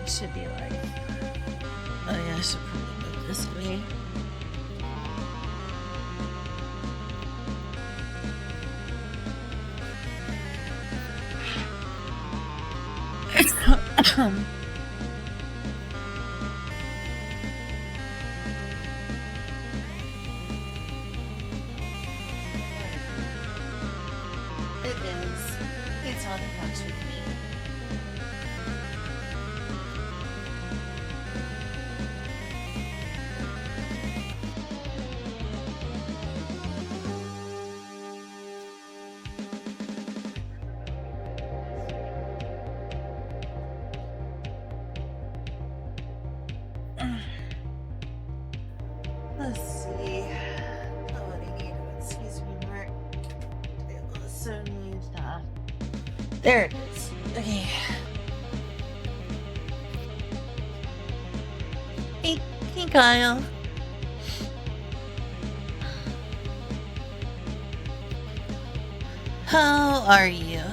It should be like... Oh yeah, I should probably move this way. It is. It's on the couch with me. Let's see. Oh, what do I need? Excuse me, Mark. I also need that. There it is. Okay. Hey, Kyle. How are you?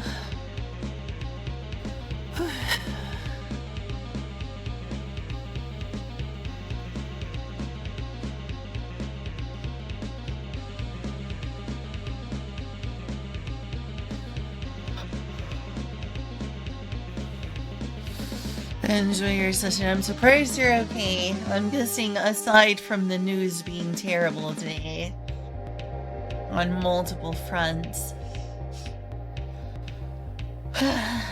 Enjoy your session. I'm surprised you're okay. I'm guessing aside from the news being terrible today on multiple fronts. I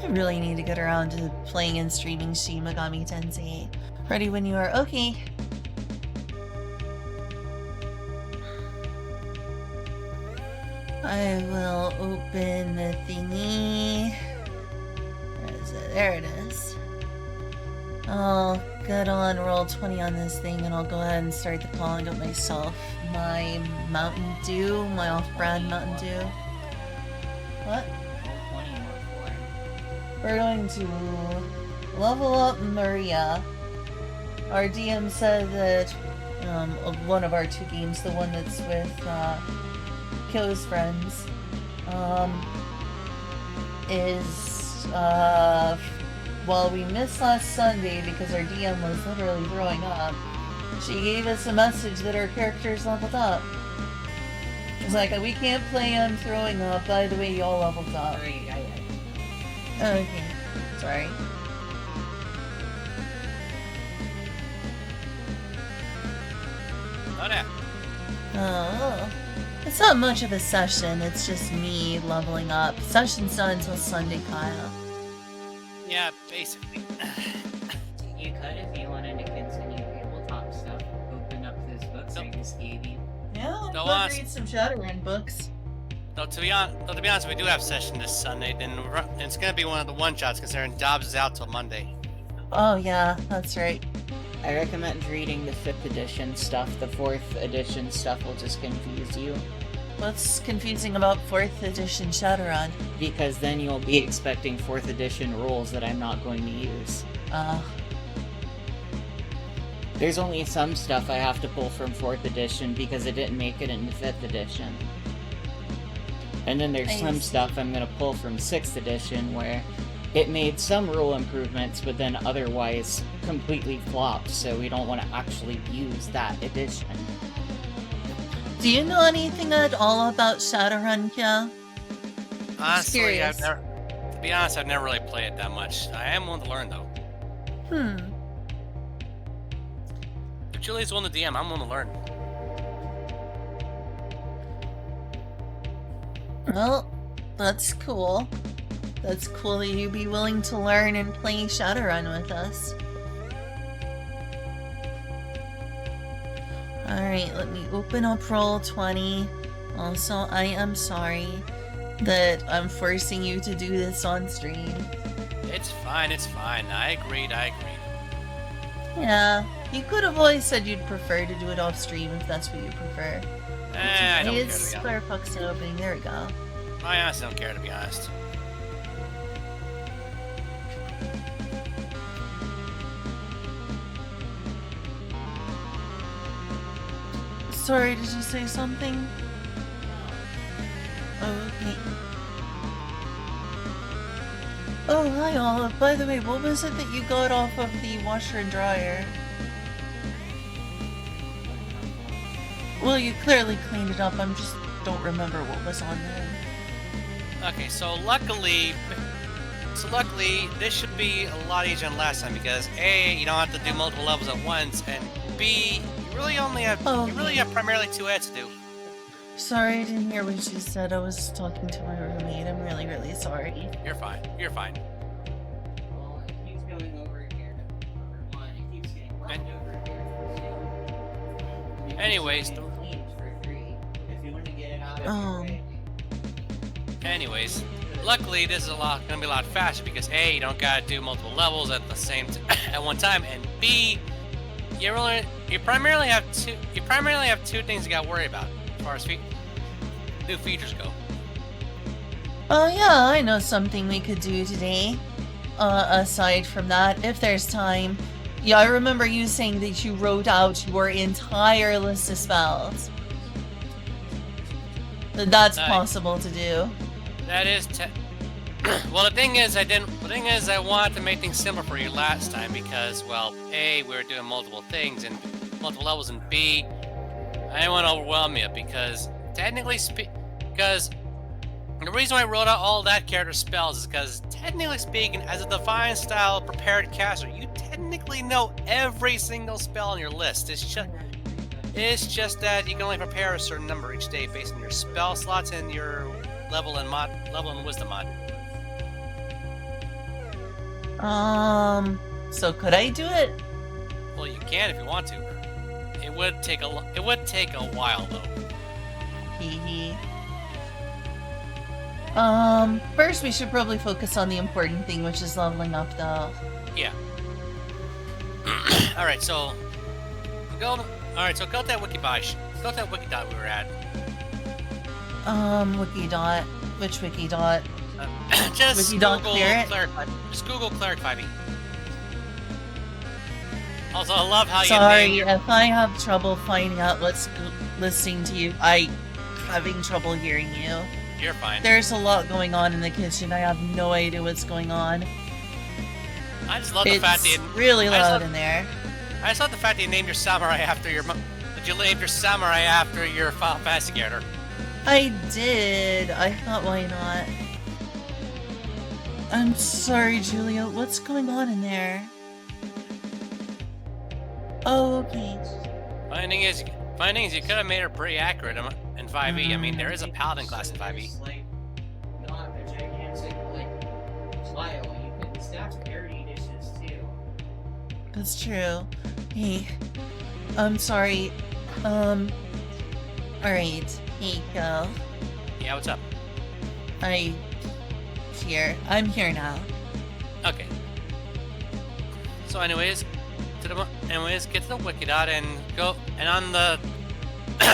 really need to get around to playing and streaming Shin Megami Tensei. Ready when you are. Okay. I will open the thingy. Where is it? There it is. I'll get on roll 20 on this thing and I'll go ahead and start the call and get myself my Mountain Dew, my off-brand Mountain Dew. What? We're going to level up Maria. Our DM said that one of our two games, the one that's with Kyo's friends, is well, we missed last Sunday because our DM was literally throwing up. She gave us a message that our characters leveled up. It's like, we can't play on throwing up. By the way, y'all leveled up. Okay, sorry. Oh, it's not much of a session. It's just me leveling up. Session's not until Sunday, Kyle. Yeah, basically. You could if you wanted to continue tabletop stuff. Open up this book I just gave you. Yeah, No, let's read some Shadowrun books. Though to be honest, we do have session this Sunday. Then it's gonna be one of the one-shots considering Dobbs is out till Monday. Oh yeah, that's right. I recommend reading the 5th edition stuff. The 4th edition stuff will just confuse you. What's confusing about 4th edition Shadowrun? Because then you'll be expecting 4th edition rules that I'm not going to use. There's only some stuff I have to pull from 4th edition because it didn't make it into 5th edition. And then there's some stuff I'm going to pull from 6th edition where it made some rule improvements, but then otherwise completely flopped, so we don't want to actually use that edition. Do you know anything at all about Shadowrun, Kyo? Honestly, to be honest, I've never really played it that much. I am willing to learn, though. If Julie's willing to DM, I'm willing to learn. Well, that's cool. That's cool that you'd be willing to learn and play Shadowrun with us. Alright, let me open up roll 20. Also, I am sorry that I'm forcing you to do this on stream. It's fine, it's fine. I agreed. Yeah, you could have always said you'd prefer to do it off stream if that's what you prefer. I don't care, It's Firefox opening, there we go. I honestly don't care, to be honest. Sorry, did you say something? Oh, okay. Oh, hi all. By the way, what was it that you got off of the washer and dryer? Well, you clearly cleaned it up. I'm just don't remember what was on there. Okay, so luckily, this should be a lot easier than last time because A, you don't have to do multiple levels at once, and B, you really have primarily 2 heads to do. Sorry, I didn't hear what you said. I was talking to my roommate. I'm really, really sorry. You're fine. You're fine. Well, it keeps going over here. Number one, it keeps getting left over here. Anyways, Anyways, luckily this is gonna be a lot faster because A, you don't gotta do multiple levels at the same at one time, and B, you primarily have two things you gotta worry about as far as new features go. Oh yeah, I know something we could do today. Aside from that, if there's time. Yeah, I remember you saying that you wrote out your entire list of spells. That's possible to do. That is well, the thing is, I wanted to make things simple for you last time because, well, A, we were doing multiple things and multiple levels, and B, I didn't want to overwhelm you because because the reason why I wrote out all that character spells is because technically speaking, as a divine style prepared caster, you technically know every single spell on your list. It's just that you can only prepare a certain number each day based on your spell slots and your level and wisdom mod. So could I do it? Well, you can if you want to. It would take a while though. Hee. First we should probably focus on the important thing, which is leveling up though. Yeah. Alright, so go to that wiki dot we were at. Wiki dot. Which wiki dot? Just wiki dot Google clear it? Just Google Cleric 5e. Also, I love how Sorry, you if I have trouble finding out what's listening to you, having trouble hearing you. You're fine. There's a lot going on in the kitchen. I have no idea what's going on. I just love the fact that really loud in there. I just love the fact that you named your samurai after your Final Fantasy character. I did. I thought, why not? I'm sorry, Julia. What's going on in there? Oh, okay. Funny thing is, you could have made her pretty accurate in 5e. I mean, there is a paladin class in 5e. Not a gigantic, file. You can stack parity dishes too. That's true. Hey, I'm sorry. Alright. Hey, go. Yeah, what's up? I'm here now. Okay. So anyways, get to the Wikidot and go, and on the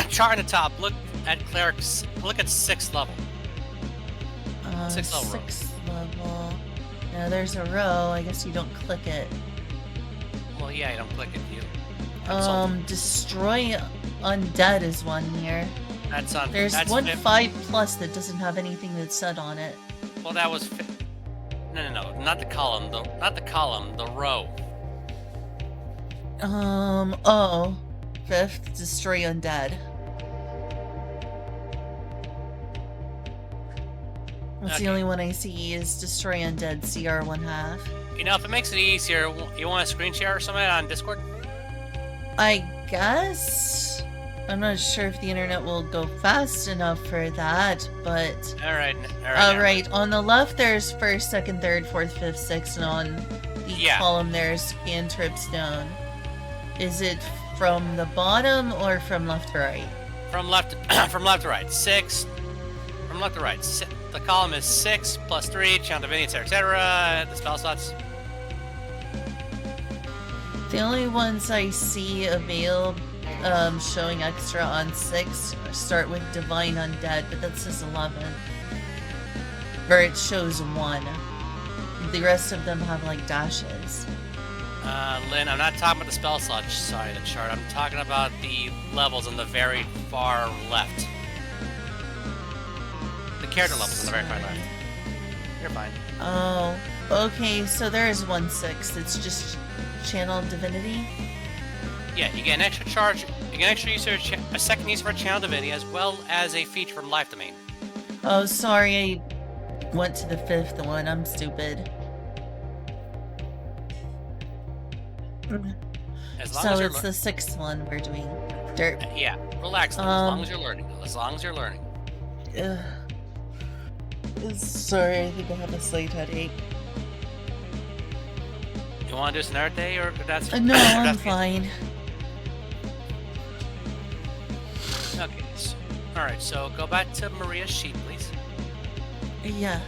chart on the top, look at 6th level. 6th level row. 6th level. Now there's a row. I guess you don't click it. Well, yeah, you don't click it. Destroy undead is one here. There's one 5+ that doesn't have anything that's said on it. Well, that was no, not the column. Not the column. The row. 5th, destroy undead. That's the only one I see is destroy undead CR 1/2. You know, if it makes it easier, you want a screen share or something on Discord? I guess. I'm not sure if the internet will go fast enough for that, but... Alright, on the left there's 1st, 2nd, 3rd, 4th, 5th, 6th, and on the column there's cantrip stone. Is it from the bottom or from left to right? From left to right. 6. From left to right. The column is 6 plus 3, chant divinity, etc. The spell slots. The only ones I see showing extra on 6 start with divine undead, but that says 11. Or it shows 1. The rest of them have dashes. Lynn, I'm not talking about the spell slot side of the chart. I'm talking about the levels on the very far left. The character levels on the very far left. You're fine. Oh, Okay, so there is 1/6. It's just channel divinity. Yeah, you get an extra charge. You get an extra use a second use for channel divinity, as well as a feature from life domain. Oh, sorry, I went to the 5th one. I'm stupid. As long So as you're it's the 6th one we're doing. Dirt. yeah, relax. Though, as long as you're learning. As long as you're learning. Sorry, I think I have a slight headache. You want to do this another day, or that's? No, I'm fine. Okay. So, all right. So go back to Maria's sheet, please. Yeah.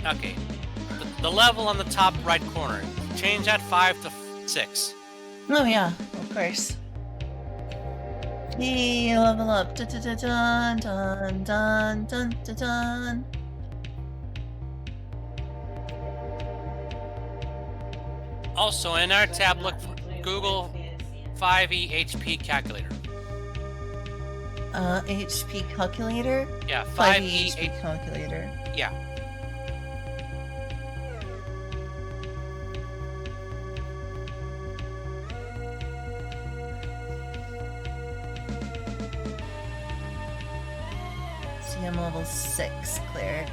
Okay. The level on the top right corner. Change that 5 to 6. Oh yeah, of course. Yay, level up. Dun dun dun dun dun dun dun dun. Also, in our tab, look for Google 5e HP calculator. HP calculator? Yeah, 5e 5e HP calculator. Yeah. See, I'm level 6 cleric.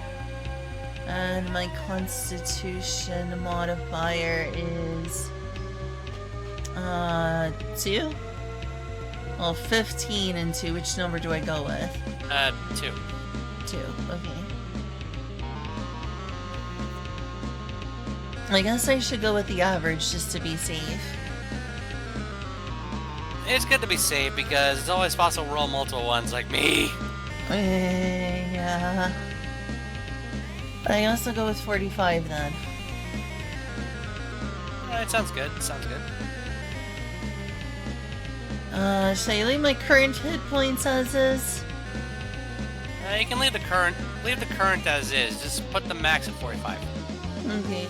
And my constitution modifier is 2? Well, 15 and 2. Which number do I go with? 2. 2. Okay. I guess I should go with the average just to be safe. It's good to be safe because it's always possible to roll multiple ones like me. Yeah. I also go with 45 then. It sounds good. Sounds good. Should I leave my current hit points as is? You can leave the current as is. Just put the max at 45. Okay.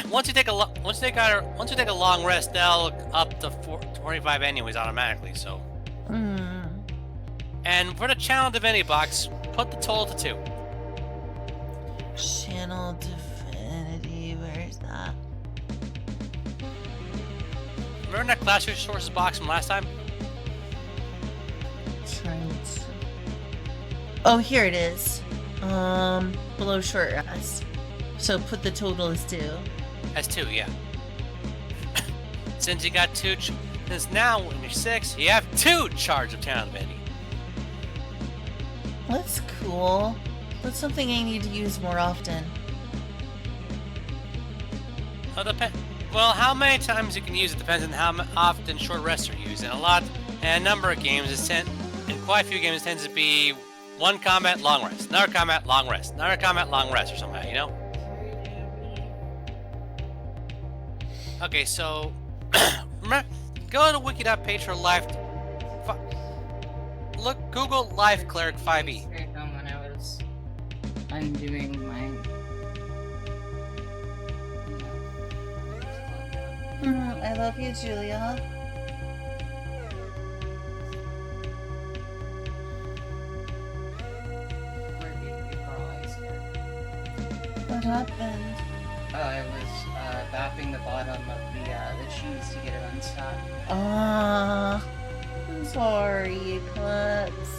Once you take a long rest, they'll look up to 45 anyways automatically. So. And for the channel divinity box, put the total to 2. Channel divinity, where's that? Remember that class resources box from last time? Trying to... Oh, here it is. Below short rest. So put the total as 2. As 2, yeah. Since you got 2, since now when you're 6, you have 2 charge of channel divinity. That's cool. That's something I need to use more often. Well, how many times you can use it depends on how often short rests are used. In a number of games, in quite a few games, it tends to be one combat, long rest, another combat, long rest, another combat, long rest, or something, you know? Okay, so go to the wiki.page for life. Look, Google Life Cleric 5e. When I was undoing my. I love you, Julia. What happened? I was bapping the bottom of the cheese to get it unstuck. I'm sorry, Eclipse.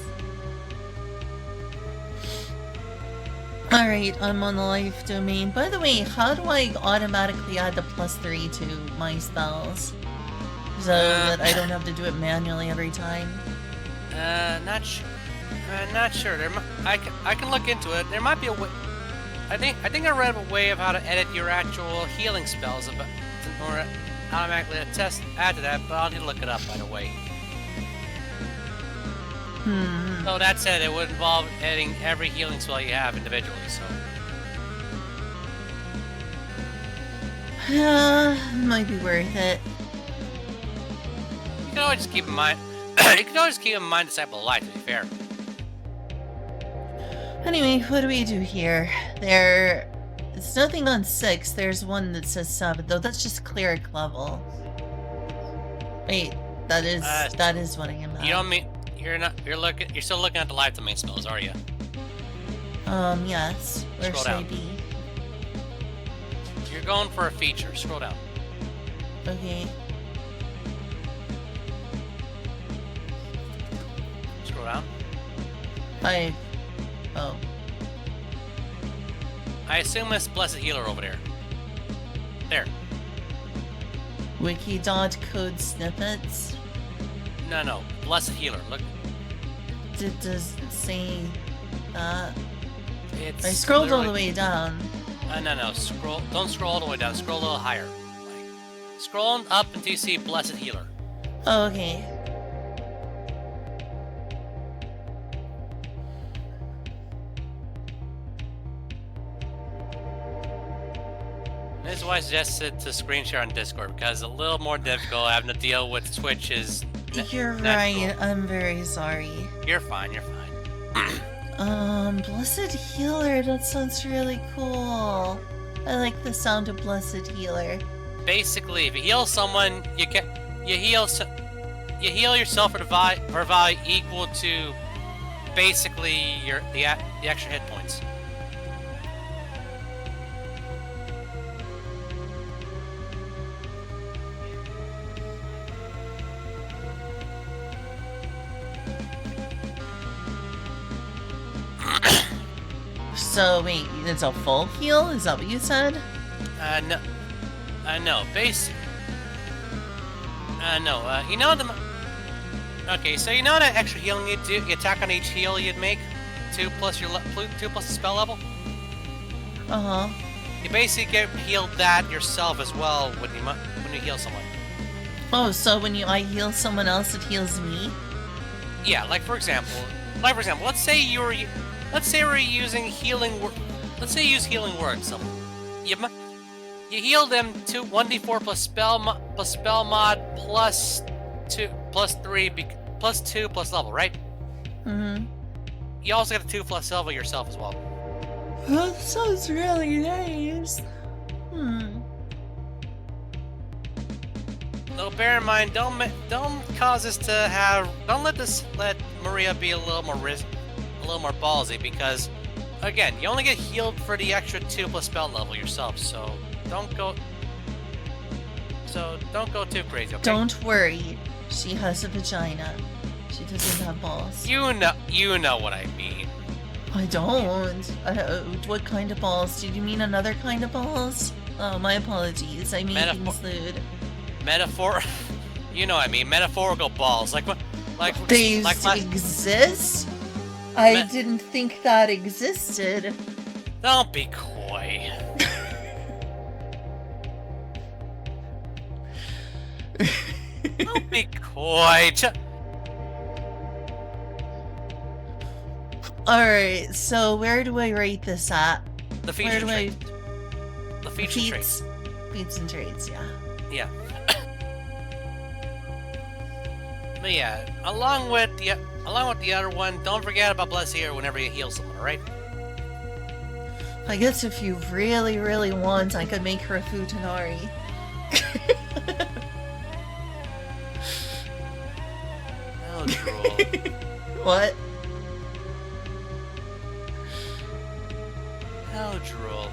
Alright, I'm on the life domain. By the way, how do I automatically add the +3 to my spells? So that I don't have to do it manually every time? Not sure. I can look into it. There might be a way. I think I read a way of how to edit your actual healing spells, or automatically add to that. But I'll need to look it up right away. So that said, it would involve editing every healing spell you have individually. So. Might be worth it. You can always just keep in mind. You can always keep in mind Disciple of Light. To be fair. Anyway, what do we do here? It's nothing on 6. There's one that says 7, though. That's just cleric level. Wait, that is what I am at. You don't mean you're still looking at the live domain spells, are you? Yes. Where Scroll should I down. be? You're going for a feature. Scroll down. Okay. Scroll down. Oh. I assume it's Blessed Healer over there. There. Code snippets. No. Blessed Healer. Look. Does it say that? It's I scrolled all the literally- way down. No. Scroll. Don't scroll all the way down. Scroll a little higher. Like, scroll up until you see Blessed Healer. Oh, okay. This is why I suggested to screen share on Discord, because it's a little more difficult having to deal with Twitch's. You're right. I'm very sorry. You're fine. Blessed Healer. That sounds really cool. I like the sound of Blessed Healer. Basically, if you heal someone, you heal yourself for value equal to basically the extra hit points. So wait, it's a full heal? Is that what you said? No. You know the. Okay, so you know that extra healing you do. You attack on each heal you'd make, 2 plus the spell level. Uh huh. You basically get healed that yourself as well when you heal someone. Oh, so when I heal someone else, it heals me? Yeah, like for example, let's say we're using healing. Let's say you use healing word on someone. You heal them to 1d4 plus spell mod plus 2 plus 3 plus 2 plus level, right? Mm-hmm. You also get a 2 plus level yourself as well. That sounds really nice. Though bear in mind, don't cause us to have. Don't let Maria be a little more ballsy, because again, you only get healed for the extra 2 plus spell level yourself. So don't go too crazy. Okay? Don't worry. She has a vagina. She doesn't have balls. You know what I mean. I don't. What kind of balls? Did you mean another kind of balls? Oh, my apologies. I mean things lewd. Metaphor. You know what I mean. Metaphorical balls. Like what? They exist? I didn't think that existed. Don't be coy. Don't be coy. Alright, so where do I rate this at? The feature trait. The feature trait. Feats and traits, yeah. Yeah. But yeah, along with the other one, don't forget about Bless Here whenever you heal someone, alright? I guess if you really, really want, I could make her a futanari. Oh, drool. What? Oh, drool.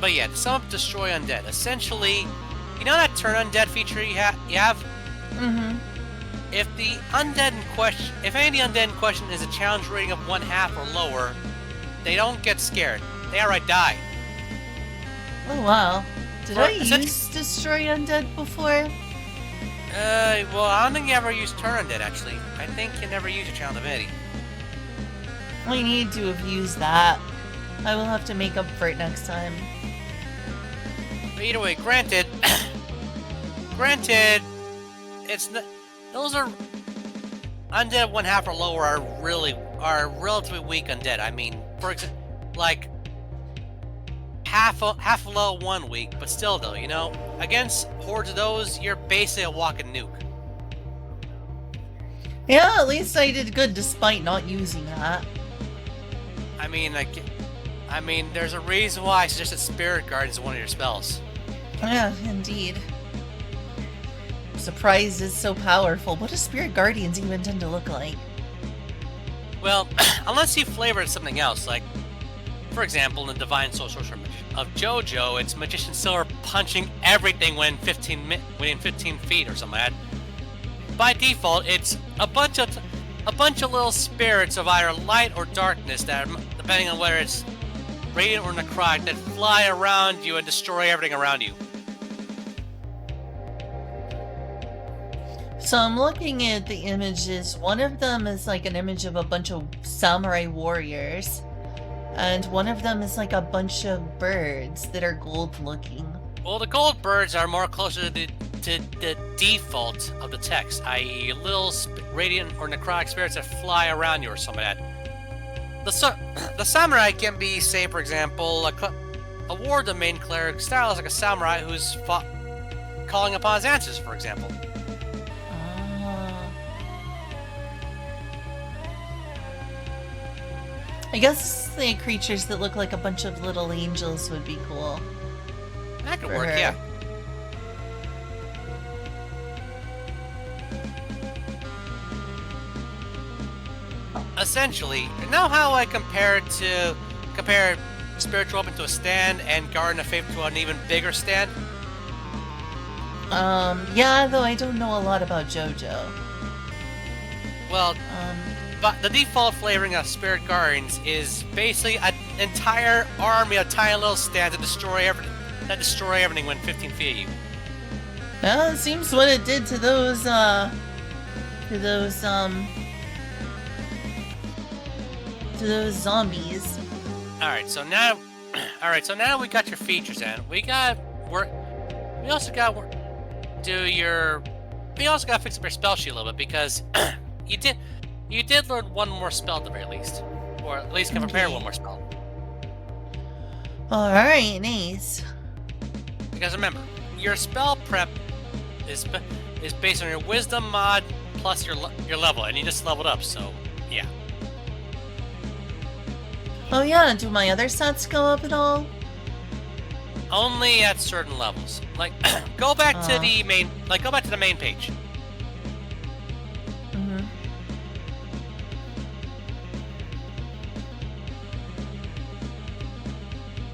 But yeah, to sum up Destroy Undead, essentially, you know that Turn Undead feature you have? Mm-hmm. If any of the undead in question is a challenge rating of 1/2 or lower, they don't get scared. They outright die. Oh wow. Did I Is that- use Destroy Undead before? Well, I don't think you ever used Turn Undead, actually. I think you never used your Challenge Divinity. I need to have used that. I will have to make up for it next time. But either way, granted, it's not. Those are undead 1/2 or lower are relatively weak undead. I mean, for example, like half a level 1 weak, but still though, you know, against hordes of those, you're basically a walking nuke. Yeah, at least I did good despite not using that. I mean, there's a reason why I suggested Spirit Guard is one of your spells. Yeah, indeed. Surprise is so powerful. What do Spirit Guardians even tend to look like? Well, unless you flavor it something else, like, for example, in the Divine Soul Sorcerer of JoJo, it's Magician Silver punching everything within 15 feet or something like that. By default, it's a bunch of little spirits of either light or darkness that, depending on whether it's radiant or necrotic, that fly around you and destroy everything around you. So I'm looking at the images. One of them is like an image of a bunch of samurai warriors. And one of them is like a bunch of birds that are gold looking. Well, the gold birds are more closer to the default of the text, i.e. little radiant or necrotic spirits that fly around you or something like that. The samurai can be, say, for example, a war domain cleric style is like a samurai who's calling upon his answers, for example. I guess the creatures that look like a bunch of little angels would be cool. That could work, yeah. Essentially, you know how I compare Spiritual Weapon to a stand and Garden of Faith to an even bigger stand? Yeah, though I don't know a lot about JoJo. Well, but the default flavoring of Spirit Guardians is basically an entire army of tiny little stands that destroy everything when 15 feet of you. Well, it seems what it did to those zombies. Alright, so now we got your features in. We also got to fix up your spell sheet a little bit because you did learn one more spell at the very least. Or at least can prepare one more spell. Alright, nice. Because remember, your spell prep is based on your wisdom mod plus your level, and you just leveled up, so yeah. Oh yeah, do my other stats go up at all? Only at certain levels. Like go back to the main page.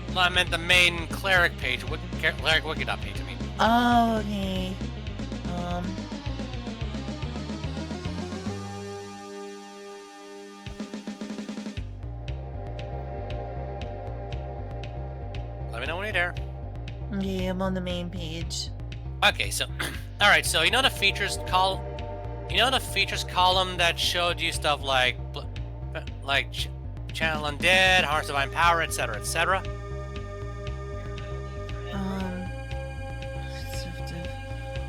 Well, I meant the main cleric page, cleric wiki page, I mean. Oh, okay. Let me know when you're there. Okay, I'm on the main page. Okay, so, alright, so you know the features column that showed you stuff like Channel Undead, Harness Divine Power, etc., etc.?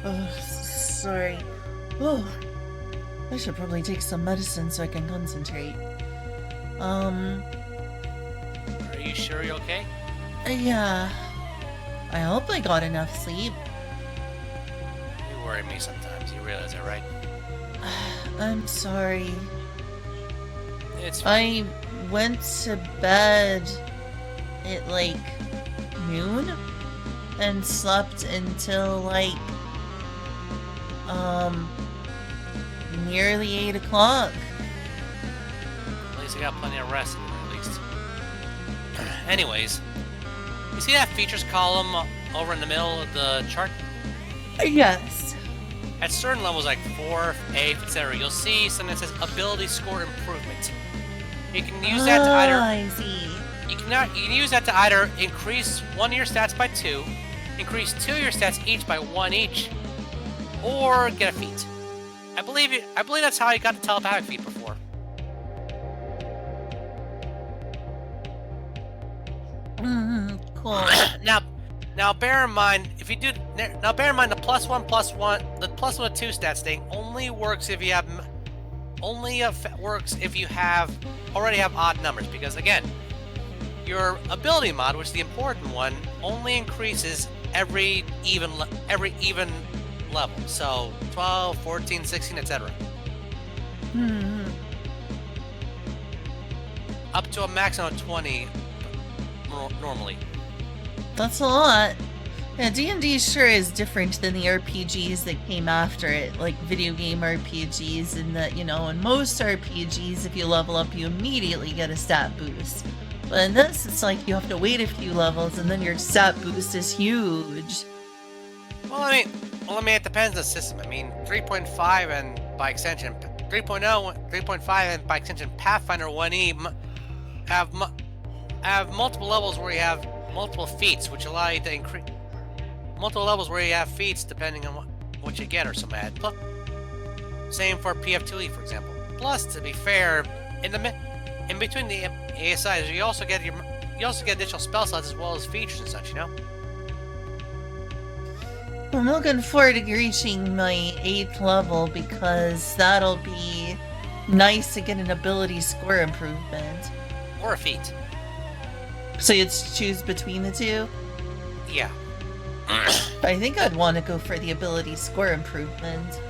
Oh, sorry. Oh, I should probably take some medicine so I can concentrate. Are you sure you're okay? Yeah. I hope I got enough sleep. You worry me sometimes, you realize that, right? I'm sorry. It's fine. I went to bed at like noon and slept until like nearly 8 o'clock. At least I got plenty of rest, at least. Anyways, you see that features column over in the middle of the chart? Yes. At certain levels like 4th, 8th, etc., you'll see something that says ability score improvement. You can use that to either I see. you can use that to either increase one of your stats by 2, increase 2 of your stats each by 1 each, or get a feat. I believe that's how you got the telepathic feat before. Cool. Now bear in mind the +1/+1, the +1 to 2 stats thing only works if you already have odd numbers, because again, your ability mod, which is the important one, only increases every even level. So 12, 14, 16, etc. Hmm. Up to a maximum of 20 normally. That's a lot. Yeah, D&D sure is different than the RPGs that came after it, like video game RPGs, in that, you know, in most RPGs, if you level up, you immediately get a stat boost. But in this, it's like you have to wait a few levels, and then your stat boost is huge. Well, I mean, it depends on the system. I mean, 3.5 and by extension 3.0, 3.5 and by extension Pathfinder 1E have multiple levels where you have multiple feats, which allow you to increase multiple levels where you have feats depending on what you get or some ad. Same for PF2E, for example. Plus, to be fair, in between the ASIs, you also get additional spell slots as well as features and such. You know. I'm looking forward to reaching my 8th level because that'll be nice to get an ability score improvement. Or a feat. So you'd choose between the two? Yeah. I think I'd want to go for the ability score improvement.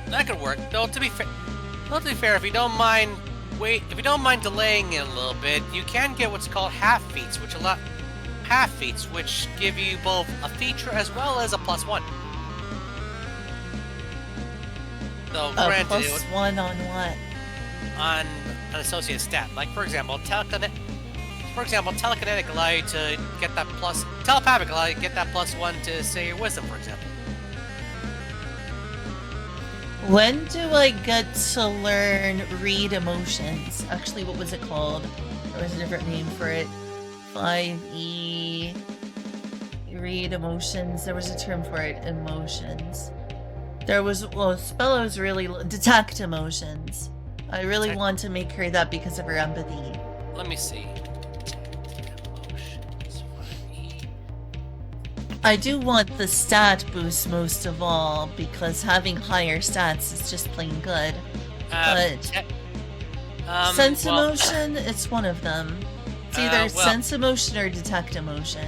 That could work. Though to be fair, if you don't mind delaying it a little bit, you can get what's called half feats, which give you both a feature as well as a +1. So granted, +1 on what? On an associated stat. Like for example, telekinetic allow you to get that telepathic allow you to get that +1 to say your wisdom, for example. When do I get to learn read emotions? Actually, what was it called? There was a different name for it. 5E... Read emotions. There was a term for it. Emotions. There was... Well, spell was really... Detect emotions. I really want to make her that because of her empathy. Let me see. Emotions, 5E. I do want the stat boost most of all, because having higher stats is just plain good. Sense emotion, it's one of them. It's either sense emotion or detect emotion.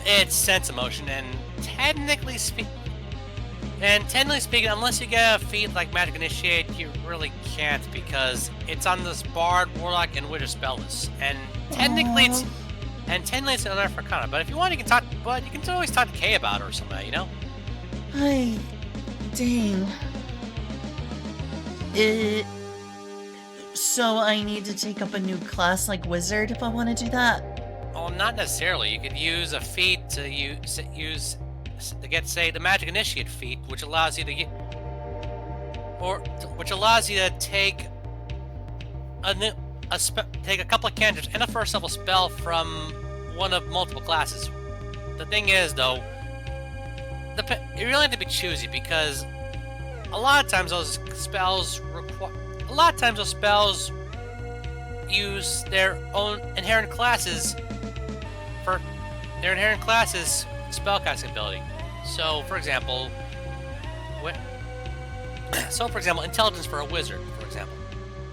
It's sense emotion, and technically speaking, unless you get a feat like Magic Initiate, you really can't because it's on this Bard, Warlock, and Witcher spell list. And technically it's an Unearthed Arcana. But if you want, you can always talk to Kay about it or something, you know? Dang. So I need to take up a new class like Wizard if I want to do that? Oh, not necessarily. You could use a feat to get, say, the Magic Initiate feat, which allows you to take take a couple of cantrips and a first level spell from one of multiple classes. The thing is, though, you really have to be choosy because a lot of times those spells use their own inherent classes for their inherent classes spellcasting ability. So, for example, intelligence for a wizard, for example.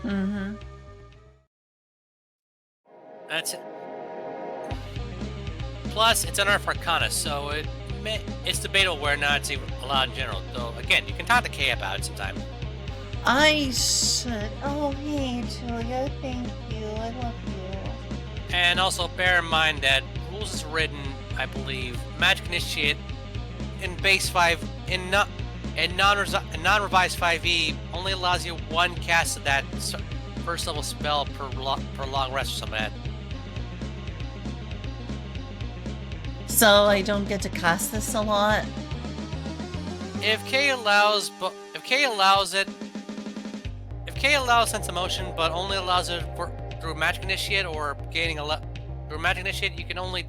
Mm-hmm. That's it. Plus, it's Unearthed Arcana, so it's debatable whether or not it's even allowed in general. Though, again, you can talk to Kay about it sometime. I should. Oh, hey, Julia, thank you. I love you. And also bear in mind that rules is written, I believe, Magic Initiate in base 5 in non-revised 5e only allows you one cast of that first level spell per long rest or something like that. So I don't get to cast this a lot? If Kay allows Sense Emotion, but only allows it through Magic Initiate or gaining through Magic Initiate, you can only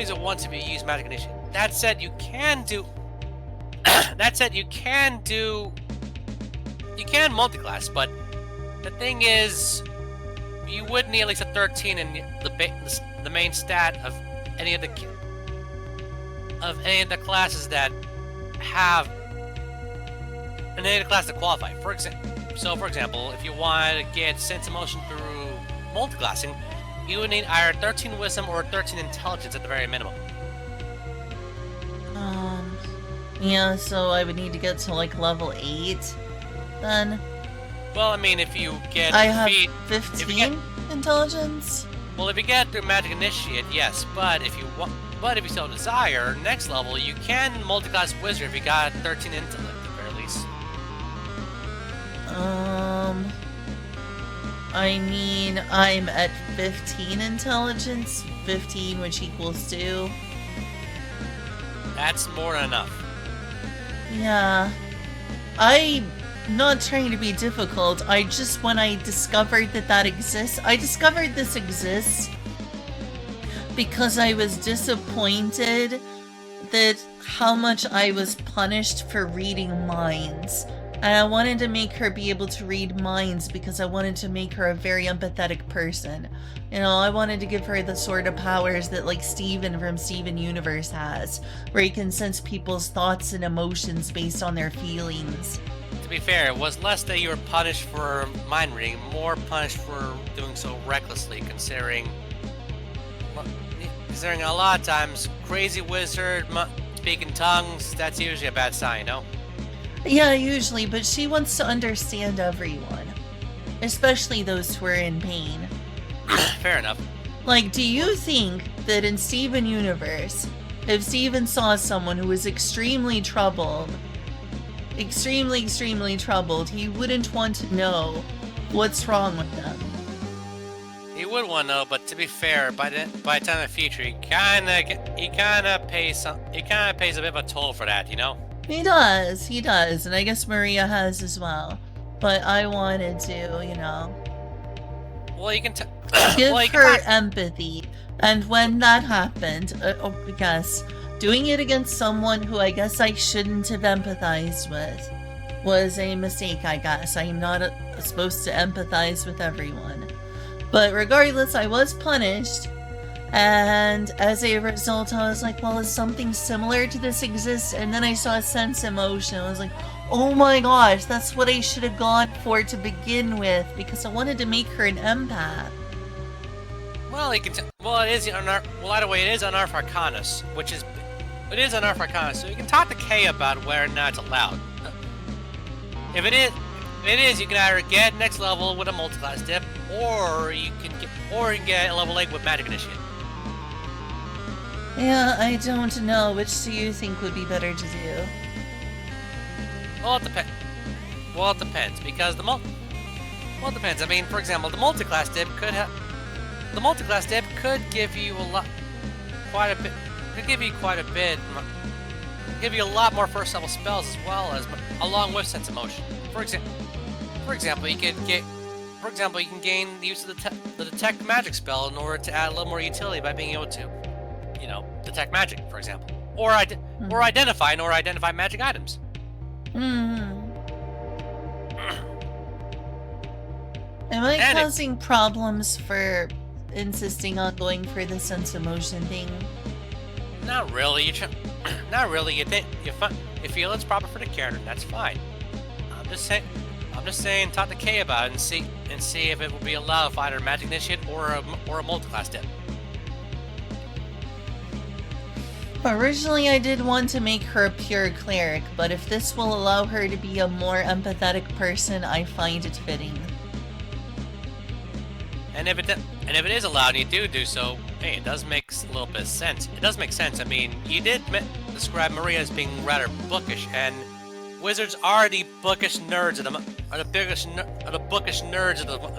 use it once if you use Magic Initiate. That said, you can multiclass, but the thing is, you would need at least a 13 in the main stat of any of the classes that have any of the classes that qualify. For example, if you wanted to get Sense Emotion through multiclassing, you would need either 13 Wisdom or 13 Intelligence at the very minimum. Yeah, so I would need to get to like level 8 then. Well, I mean, if you get I have defeat, 15 intelligence. well, if you get through Magic Initiate, yes. But if you want, but if you still desire, next level you can multi-class Wizard if you got 13 intellect at the very least. I mean, I'm at 15 intelligence, 15 which equals 2. That's more than enough. Yeah. I'm not trying to be difficult. I just, when I discovered that exists, I discovered this exists because I was disappointed that how much I was punished for reading minds. And I wanted to make her be able to read minds because I wanted to make her a very empathetic person. You know, I wanted to give her the sort of powers that like Steven from Steven Universe has, where he can sense people's thoughts and emotions based on their feelings. To be fair, it was less that you were punished for mind reading, more punished for doing so recklessly, considering a lot of times, crazy wizard, speaking tongues, that's usually a bad sign, you know? Yeah, usually, but she wants to understand everyone. Especially those who are in pain. Fair enough. Like, do you think that in Steven Universe, if Steven saw someone who was extremely troubled, he wouldn't want to know what's wrong with them? He would want to know, but to be fair, by the time in the future, he kind of pays a bit of a toll for that, you know? He does, and I guess Maria has as well. But I wanted to, you know, Well, you can give her empathy. And when that happened, I guess, doing it against someone who I guess I shouldn't have empathized with was a mistake, I guess. I'm not supposed to empathize with everyone. But regardless, I was punished. And as a result, I was like, well, is something similar to this exist? And then I saw sense emotion. I was like, oh my gosh, that's what I should have gone for to begin with, because I wanted to make her an empath. Well, you can. Well, it is either way, it is Unearth Arcanus, it is Unearth Arcanus, so you can talk to Kay about whether or not it's allowed. If it is, you can either get next level with a multi-class dip, or you can get a level 8 with Magic Initiate. Yeah, I don't know. Which do you think would be better to do? Well, it depends. Because well, it depends. I mean, for example, the multi-class dip could give you quite a bit. Give you a lot more first level spells as well as along with sense of motion. For example, you can gain the use of the detect magic spell in order to add a little more utility by being able to, you know, detect magic, for example, or identify magic items. Am I causing problems for insisting on going for the sense of motion thing? Not really. Not really. You feel it's proper for the character, and that's fine. I'm just saying, talk to Kay about it and see if it will be allowed for either Magic Initiate or a multi-class dip. Originally, I did want to make her a pure cleric, but if this will allow her to be a more empathetic person, I find it fitting. And if it is allowed, and you do so, hey, it does make a little bit of sense. It does make sense. I mean, you did describe Maria as being rather bookish, and wizards are the bookish nerds of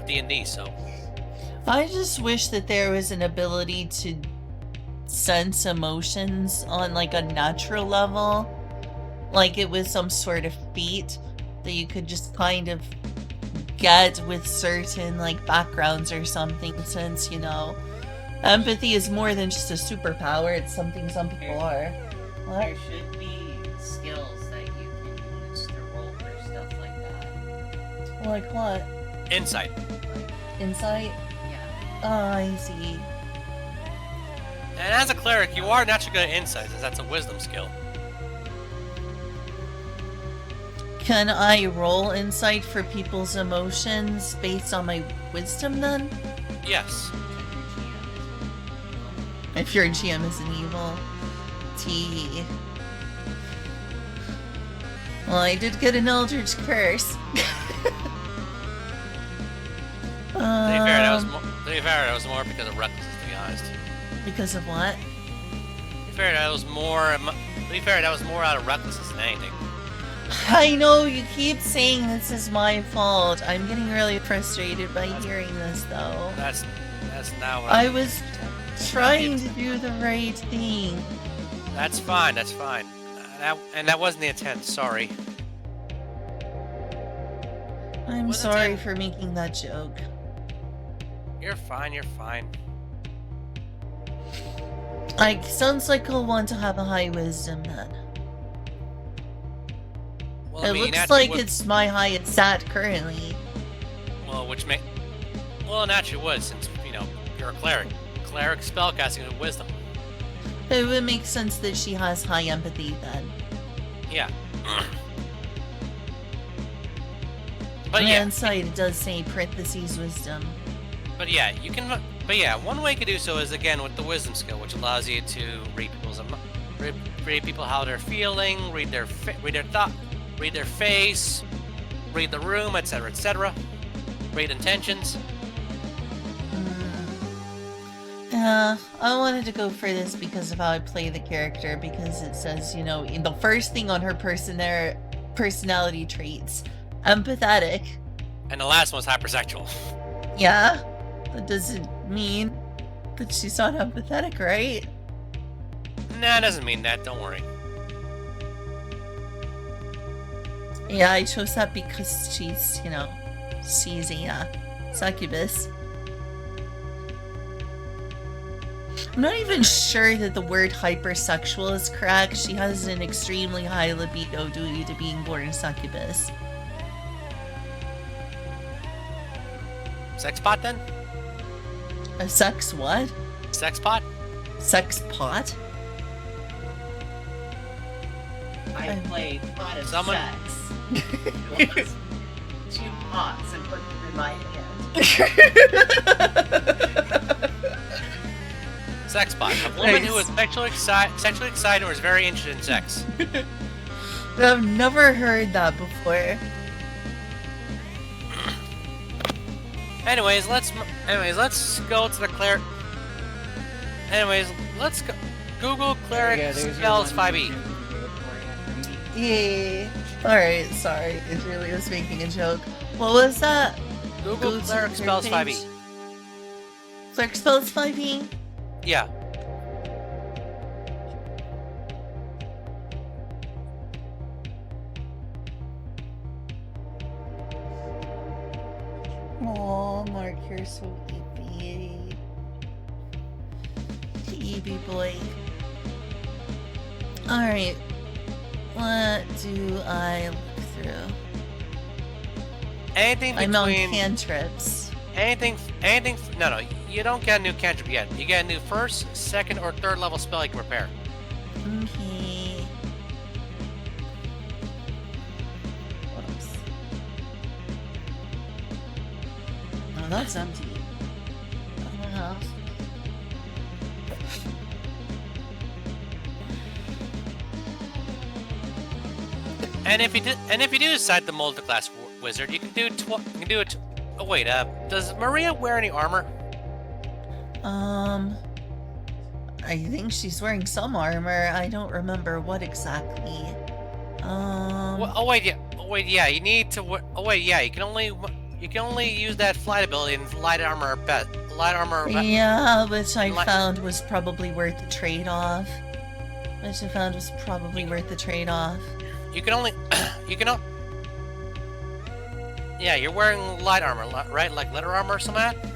D&D. So I just wish that there was an ability to sense emotions on like a natural level, like it was some sort of feat that you could just kind of get with certain like backgrounds or something, since, you know, empathy is more than just a superpower. It's something some people are. What? There should be skills that you can use to roll for stuff like that. Like what? insight. Insight? Yeah. Oh, I see. And as a cleric, you are naturally good at insight, as that's a wisdom skill. Can I roll insight for people's emotions based on my wisdom then? Yes. If your GM is an evil. T. Well, I did get an Eldritch Curse. To be fair, that was more because of recklessness, to be honest. Because of what? To be fair, that was more out of recklessness than anything. I know you keep saying this is my fault. I'm getting really frustrated by hearing this, though. That's not what I was trying to do the right thing. That's fine. That wasn't the intent. Sorry. I'm Wasn't sorry it? for making that joke. You're fine. Sounds like I'll want to have a high wisdom then. Well, It looks like it's my highest stat currently. Well, naturally would, since you're a cleric. Cleric spellcasting with wisdom. It would make sense that she has high empathy then. Yeah. On But the yeah, inside it does say parentheses wisdom. but yeah, you can. But yeah, one way you can do so is again with the wisdom skill, which allows you to read read people how they're feeling, read their thought, read their face, read the room, etc., etc. Read intentions. Yeah, I wanted to go for this because of how I play the character, because it says, the first thing on her personality traits, empathetic. And the last one's hypersexual. Yeah, that doesn't mean that she's not empathetic, right? Nah, it doesn't mean that. Don't worry. Yeah, I chose that because she's a succubus. I'm not even sure that the word hypersexual is correct. She has an extremely high libido due to being born a succubus. Sex pot then? A sex what? Sex pot? Sex pot? I play pot of Someone- sex. It was 2 pots and put them in my hand. Sex pot. A woman who Nice. is sexually excited or is very interested in sex. I've never heard that before. Anyways, let's go to the cleric. Let's go. Google cleric Yeah, there's your spells one 5e. Yeah. Alright, sorry. It really was making a joke. What was that? Google Go to cleric the spells page. 5e. Cleric spells 5e? Yeah. Aw, Mark, you're so eepy. Eepy boy. Alright. What do I look through? Anything I'm on between cantrips. anything. No. You don't get a new cantrip yet. You get a new first, second, or third level spell you can prepare. Okay. Oops. Oh, that's empty. Uh, And if you do decide to mold the class wizard, you can do it. Oh wait, does Maria wear any armor? I think she's wearing some armor. I don't remember what exactly. Oh wait, yeah. You need to. Oh wait, yeah. You can only use that flight ability in light armor. Yeah, which I found was probably worth the trade-off. You can only. Yeah, you're wearing light armor, right? Like letter armor or something like that?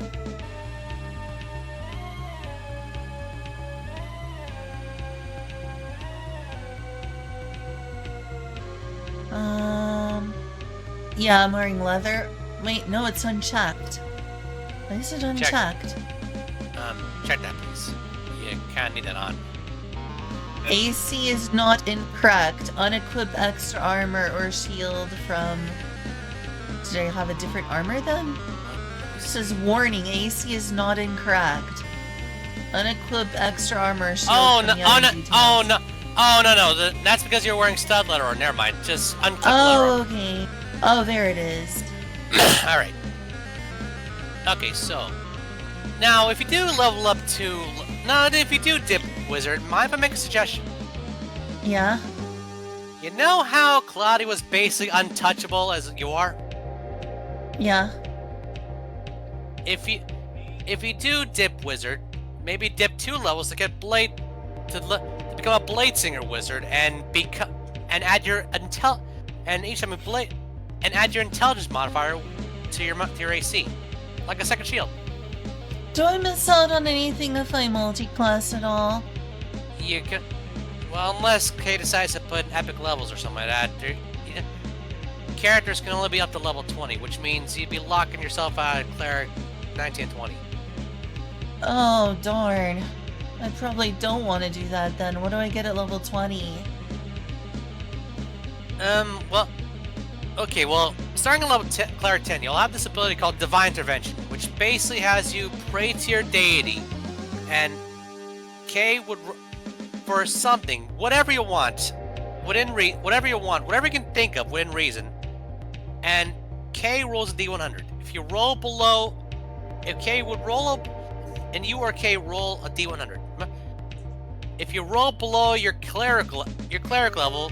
Yeah, I'm wearing leather. Wait, no, it's unchecked. Why is it unchecked? Check that, please. You can't need that on. AC is not incorrect. Unequip extra armor or shield from... Did I have a different armor then? It says warning, AC is not incorrect. Unequip extra armor or shield Oh from no! the Oh other no! details. Oh no! Oh, no. That's because you're wearing stud letter, or never mind. Just unclick Oh, letter. okay. Oh, there it is. Alright. Okay, so. Now, if you do level up to. No, if you do dip wizard, mind if I make a suggestion? Yeah? You know how Cloudy was basically untouchable as you are? Yeah. If you do dip wizard, maybe dip 2 levels to get blade to become a blade singer wizard and add your each time you blade and add your intelligence modifier to your AC, like a second shield. Do I miss out on anything if I multi-class at all? You can, well, unless Kay decides to put epic levels or something like that. Characters can only be up to level 20, which means you'd be locking yourself out of Cleric 19 and 20. Oh, darn. I probably don't want to do that then. What do I get at level 20? Well, okay, well, starting at level Cleric 10, you'll have this ability called Divine Intervention, which basically has you pray to your deity, and Kay would, for something, whatever you want, whatever you can think of within reason, and Kay rolls a D100. If you roll below, if Kay would roll up, and you or Kay roll a D100. If you roll below your cleric level,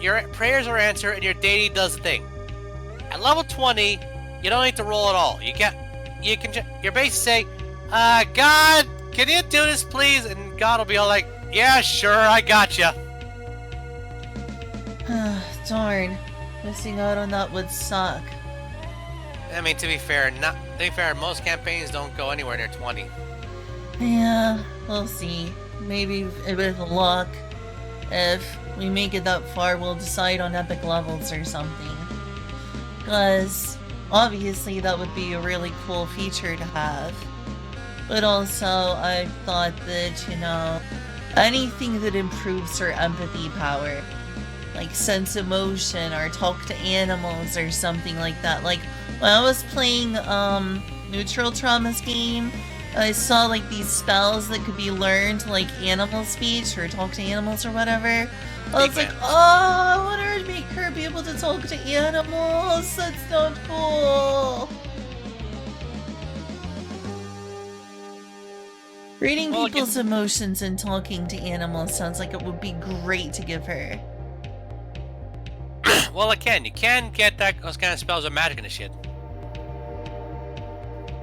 your prayers are answered and your deity does the thing. At level 20, you don't need to roll at all. You're basically say, God, can you do this please? And God will be all like, yeah, sure, I gotcha. Darn. Missing out on that would suck. I mean, to be fair, most campaigns don't go anywhere near 20. Yeah, we'll see. Maybe with luck, if we make it that far, we'll decide on epic levels or something. Because, obviously, that would be a really cool feature to have. But also, I thought that, anything that improves her empathy power, like sense emotion or talk to animals or something like that. Like, when I was playing, Neutral Trauma's game, I saw like these spells that could be learned, like animal speech or talk to animals or whatever. I was like, oh, I want her to make her be able to talk to animals. That's not cool. Reading people's emotions and talking to animals sounds like it would be great to give her. Well, you can get those kind of spells with magic and shit.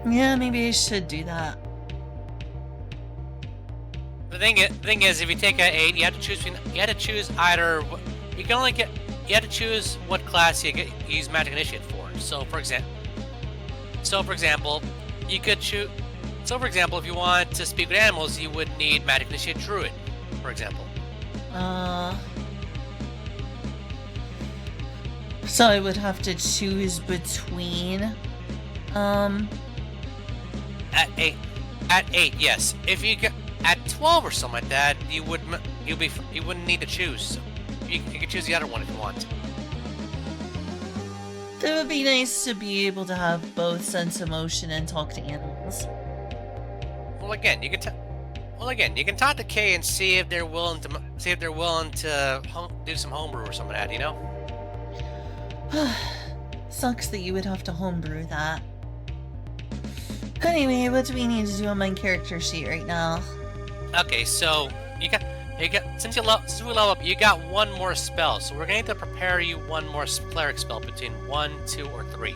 Yeah, maybe I should do that. The thing is, if you take an 8, you have to choose either. You have to choose what class you use magic initiate for. So for example, you could choose. So for example, if you want to speak with animals, you would need magic initiate druid, for example. So I would have to choose between. At 8, yes. If you get at 12 or something like that, you wouldn't need to choose. You could choose the other one if you want. It would be nice to be able to have both sense emotion and talk to animals. Well, again, you can talk to Kay and see if they're willing to do some homebrew or something like that, Sucks that you would have to homebrew that. Anyway, what do we need to do on my character sheet right now? Okay, so since we level up, you got one more spell, so we're gonna need to prepare you one more cleric spell between 1, 2, or 3.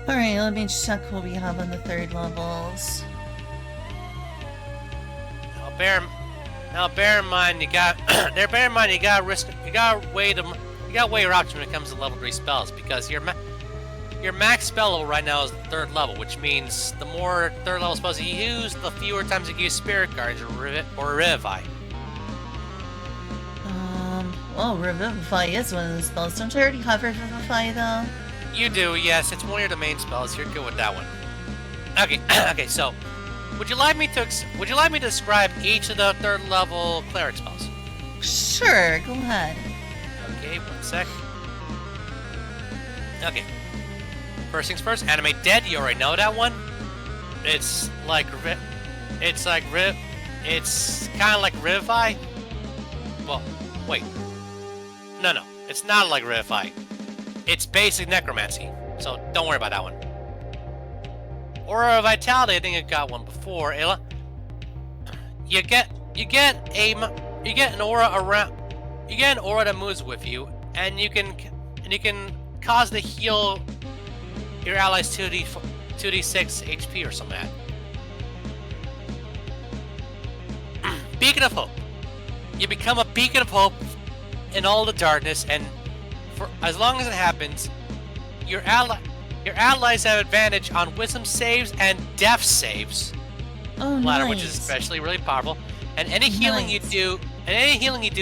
Alright, let me check what we have on the 3rd levels. Now bear in mind you gotta weigh your options when it comes to level 3 spells, because your max spell level right now is 3rd level, which means the more 3rd level spells you use, the fewer times you use Spirit Guards or Revivify. Well, Revivify is one of the spells. Don't you already have Revivify, though? You do, yes. It's one of your main spells. You're good with that one. Okay, okay. So, would you like me to describe each of the 3rd level cleric spells? Sure, go ahead. Okay, one sec. Okay. First things first, Animate Dead. You already know that one. It's like It's kind of like Revivify. Well, wait. No, it's not like Revivify. It's basic necromancy, so don't worry about that one. Aura of Vitality, I think I got one before. You get an aura around. You get an aura that moves with you, and you can cause to heal your allies 2d6 HP or something like that. Beacon of Hope. You become a beacon of hope in all the darkness, and for as long as it happens, your allies have advantage on wisdom saves and death saves. Oh, Latter, nice. which is especially really powerful. And any healing you do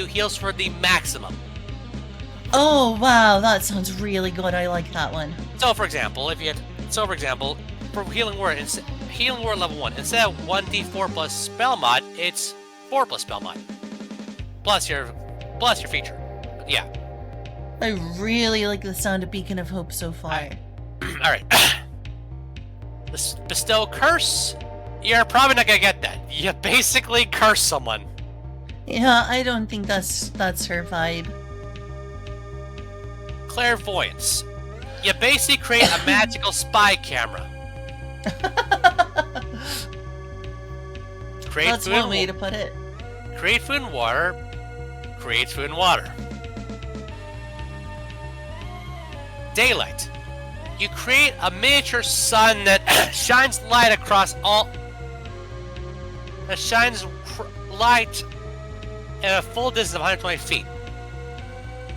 heals for the maximum. Oh, wow, that sounds really good. I like that one. So, for example, for healing word level 1, instead of 1d4 plus spell mod, it's 4 plus spell mod, plus your feature. But yeah. I really like the sound of Beacon of Hope so far. All right. Bestow curse. You're probably not gonna get that. You basically curse someone. Yeah, I don't think that's her vibe. Clairvoyance. You basically create a magical spy camera. That's one way to put it. Create food and water. Creates food and water. Daylight. You create a miniature sun that shines light across all. That shines light at a full distance of 120 feet.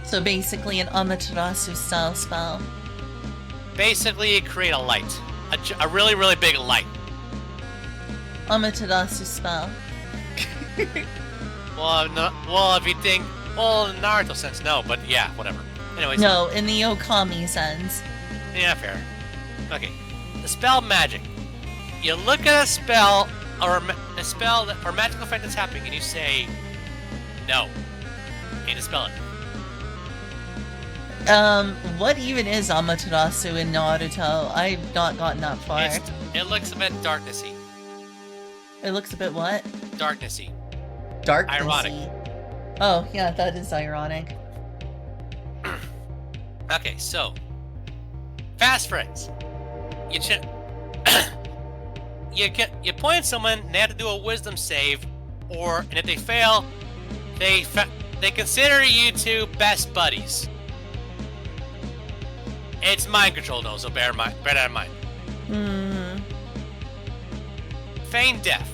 So basically an Amaterasu style spell. Basically, you create a light. A really, really big light. Amaterasu spell. Well, no, well, if you think... Well, in Naruto sense, no, but yeah, whatever. Anyways. No, in the Okami sense. Yeah, fair. Okay. The spell magic. You look at a spell or or magical effect that's happening, and you say, "No." You need to spell it. What even is Amaterasu in Naruto? I've not gotten that far. It looks a bit darknessy. It looks a bit what? Darknessy. Darknessy. Ironic. Oh, yeah, that is ironic. Okay, so fast friends. You point at someone, and they have to do a wisdom save, and if they fail, they consider you two best buddies. It's mind control though, so bear that in mind. Feign death.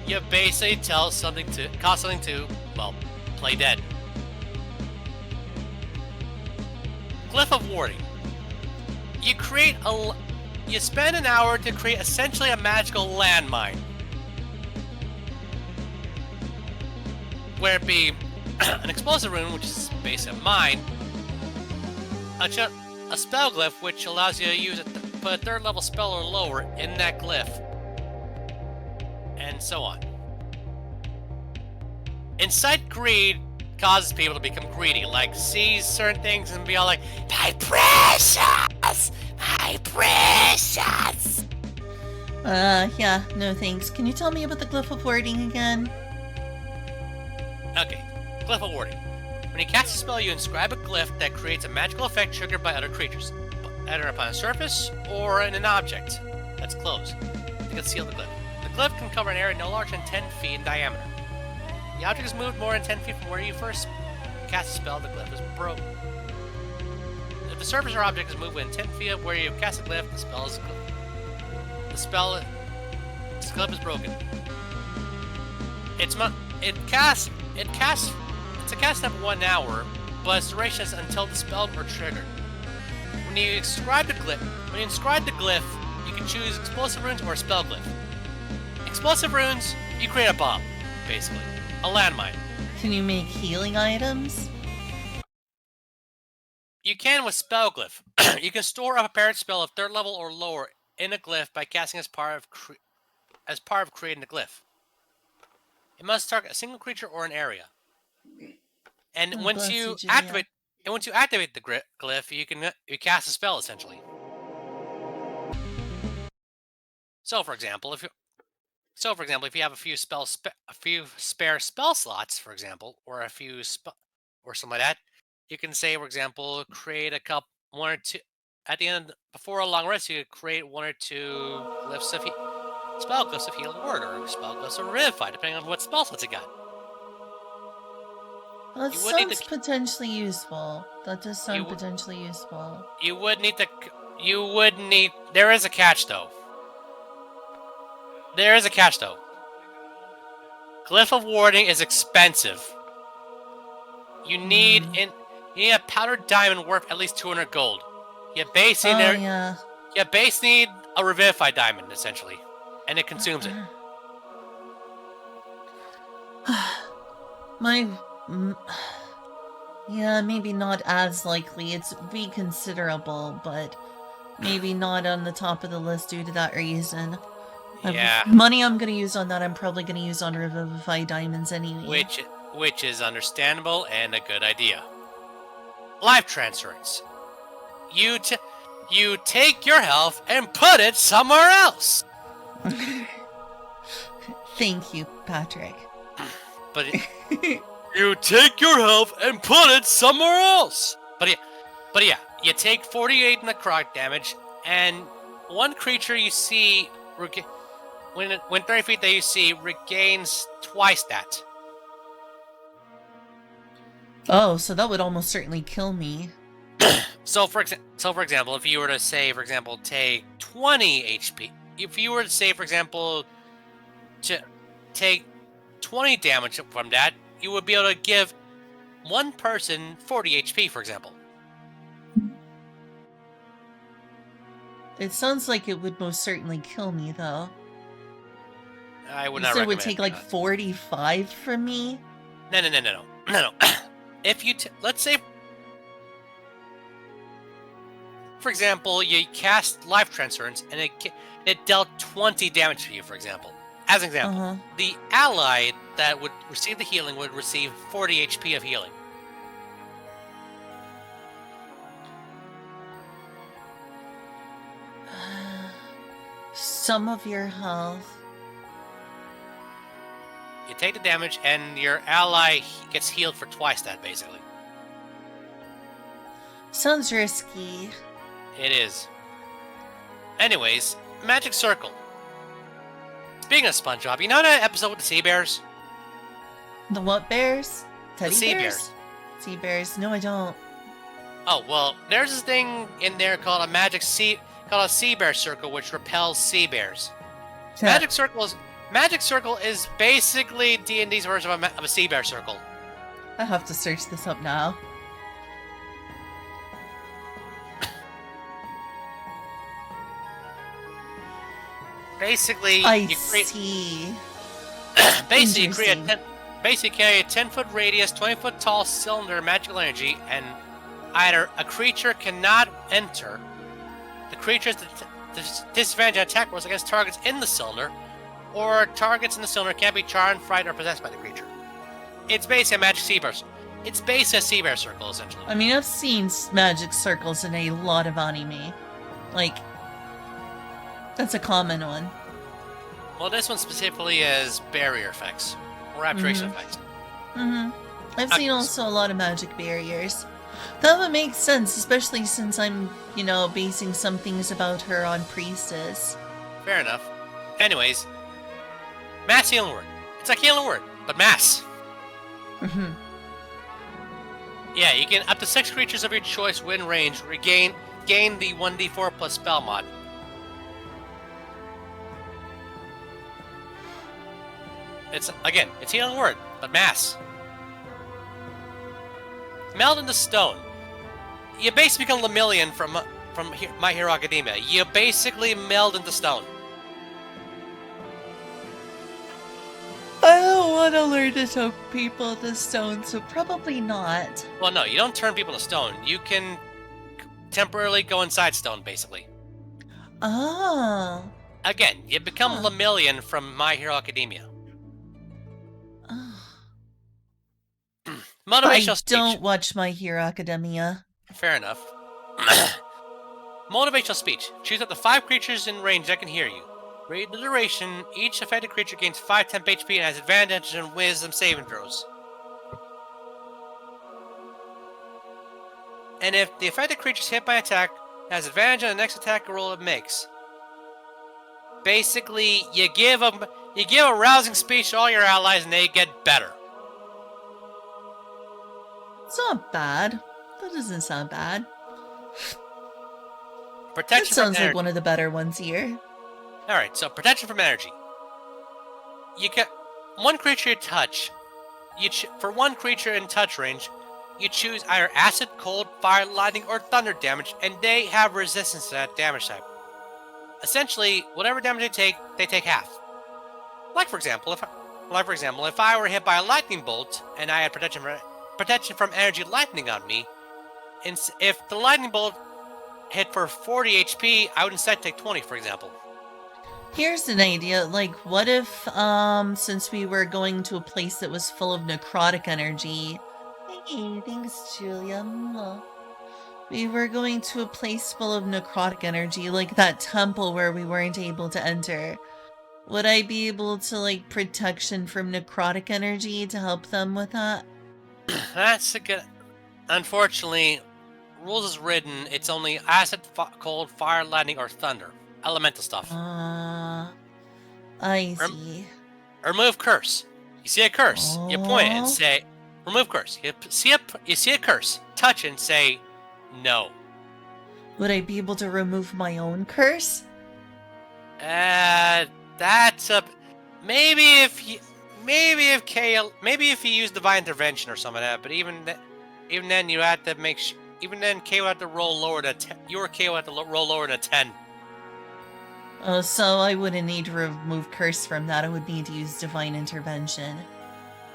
You basically cause something to, well, play dead. Glyph of warding. You spend an hour to create essentially a magical landmine. Where it be an explosive rune, which is basically a mine, a spell glyph, which allows you to put a third level spell or lower in that glyph, and so on. Incite greed causes people to become greedy, like sees certain things and be all like, "My precious! My precious!" Yeah, no thanks. Can you tell me about the Glyph of Warding again? Okay, Glyph of warding. When you cast a spell, you inscribe a glyph that creates a magical effect triggered by other creatures, either upon a surface or in an object that's closed, to conceal the glyph. The glyph can cover an area no larger than 10 feet in diameter. The object is moved more than 10 feet from where you first cast a spell, the glyph is broken. If the surface or object is moved within 10 feet of where you have cast a glyph, the glyph is broken. It's a cast of 1 hour, but its duration is until dispelled or triggered. When you inscribe the glyph, you can choose explosive runes or a spell glyph. Explosive runes, you create a bomb, basically. A landmine. Can you make healing items? You can with spell glyph. You can store up a parent spell of 3rd level or lower in a glyph by casting as part of creating the glyph. It must target a single creature or an area. And once you activate the glyph, you cast a spell essentially. So, for example, So, for example, if you have a few spare spell slots, for example, or a few or something like that, you can say, for example, create a couple, one or two. At the end, before a long rest, you could create one or two spell glyphs of healing word, or spell glyphs of revivify, depending on what spell slots you got. Well, it You would need sounds to. potentially useful. That does sound You potentially useful. you would need to. You would need. There is a catch, though. There is a catch, though. Glyph of Warding is expensive. You need a powdered diamond worth at least 200 gold. You basically yeah. you basically need a revivified diamond, essentially, and it consumes it. Yeah, maybe not as likely. It's reconsiderable, but maybe not on the top of the list due to that reason. Yeah. Money I'm gonna use on that, I'm probably gonna use on Revivify Diamonds anyway. Which is understandable and a good idea. Life transference. You take your health and put it somewhere else. Thank you, Patrick. But you take your health and put it somewhere else. But yeah, you take 48 necrotic damage, and one creature you see when 30 feet that you see regains twice that. Oh, so that would almost certainly kill me. So for example, if you were to say, for example, take 20 HP, if you were to say, for example, to take 20 damage from that, you would be able to give one person 40 HP, for example. It sounds like it would most certainly kill me, though. I would You not said it recommend would take like that. 45 from me? No. If you let's say, for example, you cast Life Transference and it dealt 20 damage to you, for example. As an example, the ally that would receive the healing would receive 40 HP of healing. Some of your health. You take the damage, and your ally gets healed for twice that, basically. Sounds risky. It is. Anyways, Magic Circle. Speaking of SpongeBob, you know that episode with the sea bears? The what bears? Teddy sea bears? Sea bears? No, I don't. Oh, well, there's this thing in there called a sea bear circle, which repels sea bears. Yeah. Magic Circle is basically D&D's version of a sea bear circle. I have to search this up now. Basically, you see. Basically carry a 10-foot radius, 20-foot tall cylinder of magical energy, and either a creature cannot enter, the creature's disadvantage on attack rolls against targets in the cylinder, or targets in the cylinder can't be charmed, frightened, or possessed by the creature. It's basically a magic sea bear. It's basically a sea bear circle, essentially. I mean, I've seen magic circles in a lot of anime. Like, that's a common one. Well, this one specifically is barrier effects, or abjuration effects. I've seen also a lot of magic barriers. That would make sense, especially since I'm, basing some things about her on Priestess. Fair enough. Anyways, mass healing word. It's like healing word, but mass. Yeah, you can up to 6 creatures of your choice within range gain the 1d4 plus spell mod. It's healing word, but mass. Meld into stone. You basically become Lemillion from My Hero Academia. You basically meld into stone. I don't want to learn to turn people to stone, so probably not. Well, no, you don't turn people to stone. You can temporarily go inside stone, basically. Oh. Again, you become Lemillion from My Hero Academia. Motivational speech. I don't watch My Hero Academia. Fair enough. Motivational speech. Choose up to 5 creatures in range that can hear you. Read the duration. Each affected creature gains 5 temp HP and has advantage in wisdom saving throws. And if the affected creature is hit by an attack, it has advantage on the next attack roll it makes. Basically, you give a rousing speech to all your allies and they get better. It's not bad. That doesn't sound bad. That Protection sounds from like one of the better ones here. Alright, so protection from energy. You can one creature you touch. For one creature in touch range, you choose either acid, cold, fire, lightning, or thunder damage, and they have resistance to that damage type. Essentially, whatever damage they take half. Like for example, if I were hit by a lightning bolt and I had protection from energy lightning on me, and if the lightning bolt hit for 40 HP, I would instead take 20, for example. Here's an idea, like, what if, since we were going to a place that was full of necrotic energy... Hey, thanks, Julia. We were going to a place full of necrotic energy, like that temple where we weren't able to enter. Would I be able to, like, protection from necrotic energy to help them with that? That's a good... Unfortunately, rules is written, it's only acid, cold, fire, lightning, or thunder. Elemental stuff. I see. Remove curse. You see a curse, you point it and say, remove curse. You see a curse, touch it and say, no. Would I be able to remove my own curse? That's a... Maybe if you use divine intervention or something like that, but even then you have to make sure... Even then, KO had to roll lower than 10. Your KO had to roll lower than 10. Oh, so I wouldn't need to remove curse from that. I would need to use divine intervention.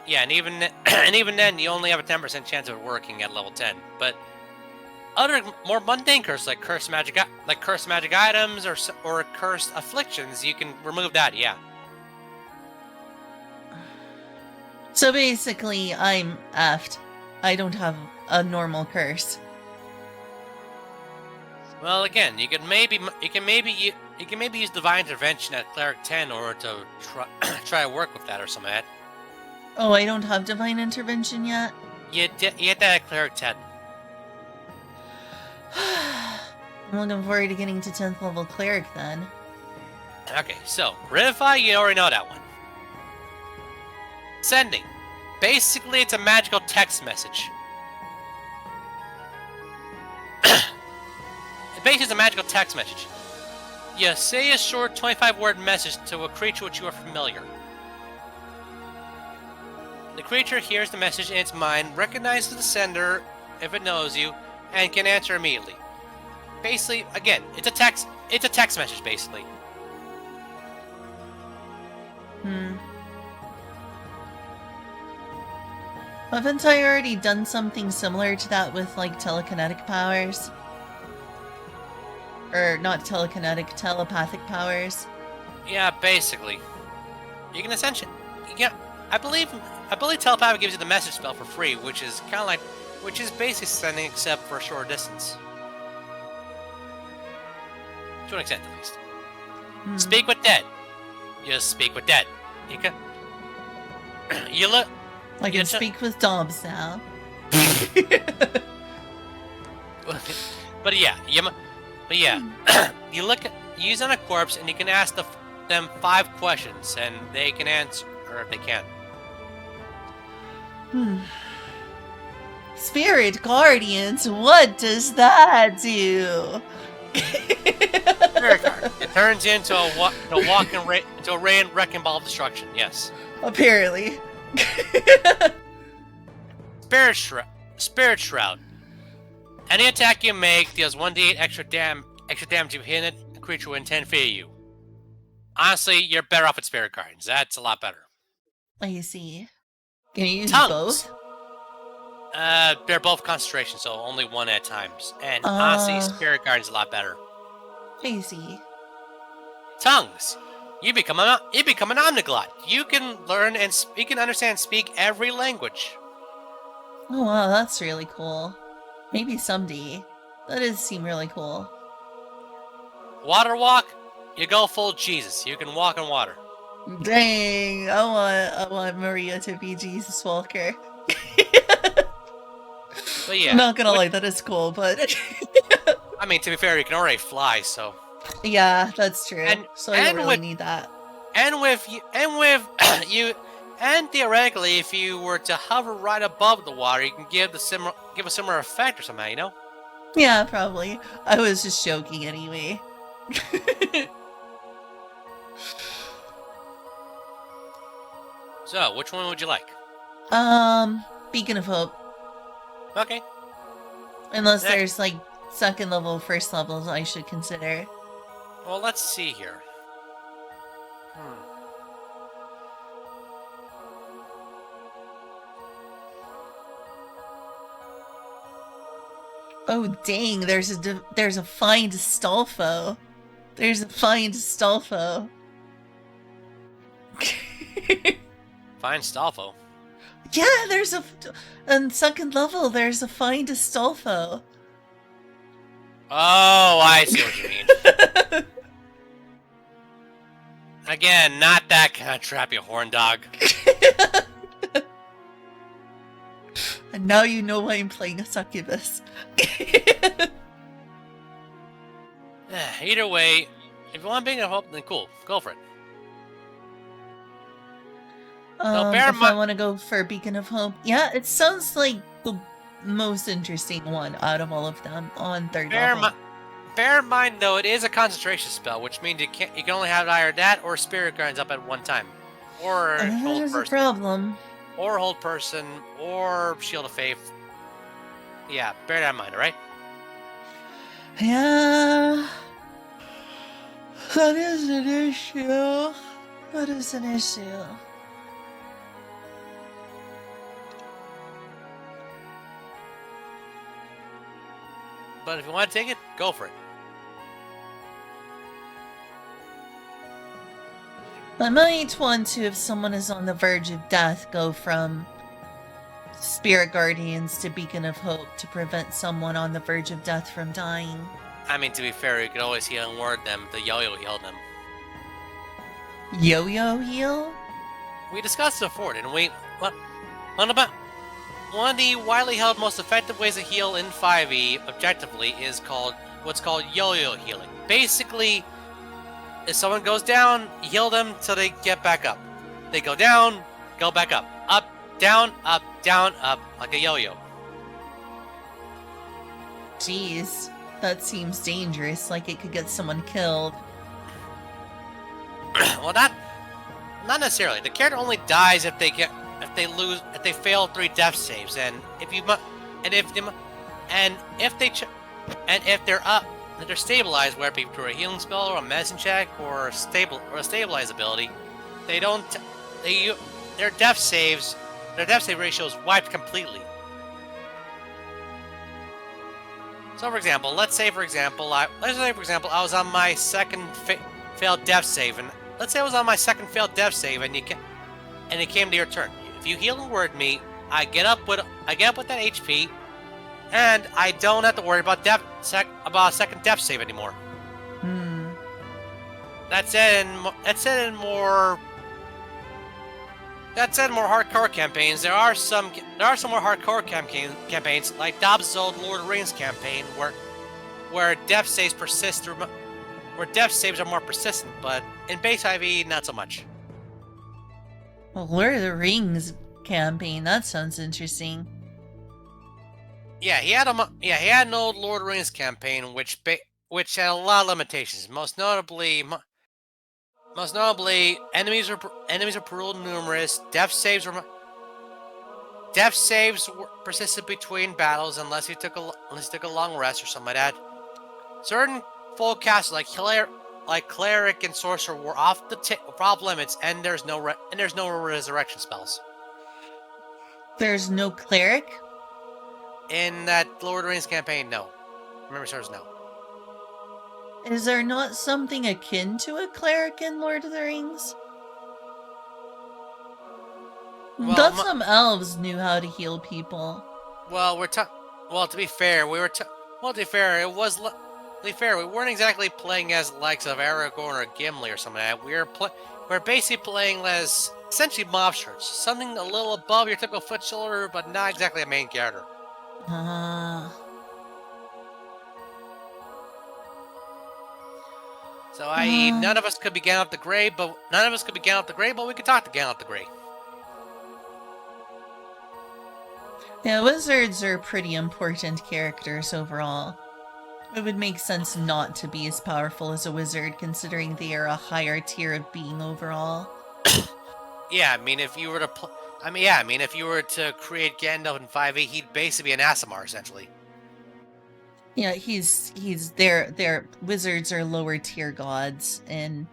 Yeah, and even then, you only have a 10% chance of it working at level 10. But other more mundane curses like cursed magic items or cursed afflictions, you can remove that. Yeah. So basically, I'm effed. I don't have a normal curse. Well, again, you can maybe use divine intervention at cleric 10 or to try to work with that or something like that. Oh, I don't have divine intervention yet? You get that at cleric 10. I'm looking forward to getting to 10th level cleric then. Okay, so Revivify, you already know that one. Sending. Basically, it's a magical text message. Basically, it's a magical text message. You say a short 25-word message to a creature which you are familiar. The creature hears the message in its mind, recognizes the sender if it knows you, and can answer immediately. Basically, again, it's a text message, basically. Haven't I already done something similar to that with, like, telekinetic powers? Or, not telekinetic, telepathic powers? Yeah, basically. You can essentially... Yeah, I believe telepathy gives you the message spell for free, which is kind of like... Which is basically sending except for a short distance. To an extent, at least. Speak with dead. Just speak with dead. You can... You look... I can speak with Dobbs now. But yeah, you use on a corpse and you can ask them 5 questions and they can answer, or if they can. Spirit Guardians, what does that do? It turns into a ray and wrecking ball of destruction. Yes. Apparently. Spirit Shroud. Any attack you make deals 1d8 extra damage if you hit a creature within 10 feet of you. Honestly, you're better off with Spirit Guardians. That's a lot better. I see. Can you use Tongues. both? They're both concentration, so only one at times. And honestly, Spirit Guardians is a lot better. I see. Tongues. You become an omniglot. You can learn and you can understand and speak every language. Oh wow, that's really cool. Maybe someday. That does seem really cool. Water walk. You go full Jesus. You can walk on water. Dang, I want Maria to be Jesus Walker. But yeah, I'm not gonna lie, that is cool, but I mean, to be fair, you can already fly, so. yeah, that's true. And- so I don't and really with- need that. And with you, and theoretically, if you were to hover right above the water, you can give a similar effect or somehow, you know? Yeah, probably. I was just joking anyway. So, which one would you like? Beacon of Hope. Okay. Unless Next. there's like second level, first levels I should consider. Well, let's see here. Oh dang, there's a find Stolfo. There's a find Stolfo. Fine, Stalfo. Yeah, there's on second level. There's a find Stolfo. Oh, I see what you mean. Again, not that kind of trap, you horn dog. And now you know why I'm playing a succubus. Either way, if you want Beacon of Hope, then cool, go for it. bear in If I mi- want to go for Beacon of Hope, yeah, it sounds like the most interesting one out of all of them on third level. Bear in mind, though, it is a concentration spell, which means you can only have either that or Spirit Guardians up at one time, or hold There's a person, problem. or hold person, or Shield of Faith. Yeah, bear that in mind, alright? Yeah, that is an issue. That is an issue. But if you want to take it, go for it. I might want to, if someone is on the verge of death, go from Spirit Guardians to Beacon of Hope to prevent someone on the verge of death from dying. I mean, to be fair, you could always heal and ward them. The yo-yo healed them. Yo-yo heal? We discussed it before, didn't we? One of the widely held most effective ways to heal in 5e objectively is what's called yo-yo healing. Basically, if someone goes down, you heal them till they get back up. They go down, go back up. Up, down, like a yo-yo. Jeez, that seems dangerous, like it could get someone killed. Well, not necessarily. The character only dies if they fail 3 death saves, and if they're stabilized, whether it be through a healing spell or a medicine check or a stabilize ability, their death save ratio is wiped completely. So, let's say for example I was on my second failed death save, and let's say I was on my second failed death save, and it came to your turn. If you heal and word me, I get up with that HP, and I don't have to worry about a second death save anymore. That said, in more hardcore campaigns, there are some more hardcore campaigns like Dobbs' old Lord of the Rings campaign, where death saves are more persistent, but in base IV, not so much. Lord of the Rings campaign, that sounds interesting. Yeah, he had an old Lord of the Rings campaign which had a lot of limitations. Most notably, enemies are brutal and numerous. Death saves were persisted between battles unless you took a long rest or something like that. Certain full casts like cleric and sorcerer were off limits, and there's no resurrection spells. There's no cleric? In that Lord of the Rings campaign, no. Remember, serves no. Is there not something akin to a cleric in Lord of the Rings? Well, Thought some elves knew how to heal people. Well, to be fair, it was be fair, we weren't exactly playing as likes of Aragorn or Gimli or something like that. We're basically playing as essentially mob shirts, something a little above your typical foot soldier, but not exactly a main character. So, i.e., none of us could be Gandalf the Grey, but we could talk to Gandalf the Grey. Yeah, wizards are pretty important characters overall. It would make sense not to be as powerful as a wizard, considering they are a higher tier of being overall. Yeah, I mean, if you were to create Gandalf in 5e, he'd basically be an Aasimar, essentially. Yeah, their wizards are lower tier gods in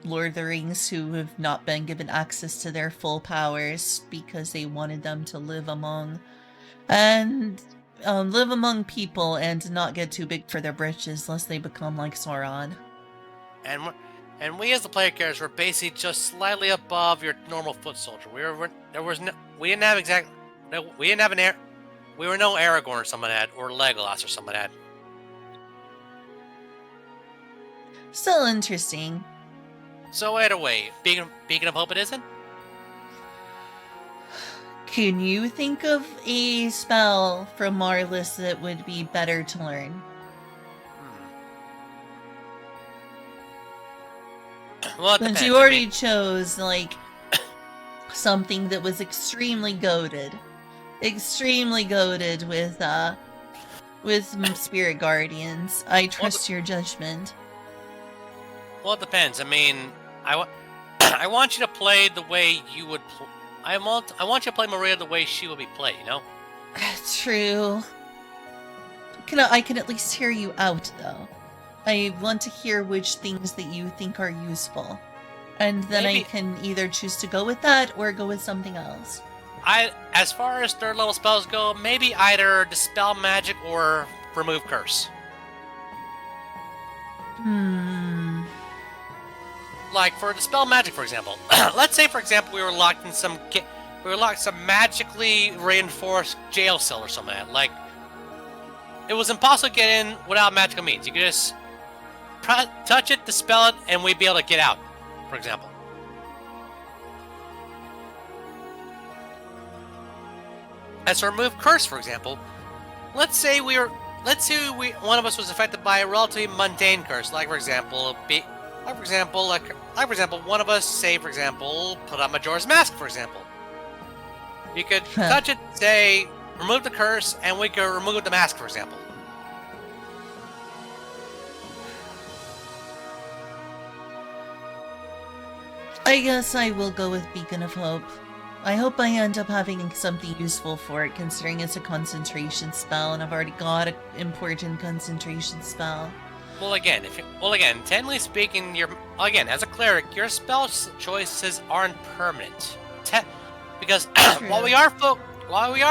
Lord of the Rings who have not been given access to their full powers because they wanted them to live among people and not get too big for their britches lest they become like Sauron. And we as the player characters were basically just slightly above your normal foot soldier. We were no Aragorn or someone had, or Legolas or someone had. Still interesting. So either way, Beacon of Hope it isn't? Can you think of a spell from our list that would be better to learn? Well, it Since depends. you already chose, like, something that was extremely goated with Spirit Guardians. I trust your judgment. Well, it depends. I mean, I want you to play the way you would. I want you to play Maria the way she would be played. You know. True. I can at least hear you out, though. I want to hear which things that you think are useful. And then I can either choose to go with that or go with something else. As far as third level spells go, maybe either Dispel Magic or Remove Curse. Like for Dispel Magic, for example. Let's say, for example, we were locked in some magically reinforced jail cell or something like that. Like, it was impossible to get in without magical means. You could just touch it, dispel it, and we'd be able to get out, for example. As for Remove Curse, for example, let's say one of us was affected by a relatively mundane curse, like for example, one of us, say for example, put on Majora's Mask, for example. You could touch it, say, remove the curse, and we could remove the mask, for example. I guess I will go with Beacon of Hope. I hope I end up having something useful for it, considering it's a concentration spell, and I've already got an important concentration spell. Well, again, technically speaking, as a cleric, your spell choices aren't permanent. Because while we are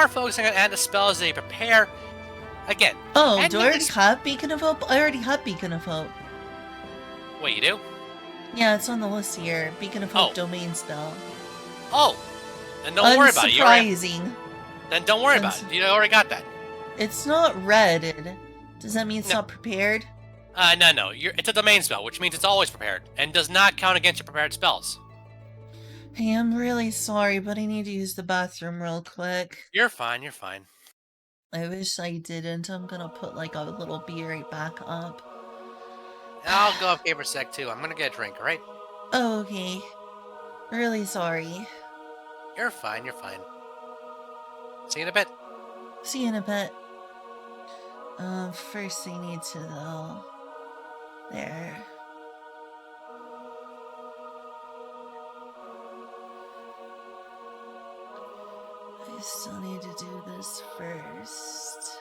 focusing on adding the spells they prepare, again. Oh, do I already have Beacon of Hope? I already have Beacon of Hope. Wait, you do? Yeah, it's on the list here. Beacon of Hope domain spell. Oh, then don't worry about it. Unsurprising. Then don't worry about it. You already got that. It's not redded. Does that mean it's not prepared? No. It's a domain spell, which means it's always prepared, and does not count against your prepared spells. Hey, I'm really sorry, but I need to use the bathroom real quick. You're fine. I wish I didn't. I'm gonna put like a little beer right back up. I'll go up here for a sec too. I'm gonna get a drink, alright? Oh, okay. Really sorry. You're fine. See you in a bit. See you in a bit. First I need to though. There. I still need to do this first.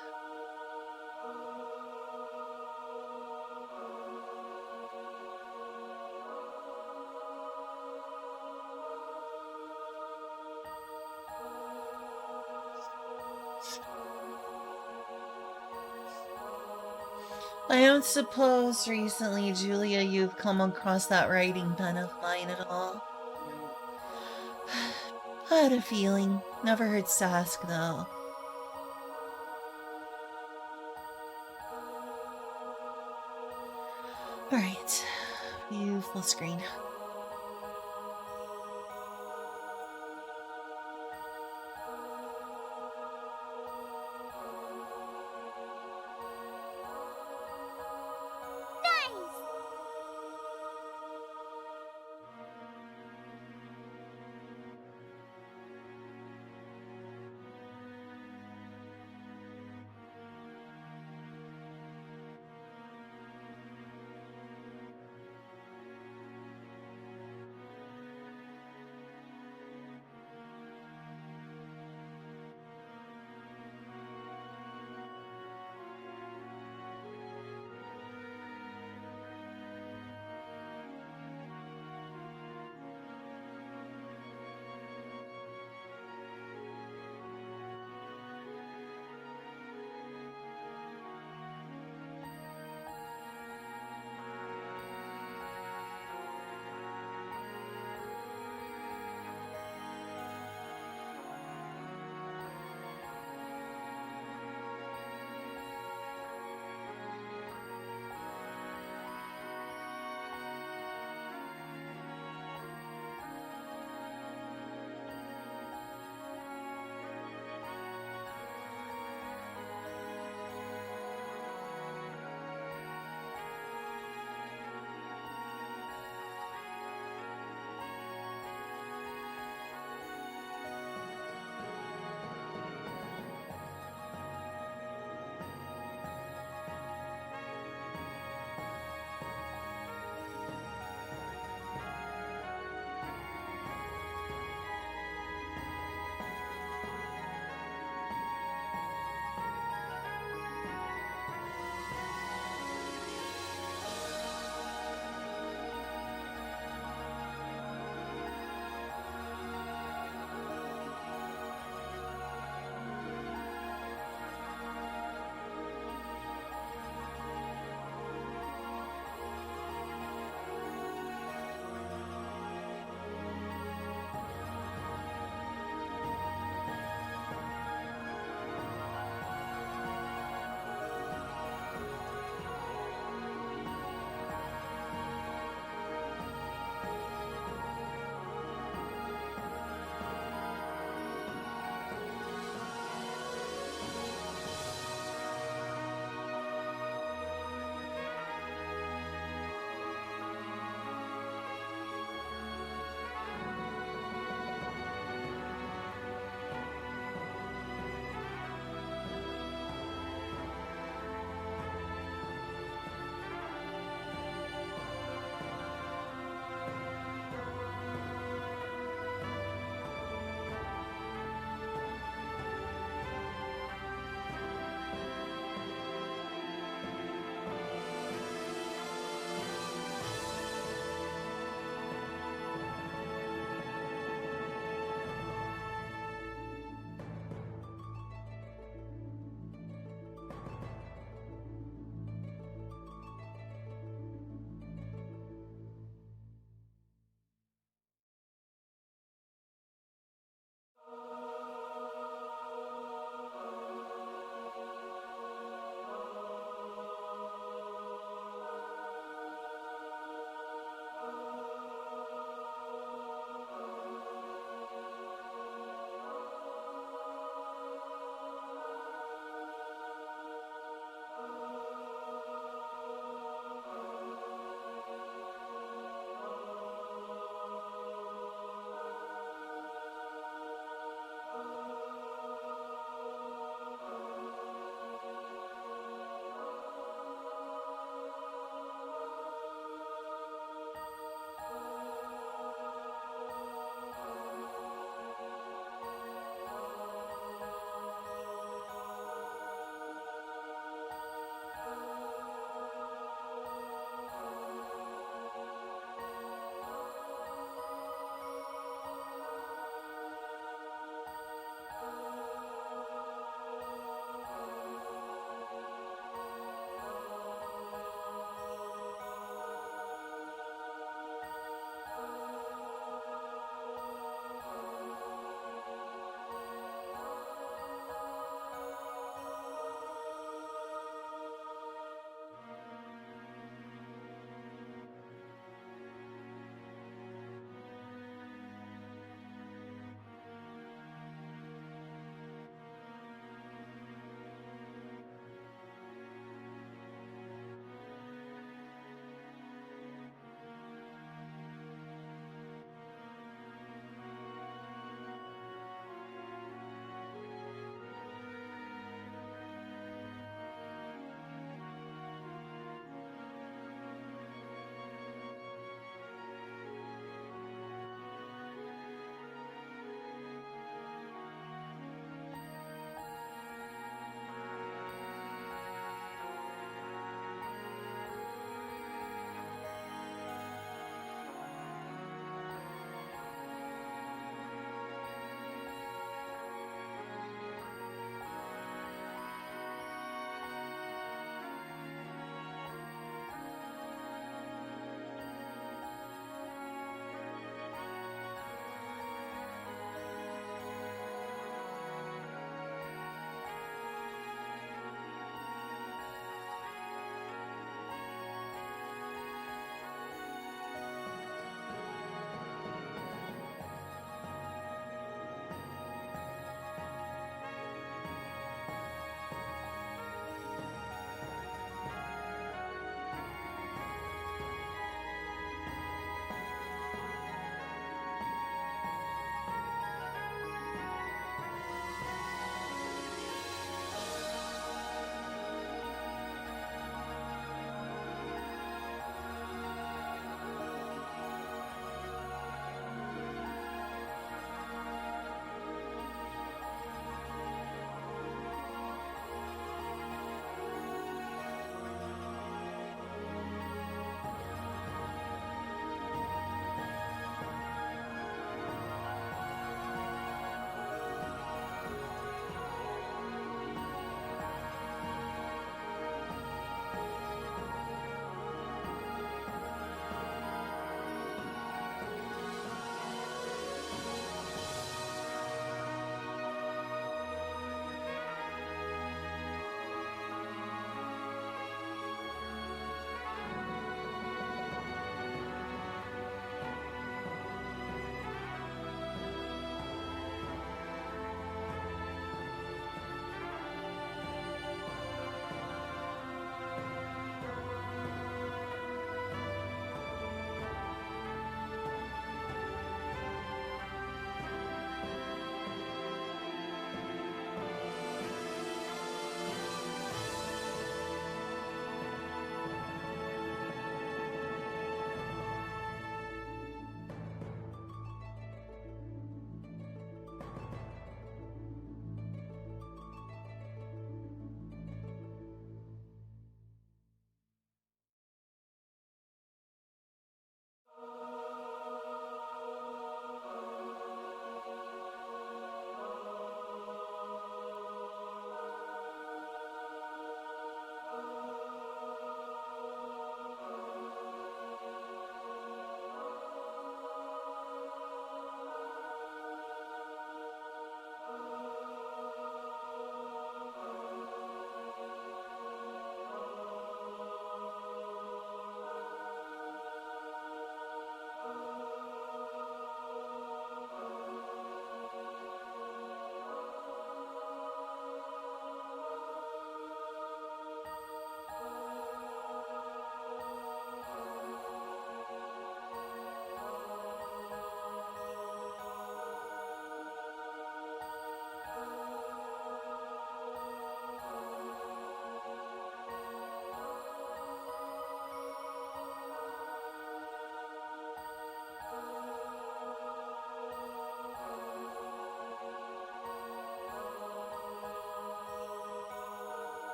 I don't suppose recently, Julia, you've come across that writing pen of mine at all. I had a feeling. Never hurts to ask, though. Alright. You full screen.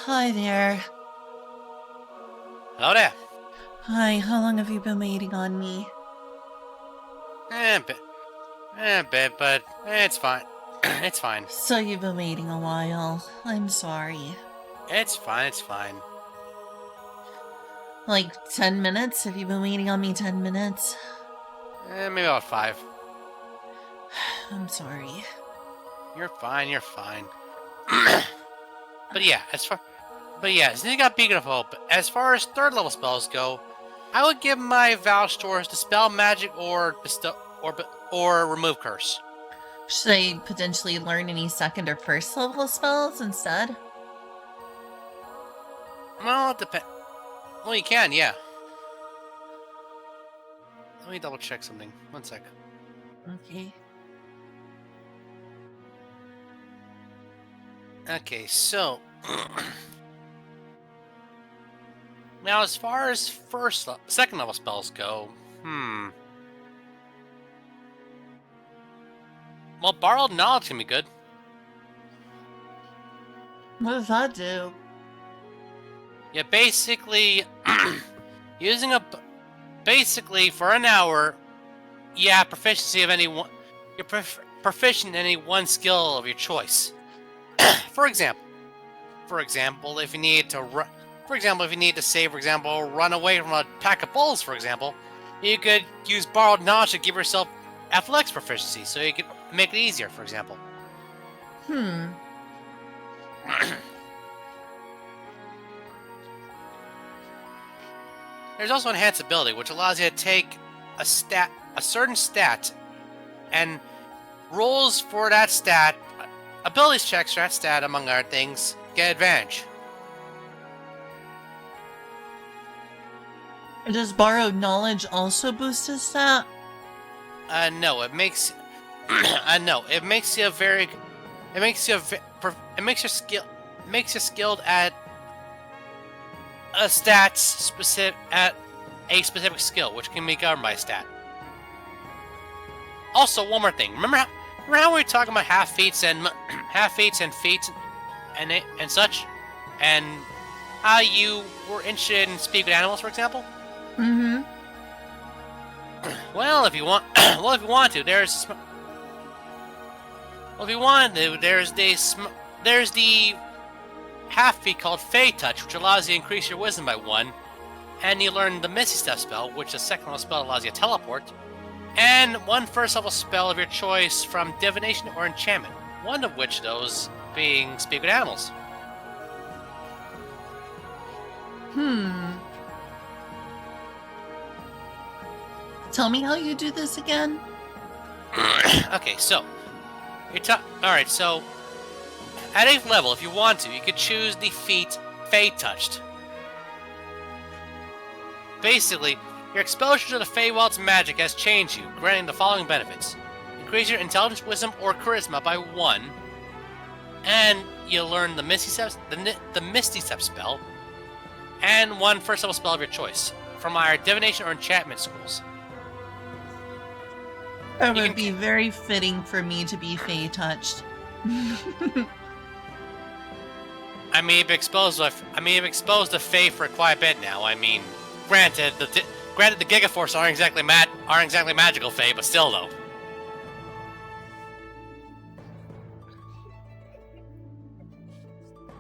Hi there. Hello there. Hi, how long have you been waiting on me? A bit, but it's fine. It's fine. So you've been waiting a while. I'm sorry. It's fine, it's fine. Like 10 minutes? Have you been waiting on me 10 minutes? Maybe about 5. I'm sorry. You're fine, you're fine. But yeah, Sneak Up Beacon of Hope. As far as 3rd level spells go, I would give my Vow Stores Dispel Magic or bestow or Remove Curse. Should I potentially learn any 2nd or 1st level spells instead? Well, it depends. Well, you can, yeah. Let me double check something. 1 sec. Okay. Okay, so now as far as 2nd level spells go, well, Borrowed Knowledge can be good. What does that do? Yeah, basically, basically for an hour, you have proficiency of any one. You're proficient in any one skill of your choice. For example, if you need to run, run away from a pack of bulls, for example, you could use Borrowed Knowledge to give yourself athletics proficiency, so you could make it easier, for example. There's also Enhanced Ability, which allows you to take a certain stat, and rolls for that stat, abilities checks for that stat, among other things, get advantage. Does Borrowed Knowledge also boost his stat? No, it makes, it makes you skilled at a specific skill, which can be governed by a stat. Also, one more thing. Remember how we were talking about half feats and feats and such, and how you were interested in speak with animals, for example? Mm-hmm. Well, if you want to, there's the half feat called Fey Touch, which allows you to increase your wisdom by 1, and you learn the Misty Step spell, which is a 2nd level spell that allows you to teleport, and 1 1st level spell of your choice from Divination or Enchantment, one of which those being Speak with Animals. Tell me how you do this again? Okay, so alright, so at 8th level, if you want to, you could choose the feat Fey Touched. Basically, your exposure to the Feywild's magic has changed you, granting the following benefits. Increase your intelligence, wisdom, or charisma by 1, and you learn the Misty Step spell, and 1 1st level spell of your choice from our Divination or Enchantment schools. It would be very fitting for me to be Fey Touched. I mean, you've exposed the Fey for quite a bit now. I mean, granted, the Gigaforce aren't exactly magical Fey, but still, though.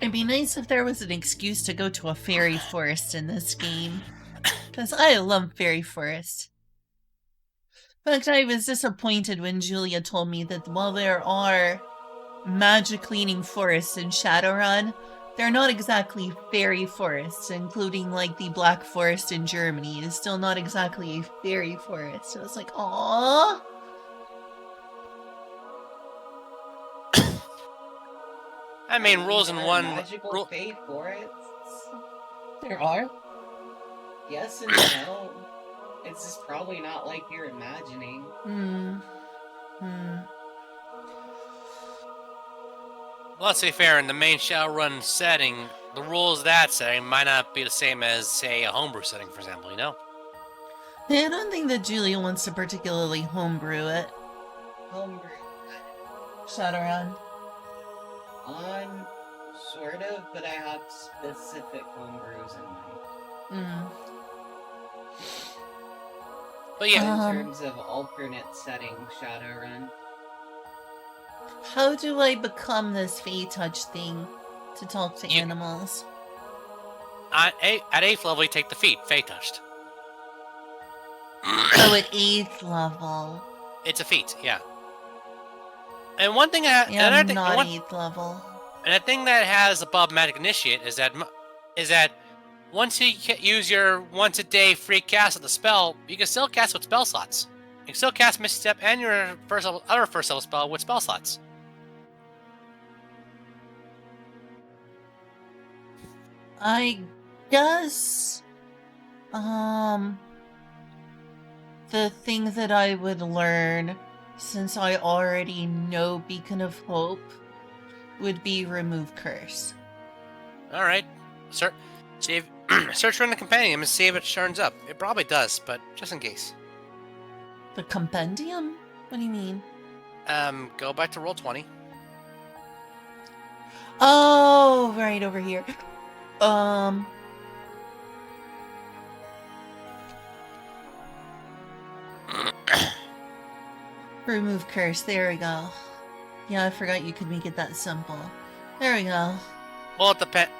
It'd be nice if there was an excuse to go to a fairy forest in this game. Because I love fairy forest. In fact, I was disappointed when Julia told me that while there are magic-leaning forests in Shadowrun, they're not exactly fairy forests, including like the Black Forest in Germany is still not exactly a fairy forest. I was like, aww. I mean, rules in one. Magical fey forests? There are? Yes and no. It's just probably not like you're imagining. Well, let's be fair, in the main Shadowrun setting, the rules of that setting might not be the same as, say, a homebrew setting, for example, you know? Yeah, I don't think that Julia wants to particularly homebrew it. Homebrew. Shadowrun. On Sort of, but I have specific homebrews in mind. But yeah, In terms of alternate setting Shadowrun. How do I become this Fey Touch thing to talk to You- animals? at 8th level, you take the feat, Fey Touched. Oh, at 8th level. It's a feat, yeah. And one thing, Yeah, another I'm thing, not one, 8th level. and a thing that has above Magic Initiate is that once you use your once a day free cast of the spell, you can still cast with spell slots. You can still cast Misty Step and your other first level spell with spell slots. I guess, the thing that I would learn, since I already know Beacon of Hope, would be Remove Curse. Alright. Search for the Compendium and see if it turns up. It probably does, but just in case. The Compendium? What do you mean? Go back to Roll20. Oh, right over here. Remove curse. There we go. Yeah, I forgot you could make it that simple. There we go. Well, it depends.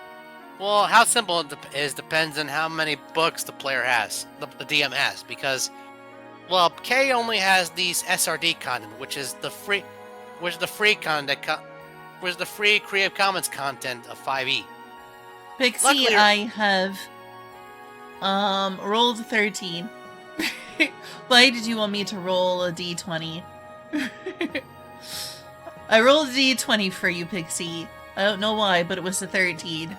Well, how simple it is depends on how many books the player has, the DM has, because, well, K only has these SRD content, which is the free content, which is the free Creative Commons content of 5e. Pixie, Luckily- I have rolled 13. Why did you want me to roll a d20? I rolled a d20 for you, Pixie. I don't know why, but it was a 13.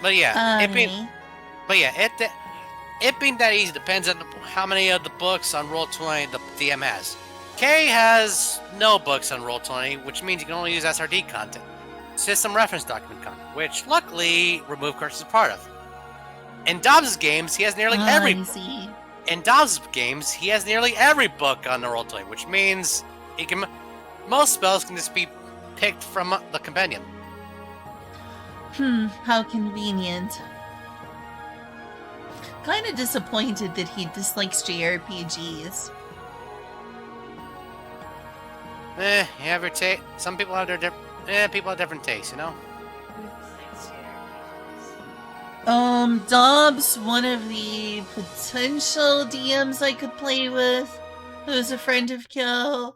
But yeah, it being Honey. it being that easy depends on how many of the books on Roll20 the DM has. K has no books on Roll20, which means you can only use SRD content, system reference document content, which luckily Remove Curse is part of. In Dobbs' games, he has nearly every. I see. In Dobbs' games, he has nearly every book on the Roll20, which means he can. Most spells can just be picked from the compendium. How convenient. Kinda disappointed that he dislikes JRPGs. You have your taste. Some people have people have different tastes, you know. Dobbs, one of the potential DMs I could play with, who's a friend of Kyo,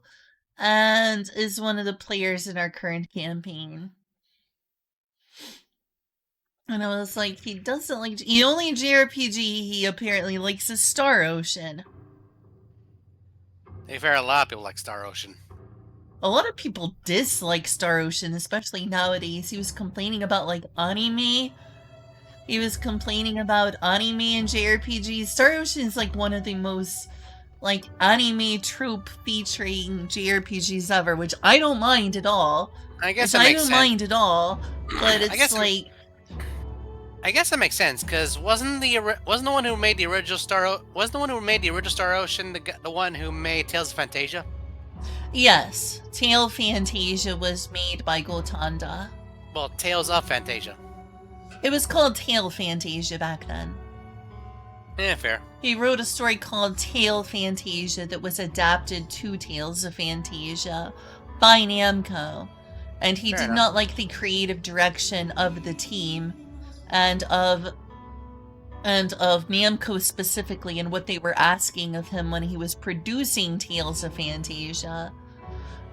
and is one of the players in our current campaign. And I was like, he doesn't like... The only JRPG he apparently likes is Star Ocean. To be fair, a lot of people like Star Ocean. A lot of people dislike Star Ocean, especially nowadays. He was complaining about, like, anime. He was complaining about anime and JRPGs. Star Ocean is, like, one of the most, like, anime trope featuring JRPGs ever, which I don't mind at all. I guess Which that I makes don't sense. mind at all, but it's I guess that makes sense because wasn't the one who made the original Star Ocean the one who made Tales of Fantasia? Yes, Tale Fantasia was made by Gotanda. Well, Tales of Fantasia. It was called Tale Fantasia back then. Yeah, fair. He wrote a story called Tale Fantasia that was adapted to Tales of Fantasia by Namco. And he Fair did enough. not like the creative direction of the team and of Namco specifically and what they were asking of him when he was producing Tales of Fantasia.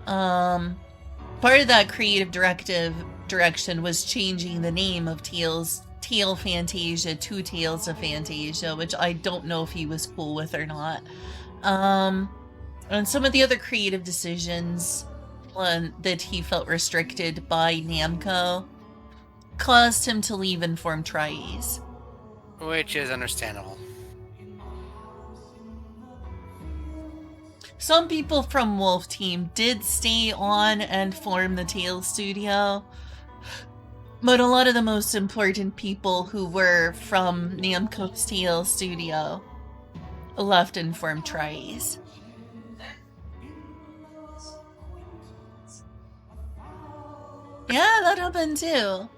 Part of that creative direction was changing the name of Tale Fantasia to Tales of Fantasia, which I don't know if he was cool with or not. And some of the other creative decisions that he felt restricted by Namco caused him to leave Informed Tries. Which is understandable. Some people from Wolf Team did stay on and form the Tales studio, but a lot of the most important people who were from Namco's Tales studio left Informed Tries. Yeah, that happened too.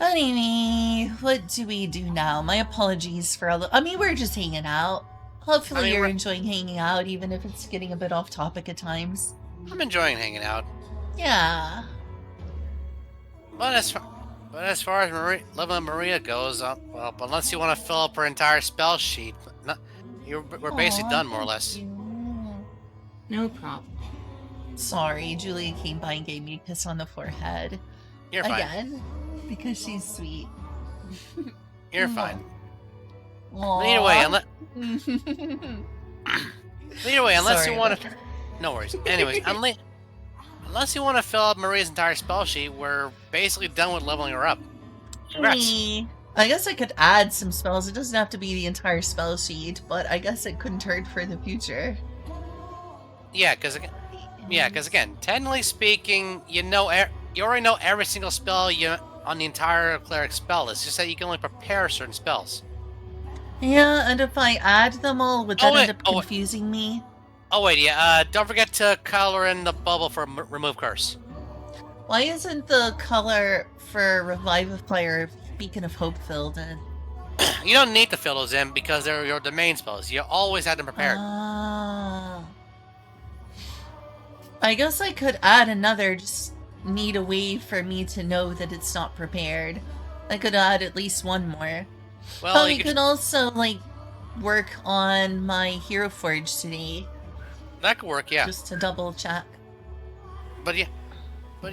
Anyway, what do we do now? My apologies for all the... I mean, we're just hanging out. Hopefully you're we're- enjoying hanging out, even if it's getting a bit off topic at times. I'm enjoying hanging out. Yeah. But as far as Leva Maria goes, well, unless you want to fill up her entire spell sheet, we're basically Aw, done more or thank less. you. No problem. Sorry, Julia came by and gave me a kiss on the forehead. You're fine. Again, because she's sweet. You're fine. Aww. But either way, unless Sorry you want about to, that. no worries. Anyways, unless you want to fill up Maria's entire spell sheet, we're basically done with leveling her up. Congrats. I guess I could add some spells. It doesn't have to be the entire spell sheet, but I guess it couldn't hurt for the future. Yeah, because again, technically speaking, you already know every single spell on the entire cleric spell list. Just that you can only prepare certain spells. Yeah, and if I add them all, would that end up confusing me? Oh wait, yeah. Don't forget to color in the bubble for remove curse. Why isn't the color for Revive a Player, Beacon of Hope, filled in? You don't need to fill those in because they're your domain spells. You always have them prepared. Ah. I guess I could add another, just need a way for me to know that it's not prepared. I could add at least one more. Well, you could also, like, work on my Hero Forge today. That could work, yeah. Just to double check. But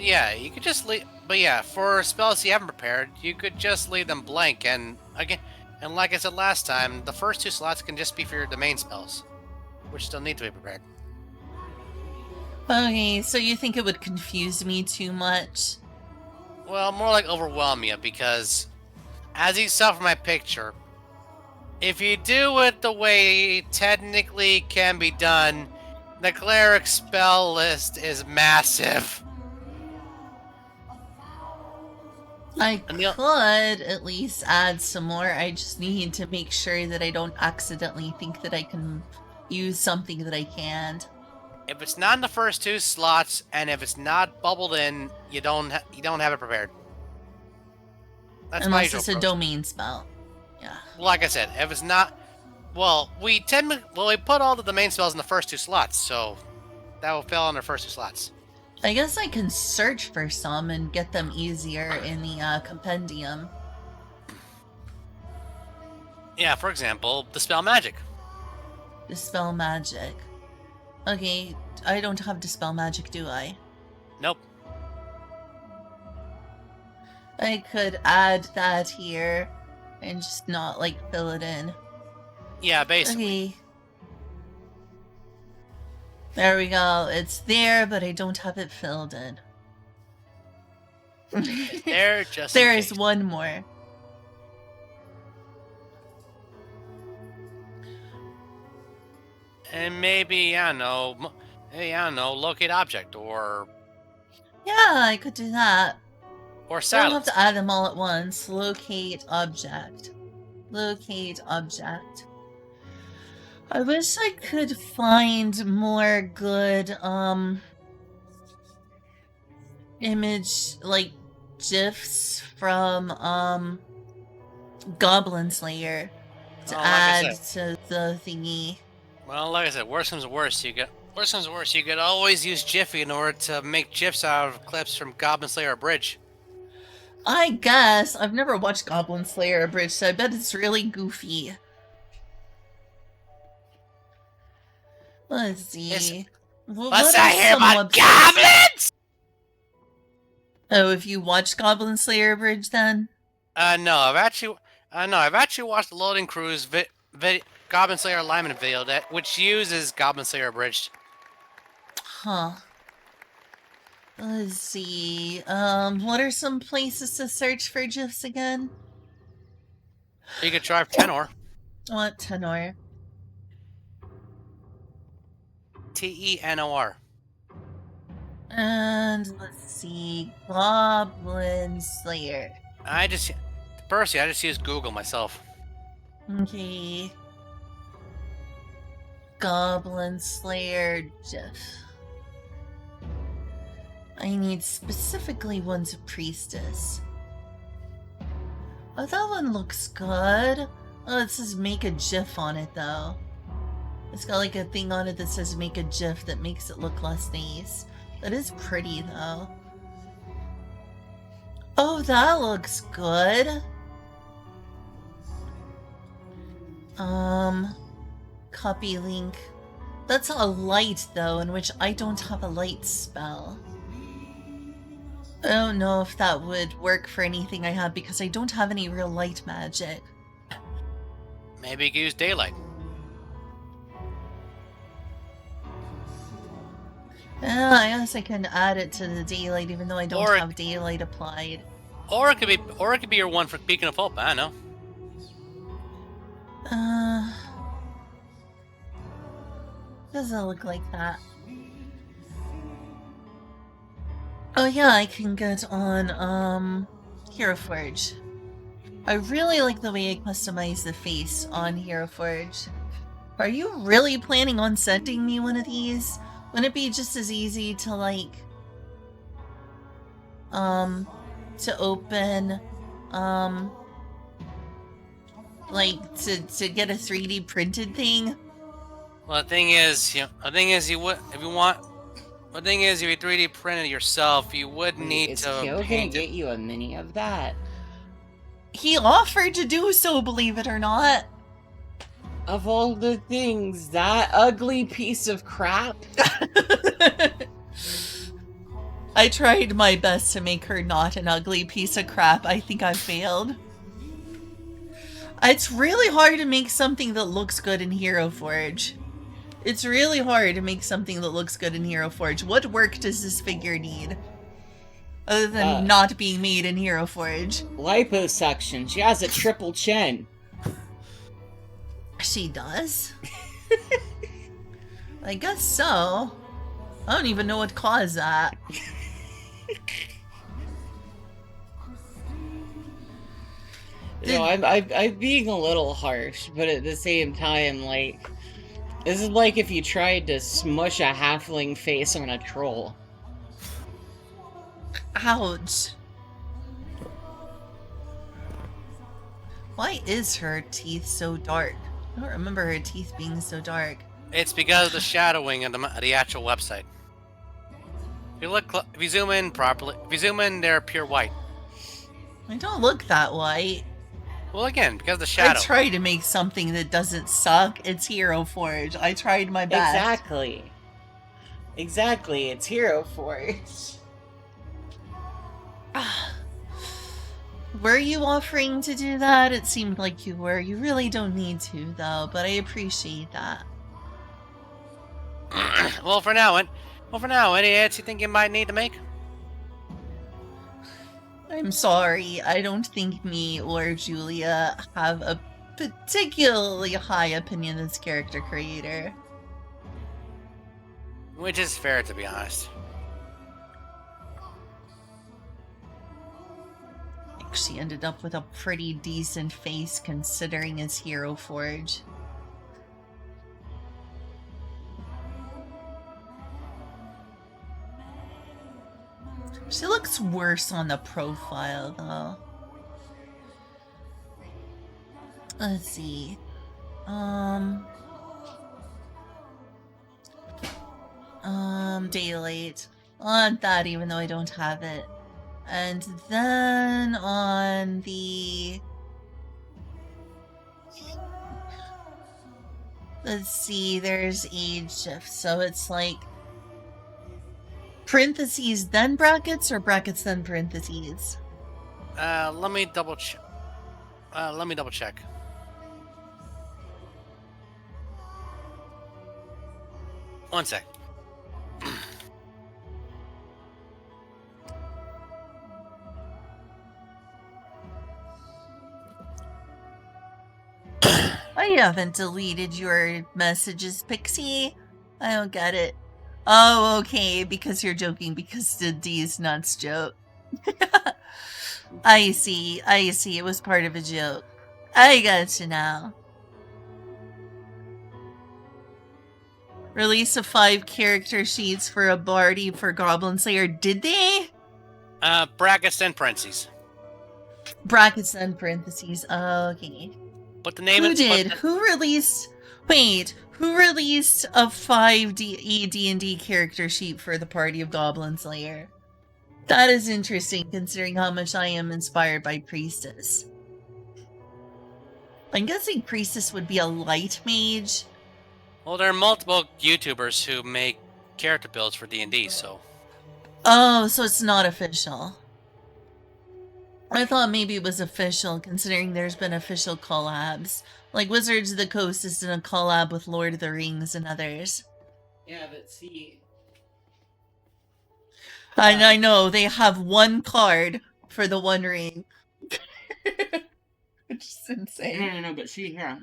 yeah, you could just leave. But yeah, for spells you haven't prepared, you could just leave them blank. And again, and like I said last time, the first 2 slots can just be for your domain spells, which still need to be prepared. Okay, so you think it would confuse me too much? Well, more like overwhelm you, because as you saw from my picture, if you do it the way it technically can be done, the cleric spell list is massive. I could at least add some more. I just need to make sure that I don't accidentally think that I can use something that I can't. If it's not in the first 2 slots, and if it's not bubbled in, you don't have it prepared. That's my Unless usual it's a approach. domain spell. Yeah. Like I said, if it's not, well, we put all the domain spells in the first 2 slots, so that will fill in the first 2 slots. I guess I can search for some and get them easier in the compendium. Yeah, for example, Dispel Magic. Dispel Magic. Okay, I don't have Dispel Magic, do I? Nope. I could add that here and just not, like, fill it in. Yeah, basically. Okay. There we go. It's there, but I don't have it filled in. There just in There is case. one more. And maybe, I don't know, locate object or Yeah, I could do that. I don't have silence. to add them all at once. Locate object. Locate object. I wish I could find more good, image, like, GIFs from, Goblin Slayer to Oh, like I add said. to the thingy. Well, like I said, worst comes to worst, you could always use Jiffy in order to make GIFs out of clips from Goblin Slayer Bridge. I guess. I've never watched Goblin Slayer Abridged, so I bet it's really goofy. Let's see. What's I hear about goblins? Oh, if you watched Goblin Slayer Abridged, then? No, I've actually watched the Loading Cruise Goblin Slayer alignment video which uses Goblin Slayer Abridged. Huh. Let's see. What are some places to search for GIFs again? You could try Tenor. What tenor? Tenor. And let's see. Goblin Slayer. I just use Google myself. Okay. Goblin Slayer GIF. I need specifically one's a priestess. Oh, that one looks good. Oh, it says make a GIF on it, though. It's got like a thing on it that says make a GIF that makes it look less nice. That is pretty, though. Oh, that looks good. Copy link. That's a light, though, in which I don't have a light spell. I don't know if that would work for anything I have because I don't have any real light magic. Maybe you could use daylight. Yeah, I guess I can add it to the daylight even though I don't have daylight applied. Or it could be your one for Beacon of Hope. I don't know. Doesn't look like that. Oh yeah, I can get on, Hero Forge. I really like the way I customize the face on Hero Forge. Are you really planning on sending me one of these? Wouldn't it be just as easy to, like, to open, like, to get a 3D printed thing? Well, the thing is, if you 3D printed yourself, you would need to Kyo gonna paint get you a mini of that? He offered to do so, believe it or not. Of all the things, that ugly piece of crap. I tried my best to make her not an ugly piece of crap. I think I failed. It's really hard to make something that looks good in Hero Forge. It's really hard to make something that looks good in Hero Forge. What work does this figure need? Other than not being made in Hero Forge. Liposuction. She has a triple chin. She does? I guess so. I don't even know what caused that. No, I'm being a little harsh, but at the same time, like, this is like if you tried to smush a halfling face on a troll. Ouch. Why is her teeth so dark? I don't remember her teeth being so dark. It's because of the shadowing of the actual website. If you zoom in properly, they're pure white. I don't look that white. Well, again, because of the shadow. I try to make something that doesn't suck. It's Hero Forge. I tried my best. Exactly, it's Hero Forge. Were you offering to do that? It seemed like you were. You really don't need to, though, but I appreciate that. Well, for now, any ads you think you might need to make? I'm sorry. I don't think me or Julia have a particularly high opinion of this character creator. Which is fair, to be honest. She ended up with a pretty decent face considering his Hero Forge. She looks worse on the profile, though. Let's see. Daylight. On that, even though I don't have it. And then on the... Let's see, there's age shift, so it's like parentheses then brackets or brackets then parentheses? Let me double check. One sec. I haven't deleted your messages, Pixie. I don't get it. Oh, okay, because you're joking because the D's nuts joke. I see, it was part of a joke. I gotcha now. release of 5 character sheets for a Barty for Goblin Slayer. Did they? Brackets and parentheses. Brackets and parentheses. Okay. Put the name Who in. did? Who released? Wait, who released a 5 D&D character sheet for the Party of Goblin Slayer? That is interesting, considering how much I am inspired by Priestess. I'm guessing Priestess would be a light mage. Well, there are multiple YouTubers who make character builds for D&D, so... Oh, so it's not official. I thought maybe it was official, considering there's been official collabs. Like Wizards of the Coast has done a collab with Lord of the Rings and others. Yeah, but see... I know, they have one card for the One Ring. Which is insane. No, but see here.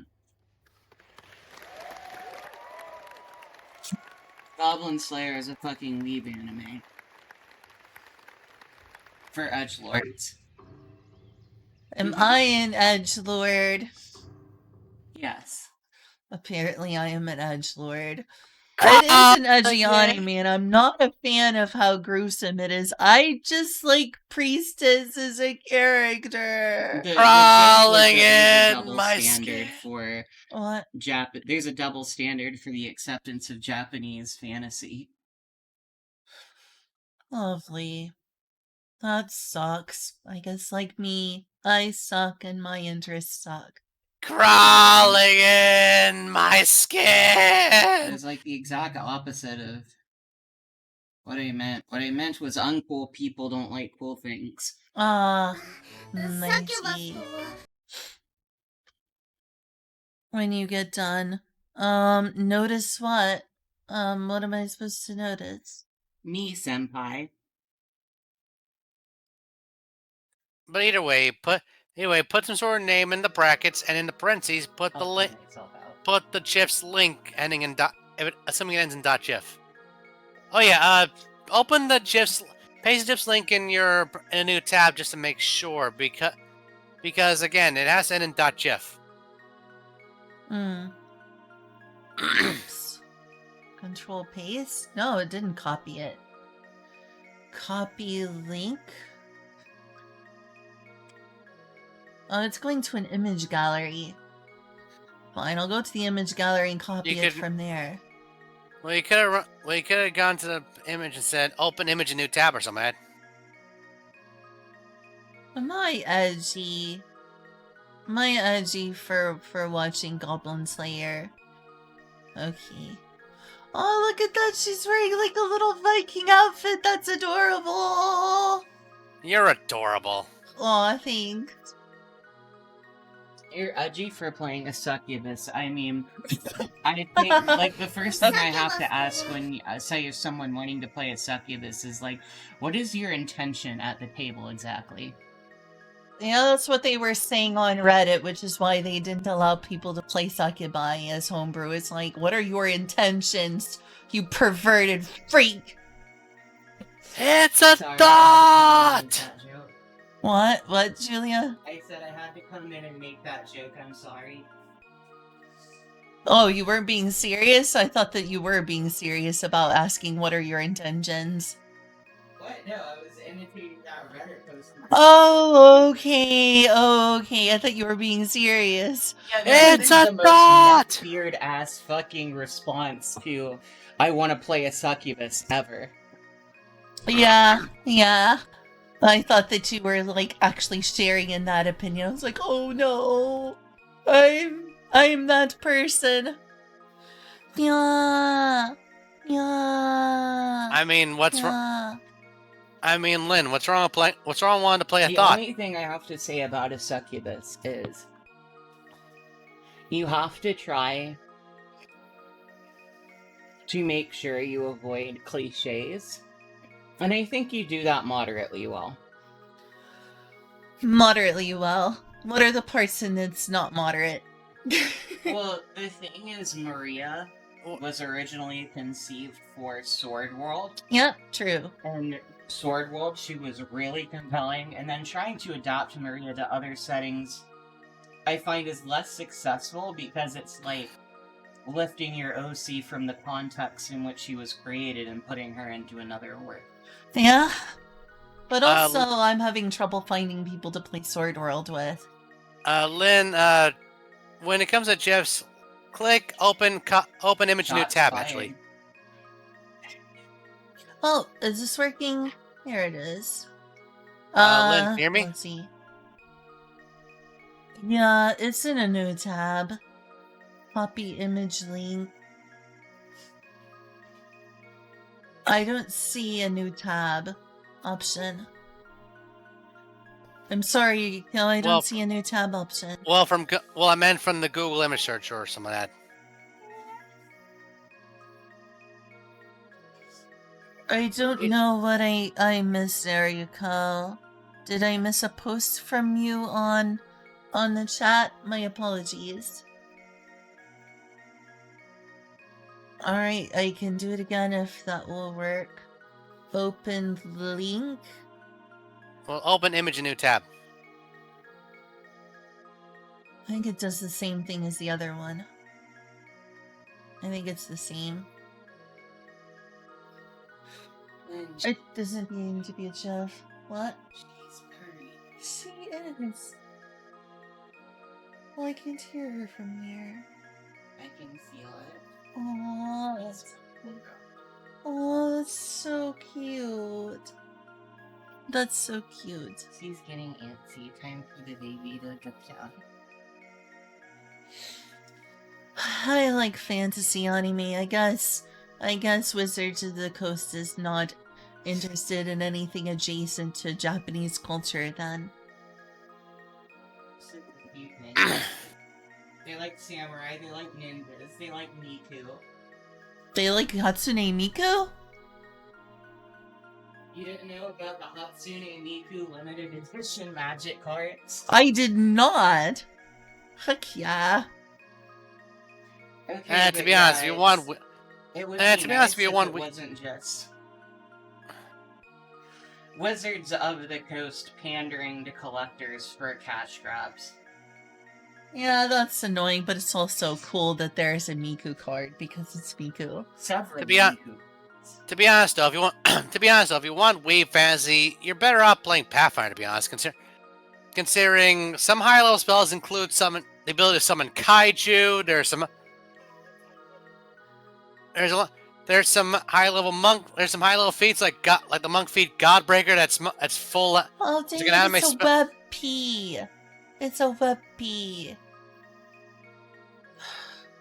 Goblin Slayer is a fucking weeb anime. For edgelords. Am I an edgelord? Yes. Apparently I am an edgelord. It is an edgy anime, and I'm not a fan of how gruesome it is. I just like Priestess as a character. Crawling in my standard skin. for What? There's a double standard for the acceptance of Japanese fantasy. Lovely. That sucks. I guess like me, I suck and my interests suck. Crawling in my skin! It's like the exact opposite of what I meant. What I meant was uncool people don't like cool things. I see. When you get done, notice what? What am I supposed to notice? Me, senpai. But either way, put some sort of name in the brackets, and in the parentheses, put the link. Put the GIF's link ending in dot. Assuming it ends in .gif. Oh yeah. Open the GIF's. Paste the GIF's link in a new tab just to make sure, because again, it has to end in .gif. Oops. Control paste? No, it didn't copy it. Copy link? Oh, it's going to an image gallery. Fine, I'll go to the image gallery and copy it from there. Well, you could have gone to the image and said, "Open image in new tab" or something. Am I edgy? Am I edgy for watching Goblin Slayer? Okay. Oh, look at that! She's wearing like a little Viking outfit. That's adorable. You're adorable. Aw, thanks. You're edgy for playing a succubus. I mean, I think, like, the first thing I have to ask when I say someone wanting to play a succubus is, like, what is your intention at the table exactly? Yeah, that's what they were saying on Reddit, which is why they didn't allow people to play succubi as homebrew. It's like, what are your intentions, you perverted freak? It's a thought! What, Julia? I said I had to come in and make that joke, I'm sorry. Oh, you weren't being serious? I thought that you were being serious about asking what are your intentions. What? No, I was imitating that Reddit post. Oh, okay. I thought you were being serious. Yeah, it's a thought! Weird ass fucking response to I want to play a succubus ever. Yeah. I thought that you were like actually sharing in that opinion. I was like, oh no, I'm that person. Yeah. I mean, what's wrong? I mean, Lynn, what's wrong with wanting to play a the thought? The only thing I have to say about a succubus is you have to try to make sure you avoid cliches. And I think you do that moderately well. Moderately well. What are the parts in it's not moderate? Well, the thing is, Maria was originally conceived for Sword World. Yep, true. And Sword World, she was really compelling, and then trying to adapt Maria to other settings, I find is less successful because it's like, lifting your OC from the context in which she was created and putting her into another work. Yeah. But also, Uh, I'm having trouble finding people to play Sword World with. Lynn, when it comes to GIFs, click open image new Shots tab, fired. actually. Oh, is this working? Here it is. Lynn, can you hear me? Let's see. Yeah, it's in a new tab. Copy image link. I don't see a new tab option. I'm sorry, no, I don't see a new tab option. Well, I meant from the Google image search or something like that. I don't know what I missed there, Yuko. Did I miss a post from you on the chat? My apologies. Alright, I can do it again if that will work. Open link. Well, open image new tab. I think it does the same thing as the other one. I think it's the same. It doesn't need to be a GIF. What? She's pretty. She is. Well, I can't hear her from here. I can feel it. Aww. Oh, that's so cute. That's so cute. She's getting antsy. Time for the baby to get down. I like fantasy anime. I guess Wizards of the Coast is not interested in anything adjacent to Japanese culture then. They like samurai, they like ninjas, they like Miku. They like Hatsune Miku? You didn't know about the Hatsune Miku limited edition magic cards? I did not. Heck yeah. Okay, To be honest, if you want, it would to be honest, if you want, it wasn't just Wizards of the Coast pandering to collectors for cash grabs. Yeah, that's annoying, but it's also cool that there's a Miku card because it's Miku. Several To be honest though, if you want Wave Fantasy, you're better off playing Pathfinder. To be honest, considering some high level spells include the ability to summon kaiju. There's some high level feats like the monk feat Godbreaker. That's full. Oh dang, like an anime it's a web P. It's a web P.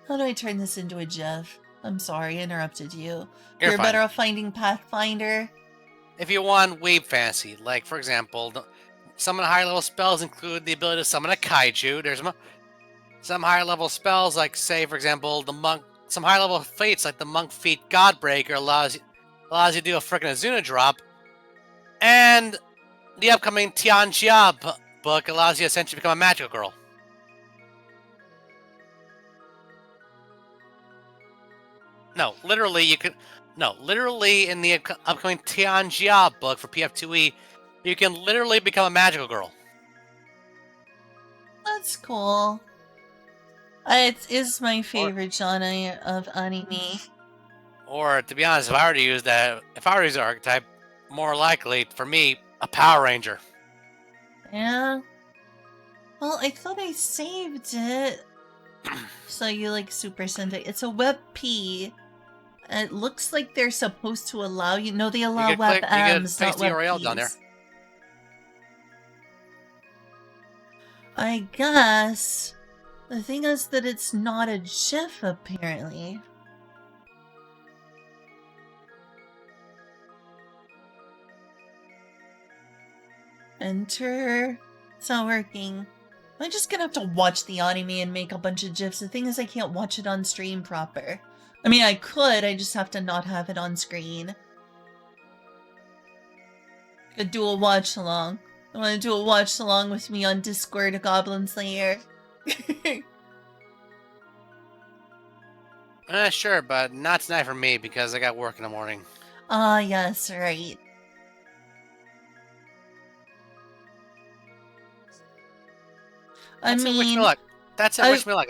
How do I turn this into a GIF? I'm sorry, I interrupted you. You're fine. better off finding Pathfinder. If you want Wave Fantasy, like for example, some of the high level spells include the ability to summon a kaiju. There's some higher level spells, like say for example some high level fates like the monk feat Godbreaker allows you to do a freaking Azuna drop, and the upcoming Tianjia book allows you to essentially become a magical girl. Literally in the upcoming Tianjia book for PF2E, you can literally become a magical girl. That's cool. It is my favorite genre of anime. Or to be honest, if I were to use the archetype, more likely for me, a Power Ranger. Yeah. Well, I thought I saved it. So you like Super Sentai. It's a web P. It looks like they're supposed to allow you. No, they allow web M's, not web URL down there. Ps. I guess. The thing is that it's not a GIF, apparently. Enter. It's not working. I'm just gonna have to watch the anime and make a bunch of GIFs. The thing is I can't watch it on stream proper. I mean, I could, I just have to not have it on screen. Could do a watch along. I want to do a watch along with me on Discord, Goblin Slayer. Sure, but not tonight for me because I got work in the morning. Ah, yes, right. I mean, That's it. Wish me luck.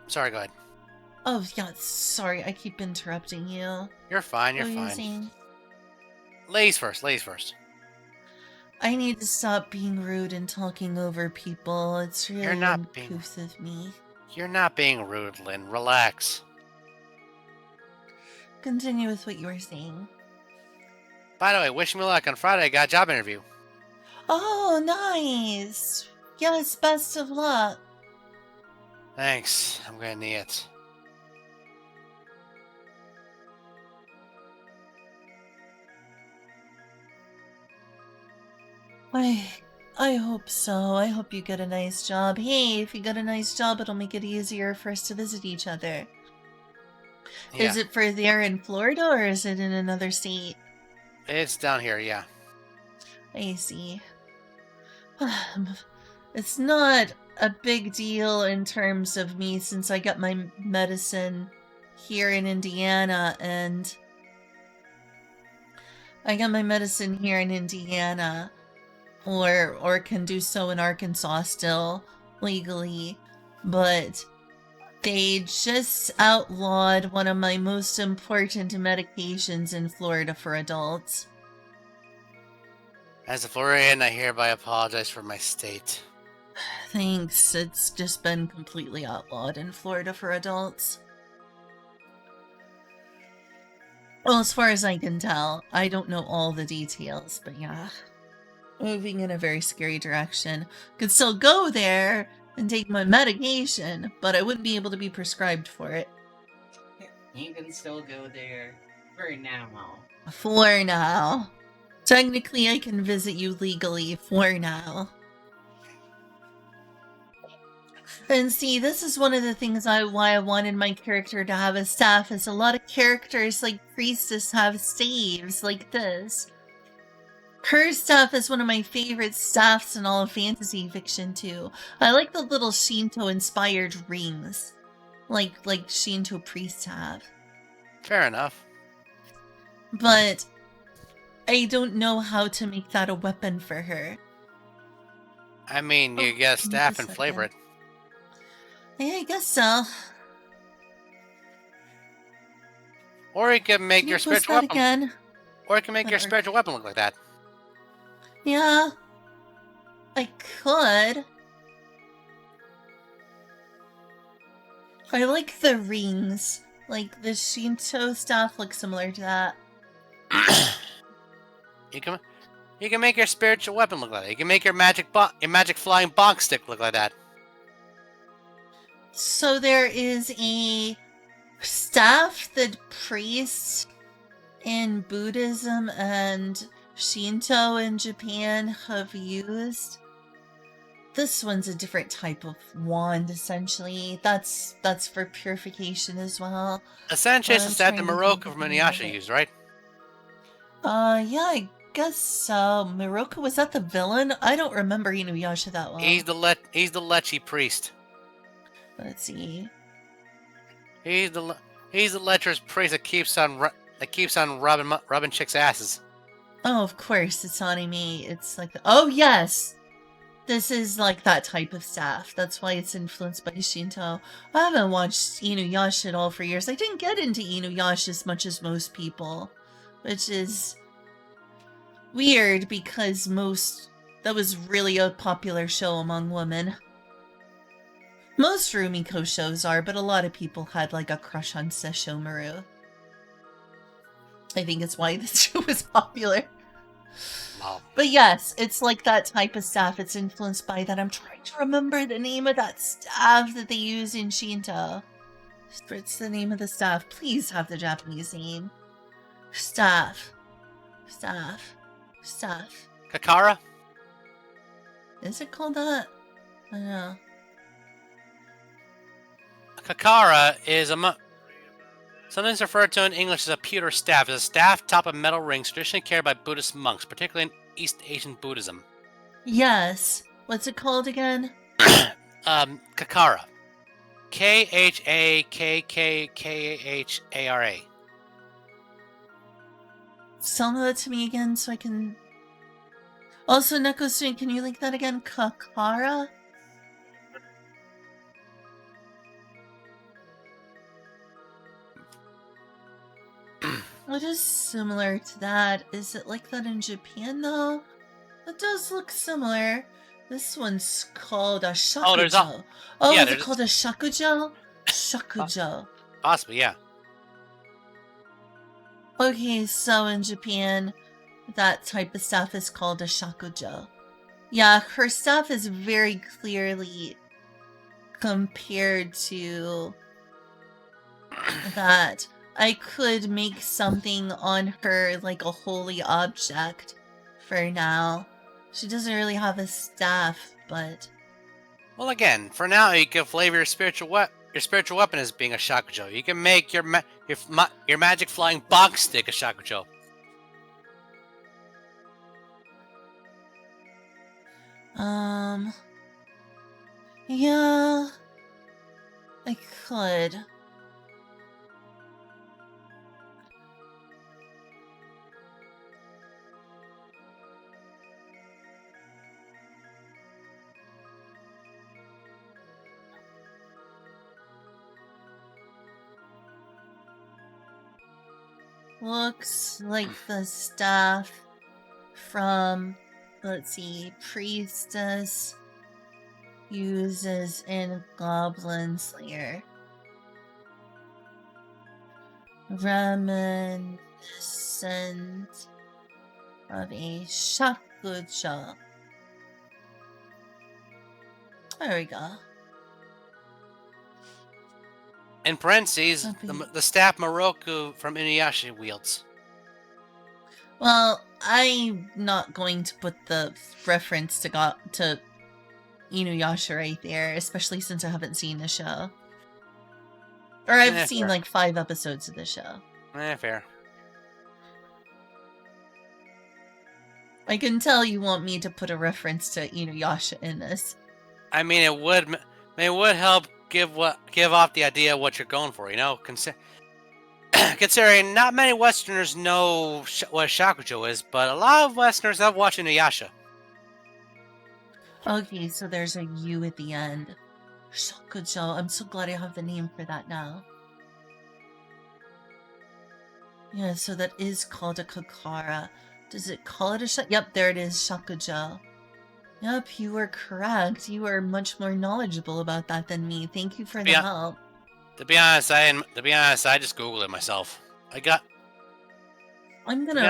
Sorry, go ahead. Oh, yeah, sorry, I keep interrupting you. You're fine, you're What were you fine. saying? Ladies first, ladies first. I need to stop being rude and talking over people. It's You're really not being- uncouth of me. You're not being rude, Lynn. Relax. Continue with what you were saying. By the way, wish me luck on Friday. I got a job interview. Oh, nice! Yes, best of luck. Thanks. I'm gonna need it. I hope so. I hope you get a nice job. Hey, if you get a nice job, it'll make it easier for us to visit each other. Yeah, Is it for there in Florida or is it in another state? it's down here, yeah. I see. It's not a big deal in terms of me since I got my medicine here in Indiana and or can do so in Arkansas still legally, but they just outlawed one of my most important medications in Florida for adults. As a Floridian, I hereby apologize for my state. Thanks, it's just been completely outlawed in Florida for adults. Well, as far as I can tell, I don't know all the details, but yeah. Moving in a very scary direction. Could still go there and take my medication, but I wouldn't be able to be prescribed for it. You can still go there for now. For now. Technically, I can visit you legally for now. And see, this is one of the things why I wanted my character to have a staff, is a lot of characters like Priestess have staves like this. Her staff is one of my favorite staffs in all of fantasy fiction too. I like the little Shinto-inspired rings, like Shinto priests have. Fair enough. But I don't know how to make that a weapon for her. I mean, you get a staff and flavor it. Yeah, I guess so. Or you can make Can your you post spiritual that weapon. again? Or you can make your Whatever. spiritual weapon look like that. Yeah, I could. I like the rings. Like, the Shinto staff looks similar to that. You can make your spiritual weapon look like that. You can make your magic flying bonk stick look like that. So there is a staff that priests in Buddhism and Shinto in Japan have used. This one's a different type of wand, essentially. That's for purification as well. Essentially, it's I'm the staff that trying to Moroku think from of the name of Inuyasha it. used, right? Yeah, I guess so. Miroku, was that the villain? I don't remember Inuyasha that well. He's the Lechi priest. Let's see. He's the lecherous priest that keeps on rubbing chicks' asses. Oh, of course, it's anime. It's like oh yes! This is like that type of staff. That's why it's influenced by Shinto. I haven't watched Inuyasha at all for years. I didn't get into Inuyasha as much as most people, which is weird because that was really a popular show among women. Most Rumiko shows are, but a lot of people had like a crush on Sesshomaru. I think it's why this show was popular. Wow. But yes, it's like that type of staff. It's influenced by that. I'm trying to remember the name of that staff that they use in Shinto. What's the name of the staff? Please have the Japanese name. Staff. Kakara? Is it called that? I don't know. Kakara is sometimes referred to in English as a pewter staff. It's a staff topped with metal rings traditionally carried by Buddhist monks, particularly in East Asian Buddhism. Yes. What's it called again? Kakara. K-H-A-K-K-K-H-A-R-A. Spell that to me again so I can... Also, Nekosui, can you link that again? Kakara? It is similar to that. Is it like that in Japan, though? It does look similar. This one's called a shakujo. there's a- Oh, yeah, is it there's- called a shakujo? Shakujo. Possibly, yeah. Okay, so in Japan, that type of stuff is called a shakujo. Yeah, her stuff is very clearly compared to that. I could make something on her like a holy object for now. She doesn't really have a staff, but Well, again, for now, you can flavor your spiritual weapon as being a shakujo. You can make your magic flying bog stick a shakujo. yeah, I could. Looks like the staff from, let's see, Priestess uses in Goblin Slayer. Reminiscent of a shakujo. There we go. In parentheses, Okay. the staff Moroku from Inuyasha wields. Well, I'm not going to put the reference to Inuyasha right there, especially since I haven't seen the show. Or I've seen Fair. like 5 episodes of the show. Fair. I can tell you want me to put a reference to Inuyasha in this. I mean, it would help give off the idea of what you're going for, you know? Considering not many Westerners know what a shakujo is, but a lot of Westerners have watched Inuyasha. Okay, so there's a U at the end. Shakujo. I'm so glad I have the name for that now. Yeah, so that is called a Kakara. Does it call it a Yep, there it is, Shakujo. Yep, you were correct. You are much more knowledgeable about that than me. Thank you for the help. To be honest, I just Googled it myself. I'm To gonna...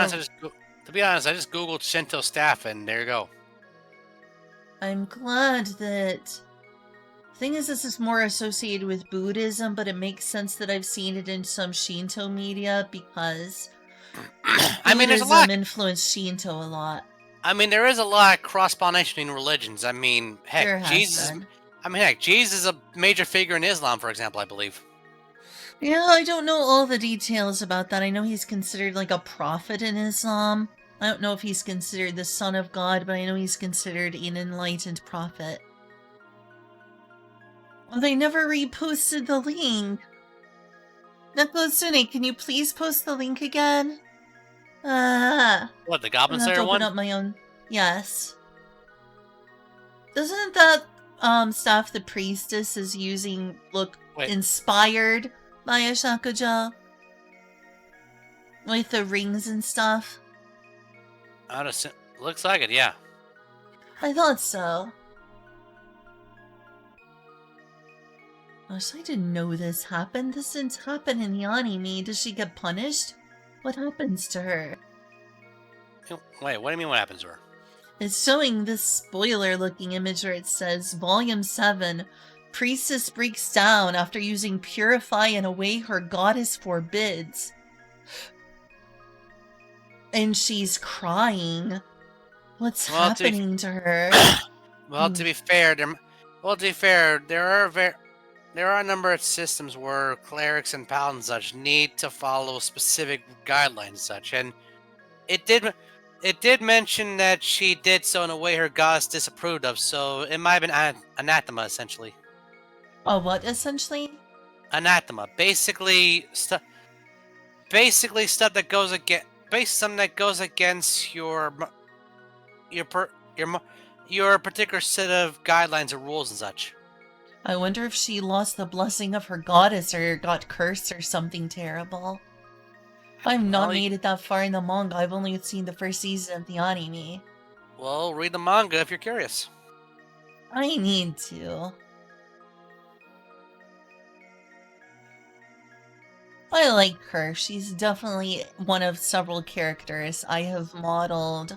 be honest, I just Googled Shinto staff, and there you go. I'm glad that... Thing is, this is more associated with Buddhism, but it makes sense that I've seen it in some Shinto media because I mean, there's a lot. Influenced Shinto a lot. I mean, there is a lot of cross-pollination in religions. I mean, heck, There has Jesus. been. Jesus is a major figure in Islam, for example, I believe. Yeah, I don't know all the details about that. I know he's considered like a prophet in Islam. I don't know if he's considered the son of God, but I know he's considered an enlightened prophet. Well, they never reposted the link. Nekozune, can you please post the link again? What, the Goblin I have to Slayer open one? up my own. Yes. Doesn't that stuff the priestess is using look inspired by a shakujo? With the rings and stuff? Looks like it, yeah. I thought so. Gosh, I didn't know this happened. This didn't happen in the anime. Does she get punished? What happens to her? Wait, what do you mean what happens to her? It's showing this spoiler-looking image where it says, Volume 7, Priestess breaks down after using Purify in a way her goddess forbids. And she's crying. What's happening to her? Well, to be fair, there are a number of systems where clerics and paladins and such need to follow specific guidelines and such, and it did mention that she did so in a way her goddess disapproved of, so it might have been anathema, essentially. Oh, what, essentially? Anathema. Basically stuff that goes against your particular set of guidelines or rules and such. I wonder if she lost the blessing of her goddess or got cursed or something terrible. I'm not Well, made it that far in the manga. I've only seen the first season of the anime. Well, read the manga if you're curious. I need to. I like her. She's definitely one of several characters I have modeled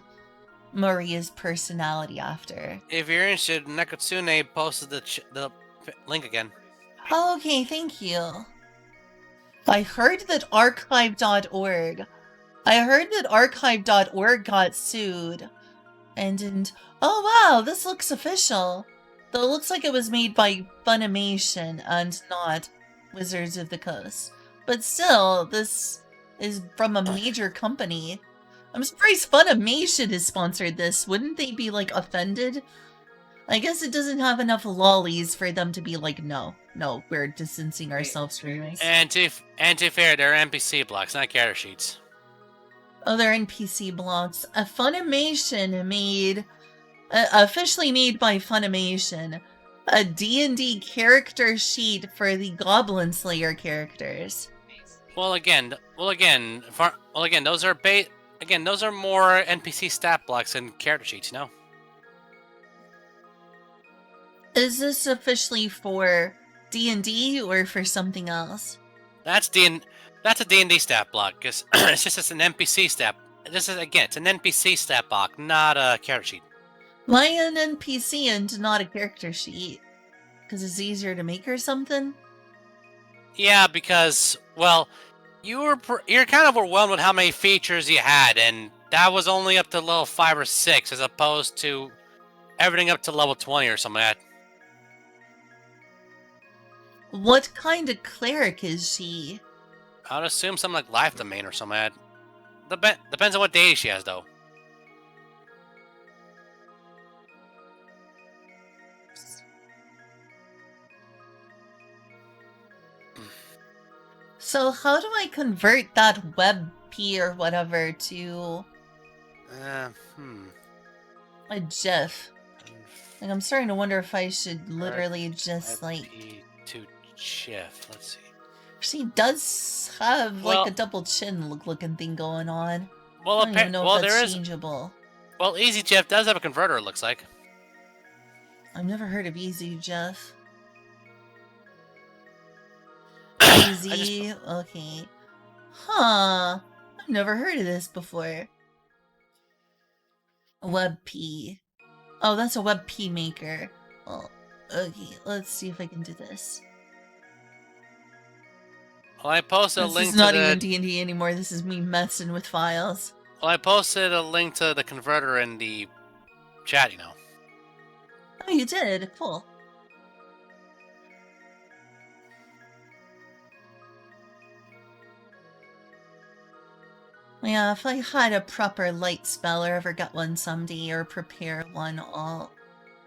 Maria's personality after. If you're interested, Nakatsune posted the link again. Okay, thank you. I heard that archive.org got sued. And oh wow, this looks official. Though it looks like it was made by Funimation and not Wizards of the Coast. But still, this is from a major company. I'm surprised Funimation has sponsored this. Wouldn't they be, like, offended? I guess it doesn't have enough lollies for them to be like, no, we're distancing ourselves from this. And to fair, they're NPC blocks, not character sheets. Oh, they're NPC blocks. A Funimation made, officially made by Funimation, a D&D character sheet for the Goblin Slayer characters. Those are those are more NPC stat blocks than character sheets, you know? Is this officially for D&D or for something else? That's a D&D stat block, because it's an NPC stat. It's an NPC stat block, not a character sheet. Why an NPC and not a character sheet? Because it's easier to make or something? Yeah, because, well, you're kind of overwhelmed with how many features you had, and that was only up to level 5 or 6, as opposed to everything up to level 20 or something like that. What kind of cleric is she? I would assume something like Life Domain or something like that. Depends on what deity she has, though. So how do I convert that WebP or whatever to a GIF? Like, I'm starting to wonder if I should literally just, like... to GIF, let's see. She does have, like, Well, a double chin looking thing going on. Well, I don't even know if that's there changeable. Well, Easy GIF does have a converter, it looks like. I've never heard of Easy GIF. Easy, okay. Huh. I've never heard of this before. WebP. Oh, that's a WebP maker. Oh, okay. Let's see if I can do this. Well, I posted a This link is not to the... even D&D anymore. This is me messing with files. Well, I posted a link to the converter in the chat, you know. Oh, you did? Cool. Yeah, if I had a proper light spell or ever got one someday or prepare one, I'll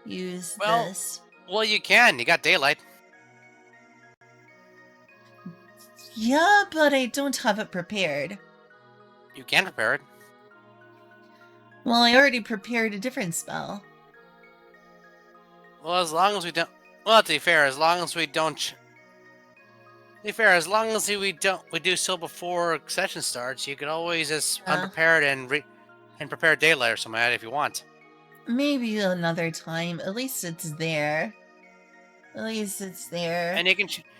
use this. Well, you can. You got daylight. Yeah, but I don't have it prepared. You can prepare it. Well, I already prepared a different spell. Well, as long as we don't... Well, to be fair, as long as we don't... To be fair, as long as we do so before session starts, you could always just unprepare it and prepare daylight or something like that if you want. Maybe another time. At least it's there. At least it's there. And you can change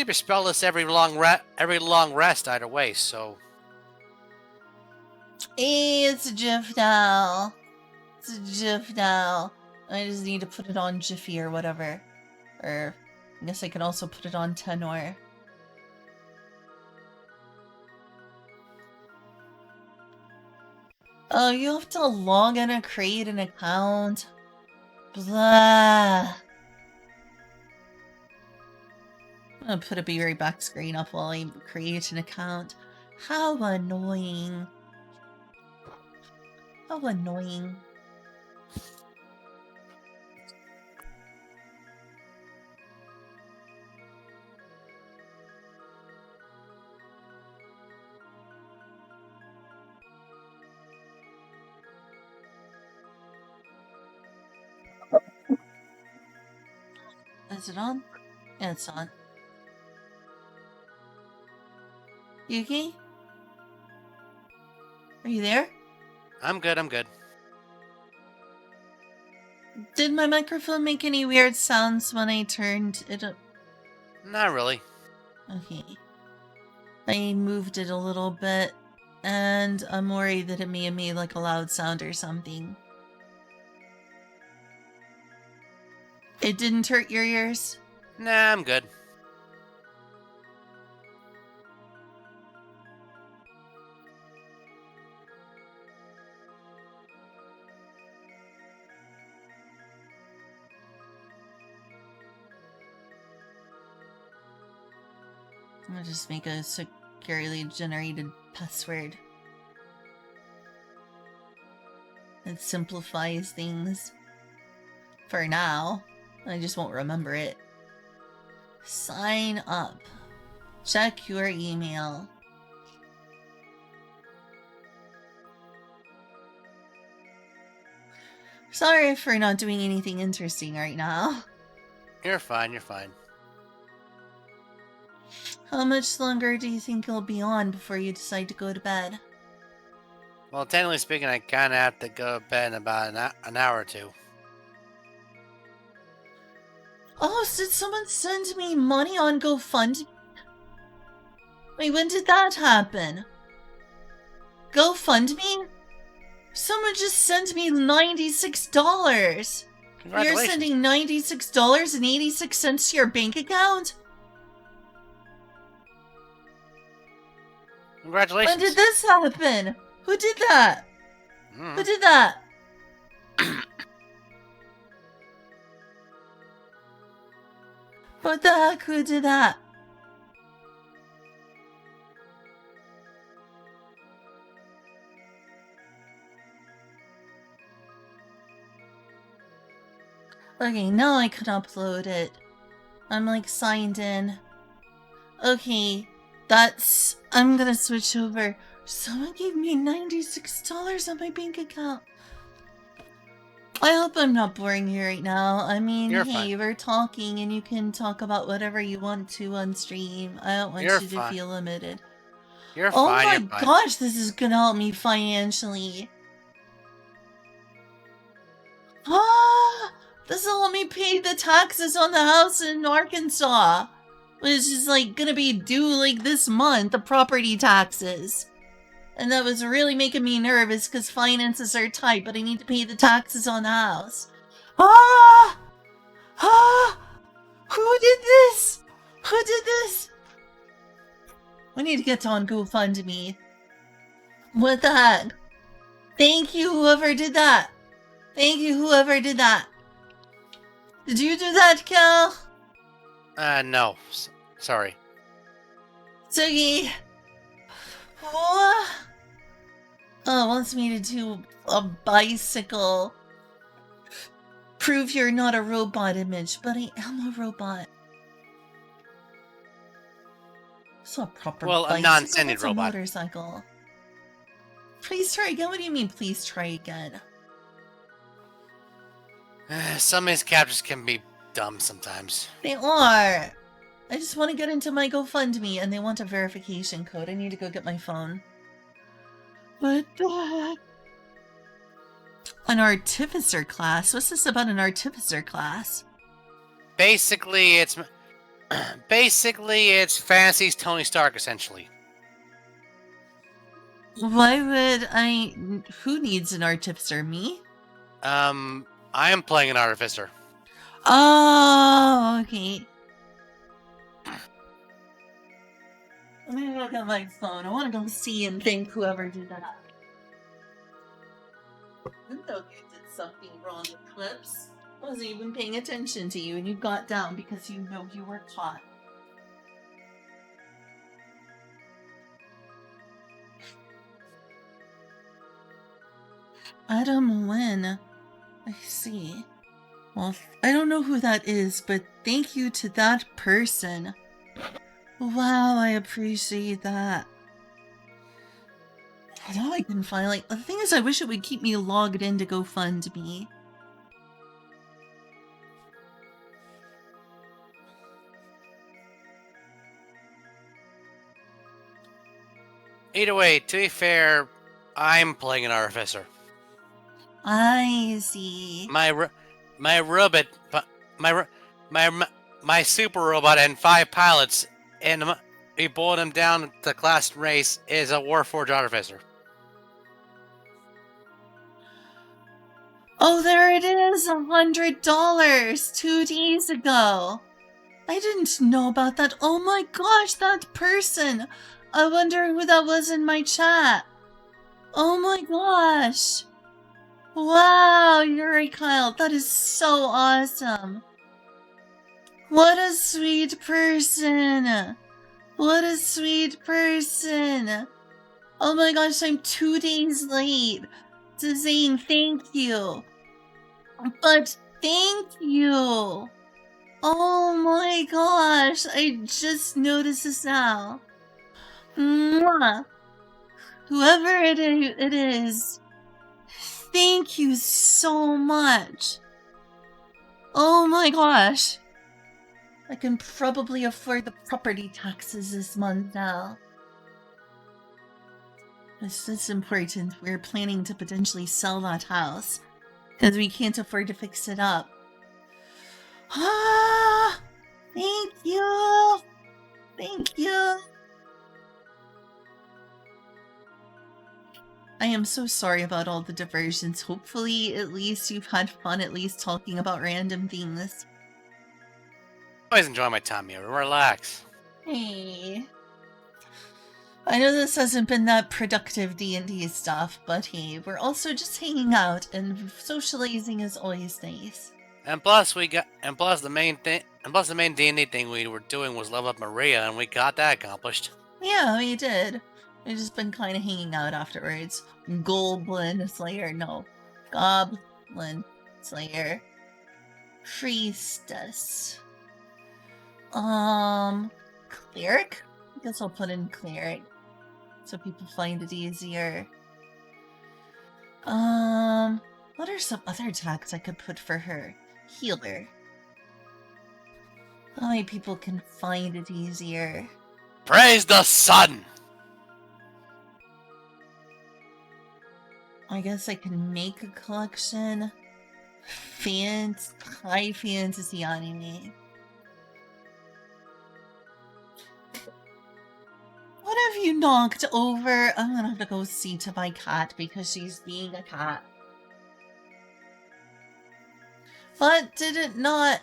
your spell list every long rest either way. So. Hey, it's a GIF now. It's a GIF now. I just need to put it on Jiffy or whatever. Or I guess I can also put it on Tenor. Oh, you have to log in and create an account. Blah. I'm gonna put a B-Ray back screen up while I create an account. How annoying. How annoying. Is it on? Yeah, it's on. Yuki? Are you there? I'm good. Did my microphone make any weird sounds when I turned it up? Not really. Okay. I moved it a little bit, and I'm worried that it may have made like a loud sound or something. It didn't hurt your ears? Nah, I'm good. I'll just make a securely generated password. It simplifies things. For now. I just won't remember it. Sign up. Check your email. Sorry for not doing anything interesting right now. You're fine. How much longer do you think you'll be on before you decide to go to bed? Well, technically speaking, I kind of have to go to bed in about an hour or two. Oh, did someone send me money on GoFundMe? Wait, when did that happen? GoFundMe? Someone just sent me $96. You're Congratulations. sending $96.86 to your bank account? Congratulations. When did this happen? Who did that? Mm. Who did that? What the heck? Who did that? Okay, now I can upload it. I'm like signed in. Okay, I'm gonna switch over. Someone gave me $96 on my bank account. I hope I'm not boring you right now. I mean, You're hey, fine. we're talking and you can talk about whatever you want to on stream. I don't want You're you to fine. feel limited. You're Oh fine. my You're fine. gosh, this is gonna help me financially. Ah, this will help me pay the taxes on the house in Arkansas, which is like gonna be due like this month, the property taxes. And that was really making me nervous because finances are tight, but I need to pay the taxes on the house. Ah! Ah! Who did this? Who did this? We need to get on GoFundMe. What the heck? Thank you, whoever did that. Thank you, whoever did that. Did you do that, Cal? No. Sorry. Tsugi. Oh, it wants me to do a bicycle. Prove you're not a robot image, but I am a robot. It's not a proper Well, a bicycle. non-sentient It's a robot. motorcycle. Please try again. What do you mean, please try again? Some of these captures can be dumb sometimes. They are. I just want to get into my GoFundMe, and they want a verification code. I need to go get my phone. What the heck? An artificer class? What's this about an artificer class? Basically, it's Fantasy's Tony Stark, essentially. Why would I... Who needs an artificer? Me? I am playing an artificer. Oh, okay. Let me look at my phone. I want to go see and thank whoever did that. I know you did something wrong with clips. I wasn't even paying attention to you, and you got down because you know you were caught. Adam Lynn. I see. Well, I don't know who that is, but thank you to that person. Wow, I appreciate that. Now I can finally... The thing is, I wish it would keep me logged in to GoFundMe. Either way, to be fair, I'm playing an artificer. I see. My robot, my ro- my super robot and 5 pilots, and we boiled them down to class race is a Warforged artificer. Oh, there it is, $100 2 days ago. I didn't know about that. Oh my gosh, that person. I wonder who that was in my chat. Oh my gosh. Wow, Yuri Kyle, that is so awesome. What a sweet person. What a sweet person. Oh my gosh, I'm 2 days late to saying thank you. But thank you. Oh my gosh, I just noticed this now. Mwah. Whoever it is, thank you so much. Oh my gosh. I can probably afford the property taxes this month now. It's important. We're planning to potentially sell that house because we can't afford to fix it up. Ah, thank you. Thank you. I am so sorry about all the diversions. Hopefully, at least you've had fun at least talking about random things. I always enjoy my time here. Relax. Hey. I know this hasn't been that productive D&D stuff, but hey, we're also just hanging out, and socializing is always nice. And plus the main D&D thing we were doing was level up Maria, and we got that accomplished. Yeah, we did. We've just been kind of hanging out afterwards. Goblin Slayer, no. Goblin Slayer. Priestess. Cleric? I guess I'll put in cleric so people find it easier. What are some other tags I could put for her? Healer. That way people can find it easier. Praise the sun! I guess I can make a collection. High fantasy anime. What have you knocked over? I'm gonna have to go see to my cat because she's being a cat. But did it not...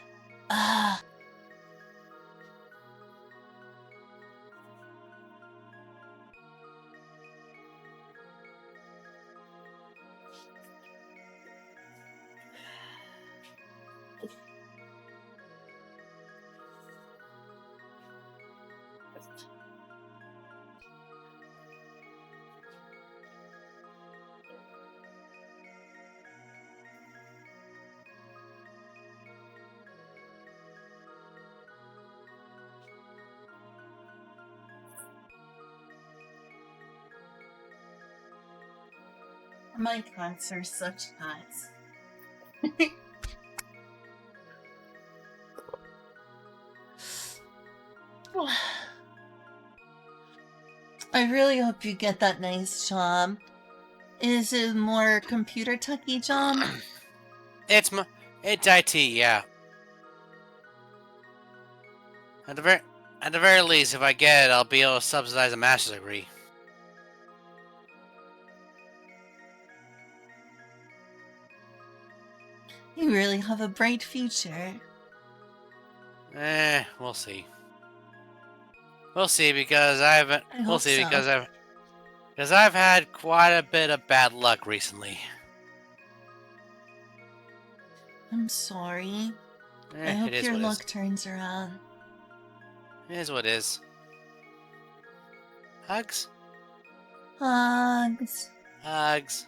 My cats are such cats. I really hope you get that nice job. Is it more computer techy job? It's IT, yeah. At the very least, if I get it, I'll be able to subsidize a master's degree. You really have a bright future. We'll see. We'll see because I've had quite a bit of bad luck recently. I'm sorry. I hope It is your what it luck is. turns around. It is what it is. Hugs? Hugs. Hugs.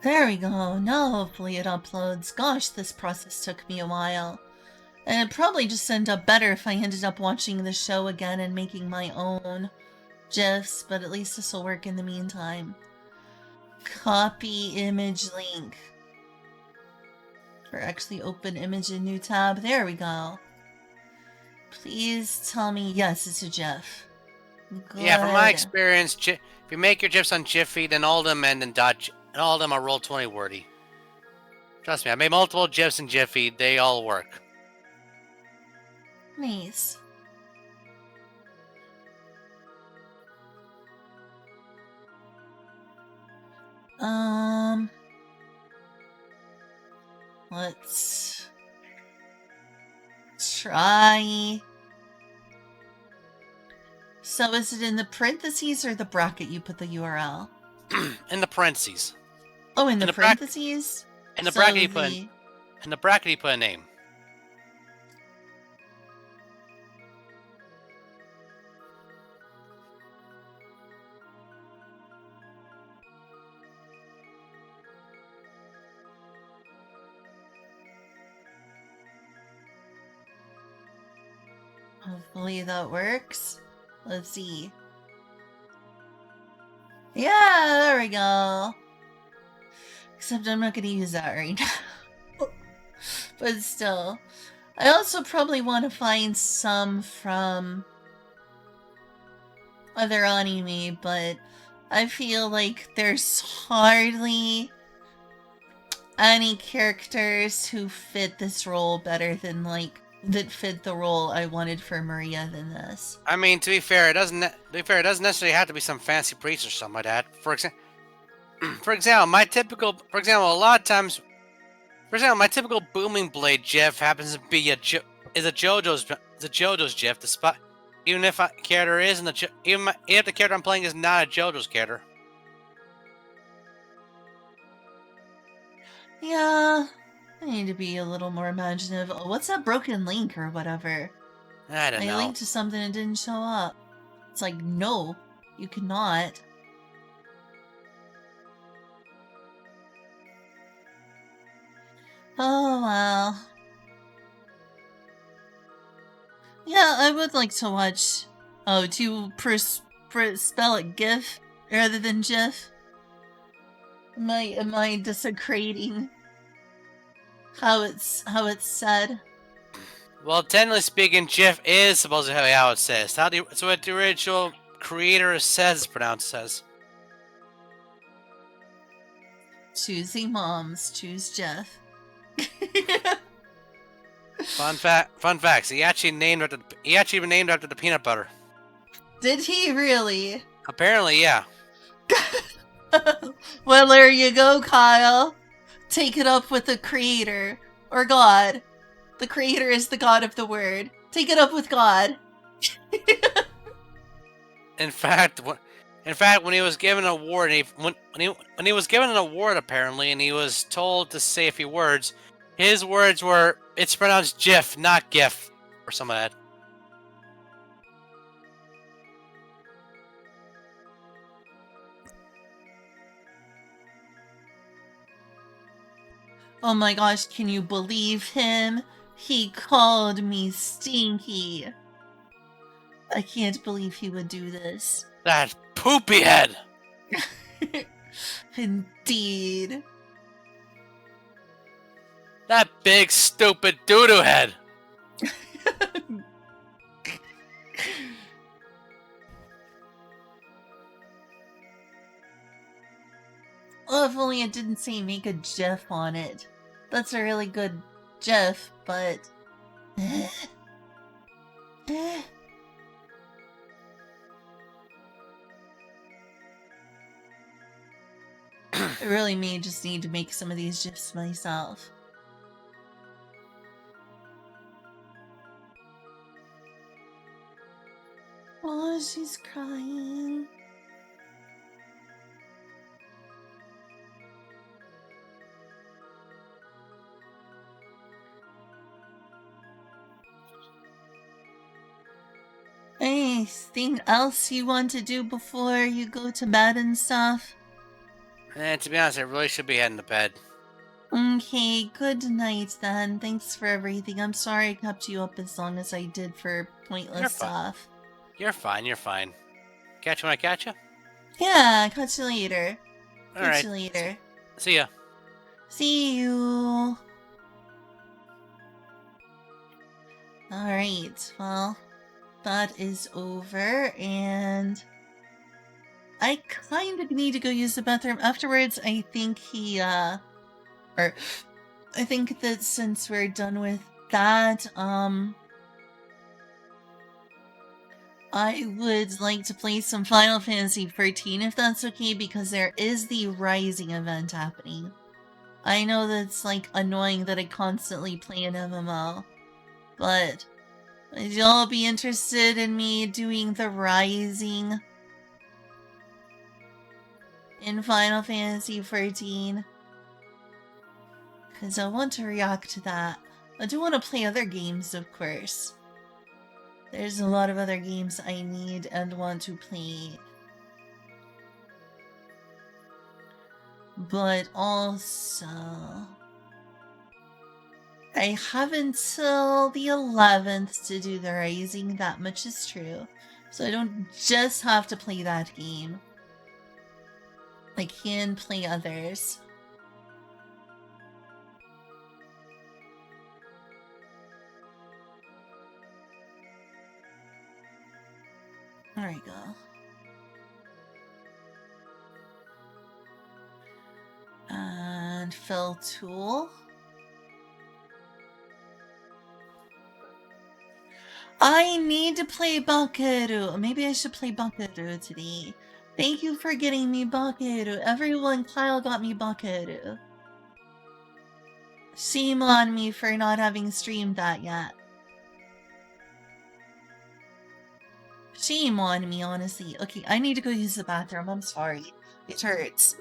There we go. Now hopefully it uploads. Gosh, this process took me a while. And it'd probably just end up better if I ended up watching the show again and making my own GIFs, but at least this will work in the meantime. Copy image link. Or actually open image in new tab. There we go. Please tell me yes, it's a GIF. Yeah, from my Good. experience, if you make your GIFs on Jiffy, then all of them end in dot, and all of them are Roll20 wordy. Trust me, I made multiple GIFs in Jiffy. They all work. Nice. Let's try. So is it in the parentheses or the bracket you put the URL? In the parentheses. Oh, in the the parentheses? In the So bracket, you put a name. Hopefully that works. Let's see. Yeah, there we go. Except I'm not going to use that right now. But still. I also probably want to find some from other anime, but I feel like there's hardly any characters who fit this role better than, like, that fit the role I wanted for Maria than this. I mean, to be fair, it doesn't necessarily have to be some fancy priest or something like that. For example, my typical booming blade GIF happens to be a JoJo's GIF. Despite even if the character isn't even if the character I'm playing is not a JoJo's character. Yeah, I need to be a little more imaginative. Oh, what's that broken link or whatever? I don't know. I linked to something and didn't show up. It's like, no, you cannot. Oh, well. Yeah, I would like to watch... Oh, do you spell it GIF rather than GIF? Am I desecrating how it's said? Well, technically speaking, GIF is supposed to be how it says. It's what the original creator says it's pronounced as. Choosing moms, choose Jeff. Fun facts. He actually named after the peanut butter. Did he really? Apparently, yeah. Well, there you go, Kyle. Take it up with the creator. Or God. The creator is the God of the word. Take it up with God. In fact, when he was given an award, when he was given an award apparently, and he was told to say a few words, his words were, "It's pronounced GIF, not GIF," or something like that. Oh my gosh, can you believe him? He called me stinky. I can't believe he would do this. That poopy head! Indeed. That big stupid doo-doo head! Oh, if only it didn't say make a GIF on it. That's a really good GIF, but... I really may just need to make some of these GIFs myself. Oh, she's crying. Anything else you want to do before you go to bed and stuff? To be honest, I really should be heading to bed. Okay, good night then. Thanks for everything. I'm sorry I kept you up as long as I did for pointless stuff. You're fine. Catch you when I catch you? Yeah, catch you later. Alright. Catch you later. See ya. See you. Alright. Alright, well, that is over, and I kind of need to go use the bathroom afterwards. I think I think that since we're done with that, I would like to play some Final Fantasy XIV if that's okay, because there is the Rising event happening. I know that's like annoying that I constantly play an MMO, but would y'all be interested in me doing the Rising in Final Fantasy XIV? Because I want to react to that. I do want to play other games, of course. There's a lot of other games I need and want to play. But also, I have until the 11th to do the Rising, that much is true. So I don't just have to play that game. I can play others. There we go. And fill tool. I need to play Bakeru. Maybe I should play Bakeru today. Thank you for getting me Bakeru. Everyone, Kyle got me Bakeru. Shame on me for not having streamed that yet. Shame on me, honestly. Okay, I need to go use the bathroom. I'm sorry. It hurts.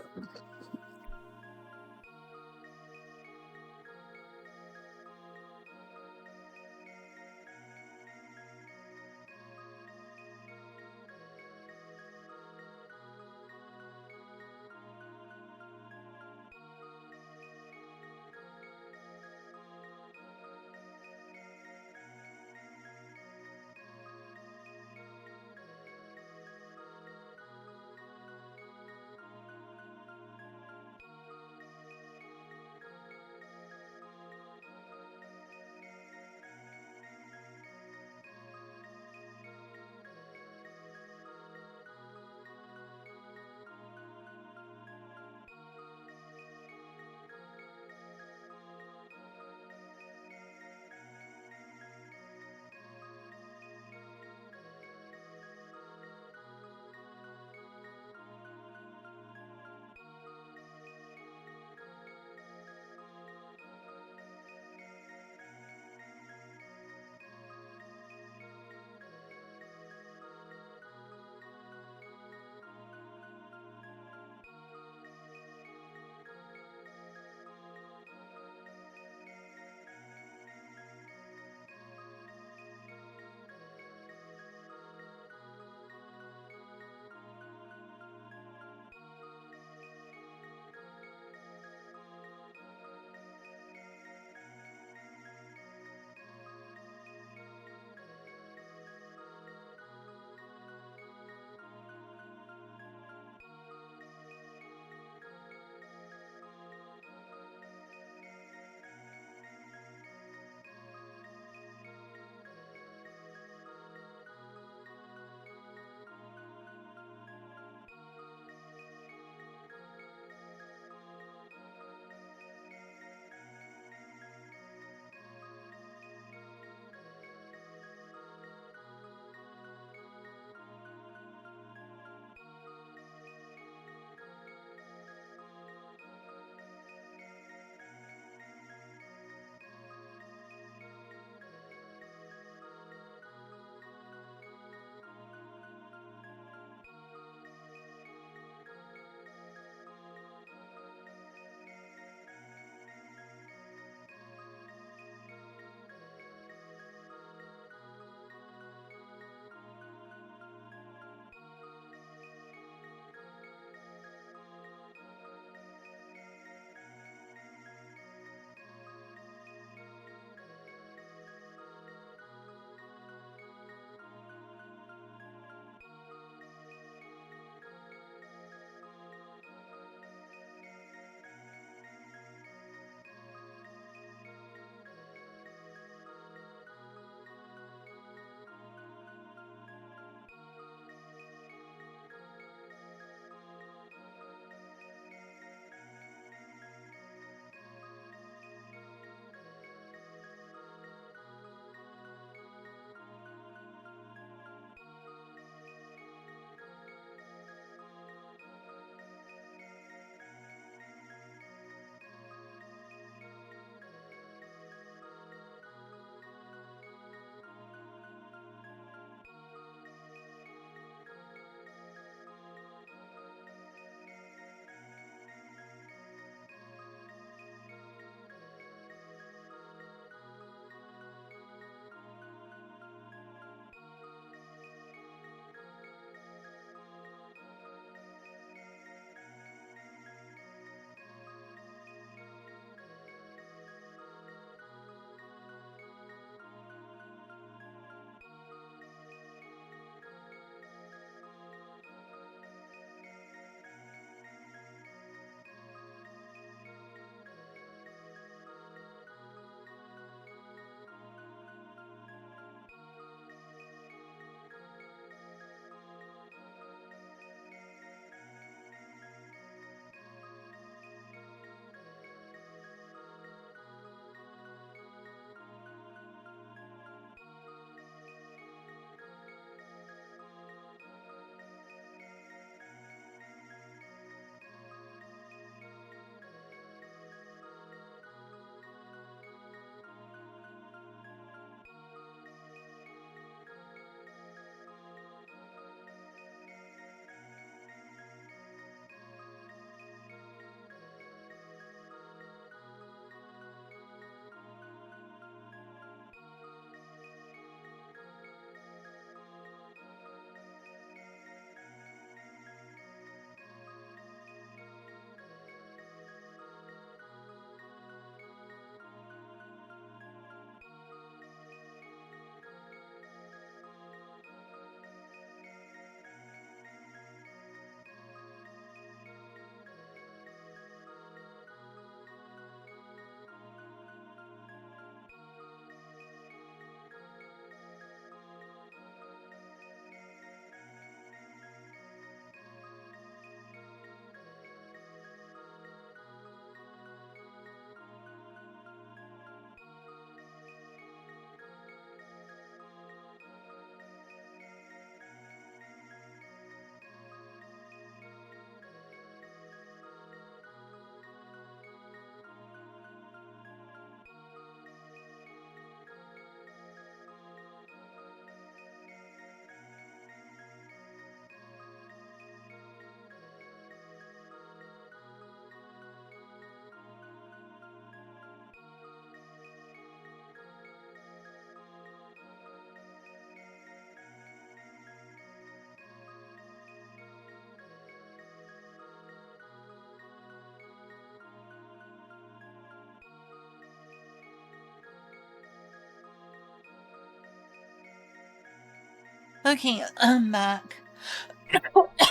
Okay, I'm back.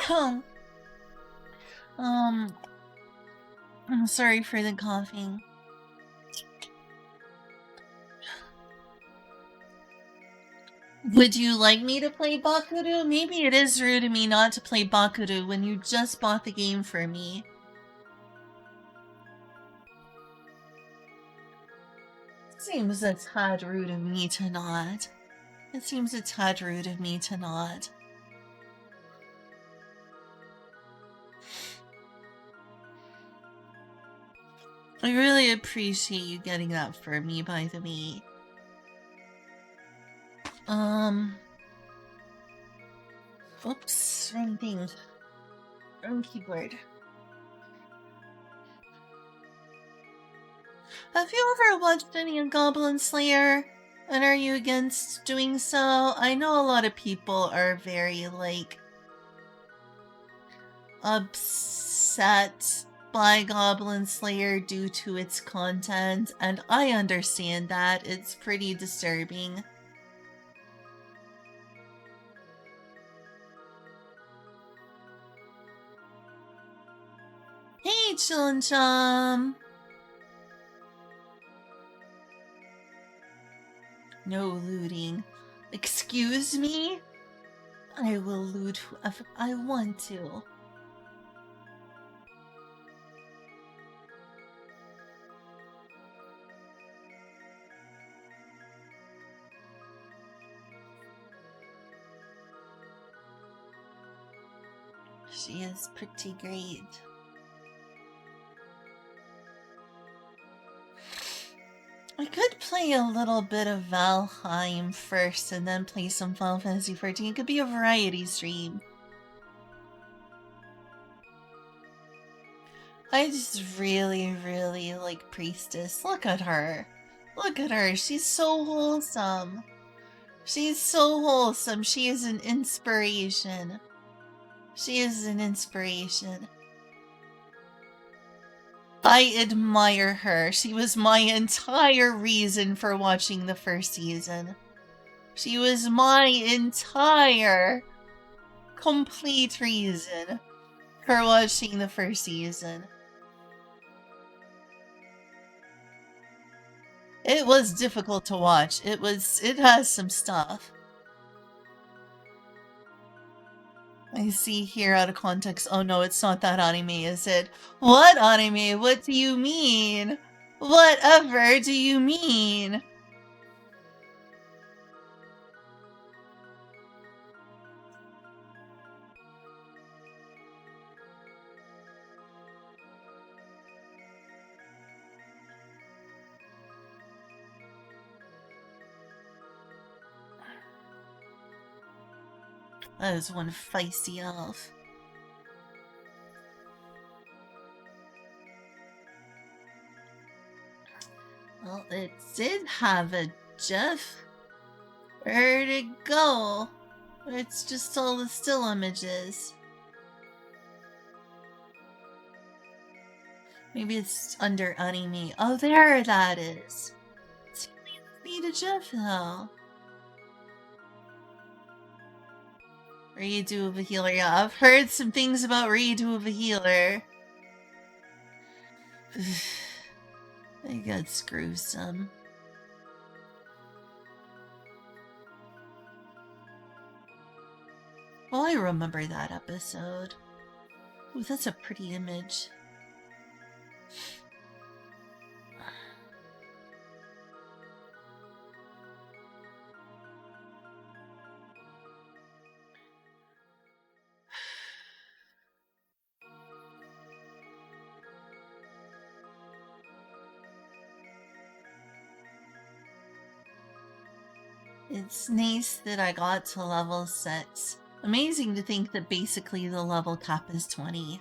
I'm sorry for the coughing. Would you like me to play Bakuru? Maybe it is rude of me not to play Bakuru when you just bought the game for me. Seems a tad rude of me to not. It seems a tad rude of me to not. I really appreciate you getting that for me, by the way. Oops, wrong thing. Wrong keyboard. Have you ever watched any of Goblin Slayer? And are you against doing so? I know a lot of people are very, upset by Goblin Slayer due to its content, and I understand that. It's pretty disturbing. Hey, Chillin' Chum! No looting. Excuse me? I will loot whoever I want to. She is pretty great. I could play a little bit of Valheim first and then play some Final Fantasy XIV. It could be a variety stream. I just really, really like Priestess. Look at her. Look at her. She's so wholesome. She's so wholesome. She is an inspiration. She is an inspiration. I admire her. She was my entire reason for watching the first season. She was my entire, complete reason for watching the first season. It was difficult to watch. It has some stuff. I see here out of context. Oh no, it's not that anime, is it? What anime? What do you mean? Whatever do you mean? That is one feisty elf. Well, it did have a GIF. Where'd it go? It's just all the still images. Maybe it's under anime. Oh, there that is. It's need a GIF though. Redo of a healer. Yeah, I've heard some things about redo of a healer. It gets gruesome. Well, I remember that episode. Ooh, that's a pretty image. It's nice that I got to level 6. Amazing to think that basically the level cap is 20.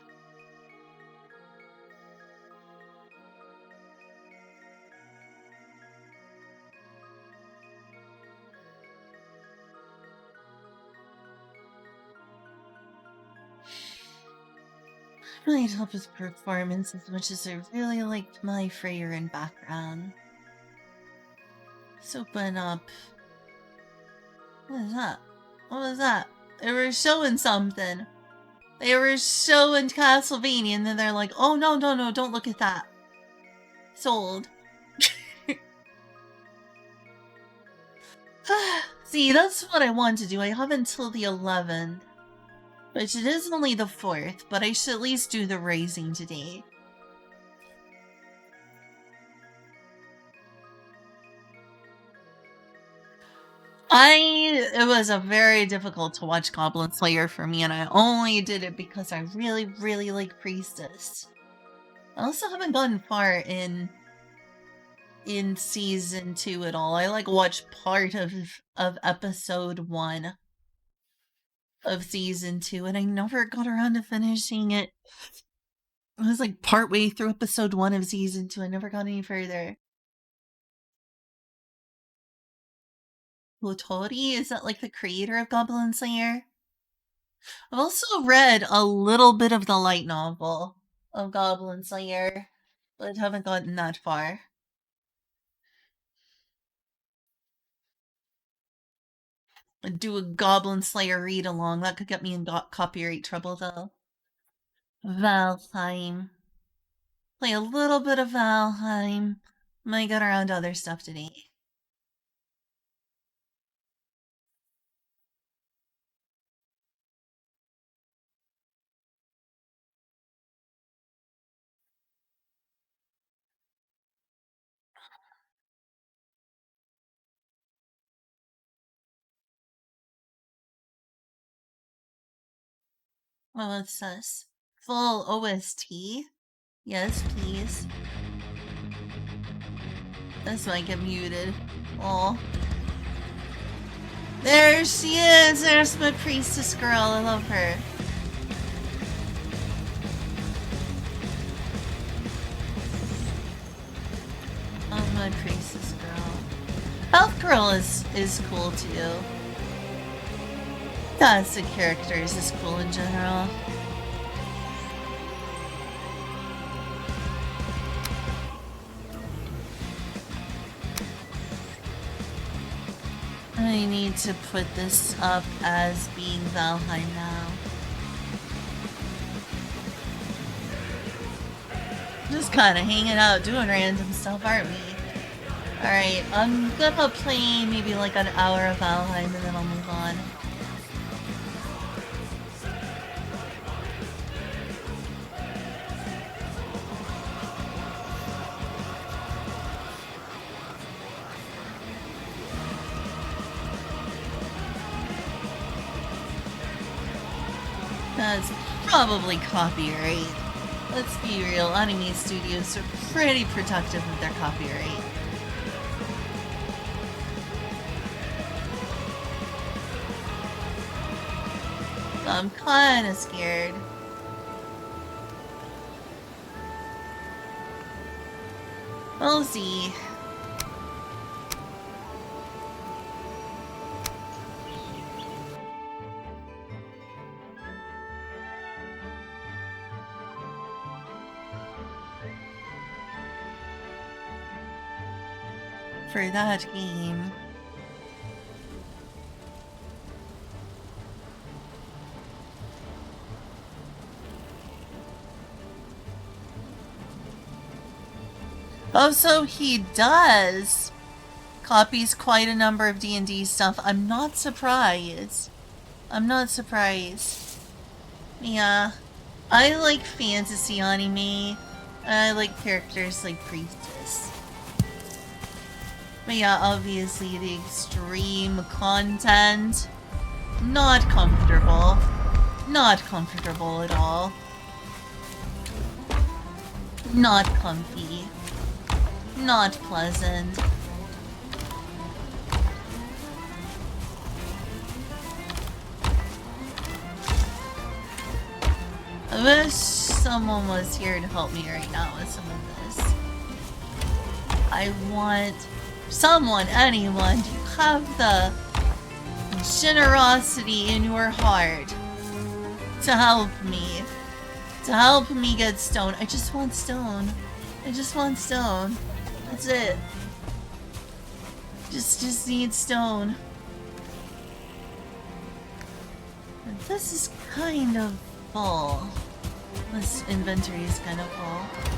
Really helped with performance as much as I really liked my Freyr in background. Let's open up. What is that? What was that? They were showing something. They were showing Castlevania, and then they're like, oh, no, no, no, don't look at that. Sold. See, that's what I want to do. I have until the 11th. Which it is only the 4th, but I should at least do the raising today. It was a very difficult to watch Goblin Slayer for me, and I only did it because I really, really like Priestess. I also haven't gotten far in season 2 at all. I like watched part of episode 1 of season 2, and I never got around to finishing it. I was like partway through episode 1 of season 2. I never got any further. Hotori? Is that like the creator of Goblin Slayer? I've also read a little bit of the light novel of Goblin Slayer, but haven't gotten that far. I'd do a Goblin Slayer read along. That could get me in copyright trouble though. Valheim. Play a little bit of Valheim. Might get around to other stuff today. Well, what's this? Full OST? Yes, please. This might get muted. Aw. There she is! There's my priestess girl. I love her. Oh, my priestess girl. Health Girl is cool too. Classic characters is cool in general. I need to put this up as being Valheim now. Just kinda hanging out, doing random stuff, aren't we? Alright, I'm gonna play maybe like an hour of Valheim and then I'll move on. That's probably copyright. Let's be real, anime studios are pretty protective of their copyright. I'm kinda scared. We'll see. For that game. Oh, so he does copies quite a number of D&D stuff. I'm not surprised. I'm not surprised. Yeah. I like fantasy anime. I like characters like Priestess. But yeah, obviously the extreme content, not comfortable. Not comfortable at all. Not comfy. Not pleasant. I wish someone was here to help me right now with some of this. I want someone, anyone, to have the generosity in your heart to help me. To help me get stone. I just want stone. I just want stone. That's it. Just need stone. This is kind of full. This inventory is kind of full.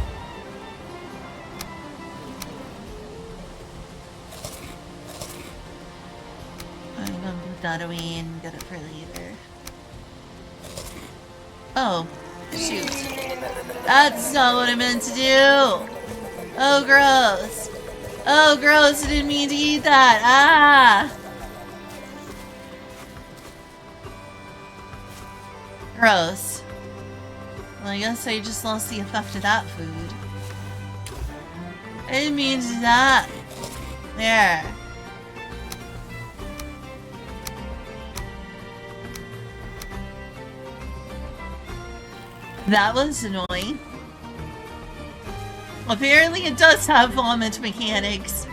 I'm gonna put that away and get it for later. Oh, shoot. That's not what I meant to do! Oh, gross! Oh, gross! I didn't mean to eat that! Ah! Gross. Well, I guess I just lost the effect of that food. I didn't mean to do that. There. That was annoying. Apparently it does have vomit mechanics.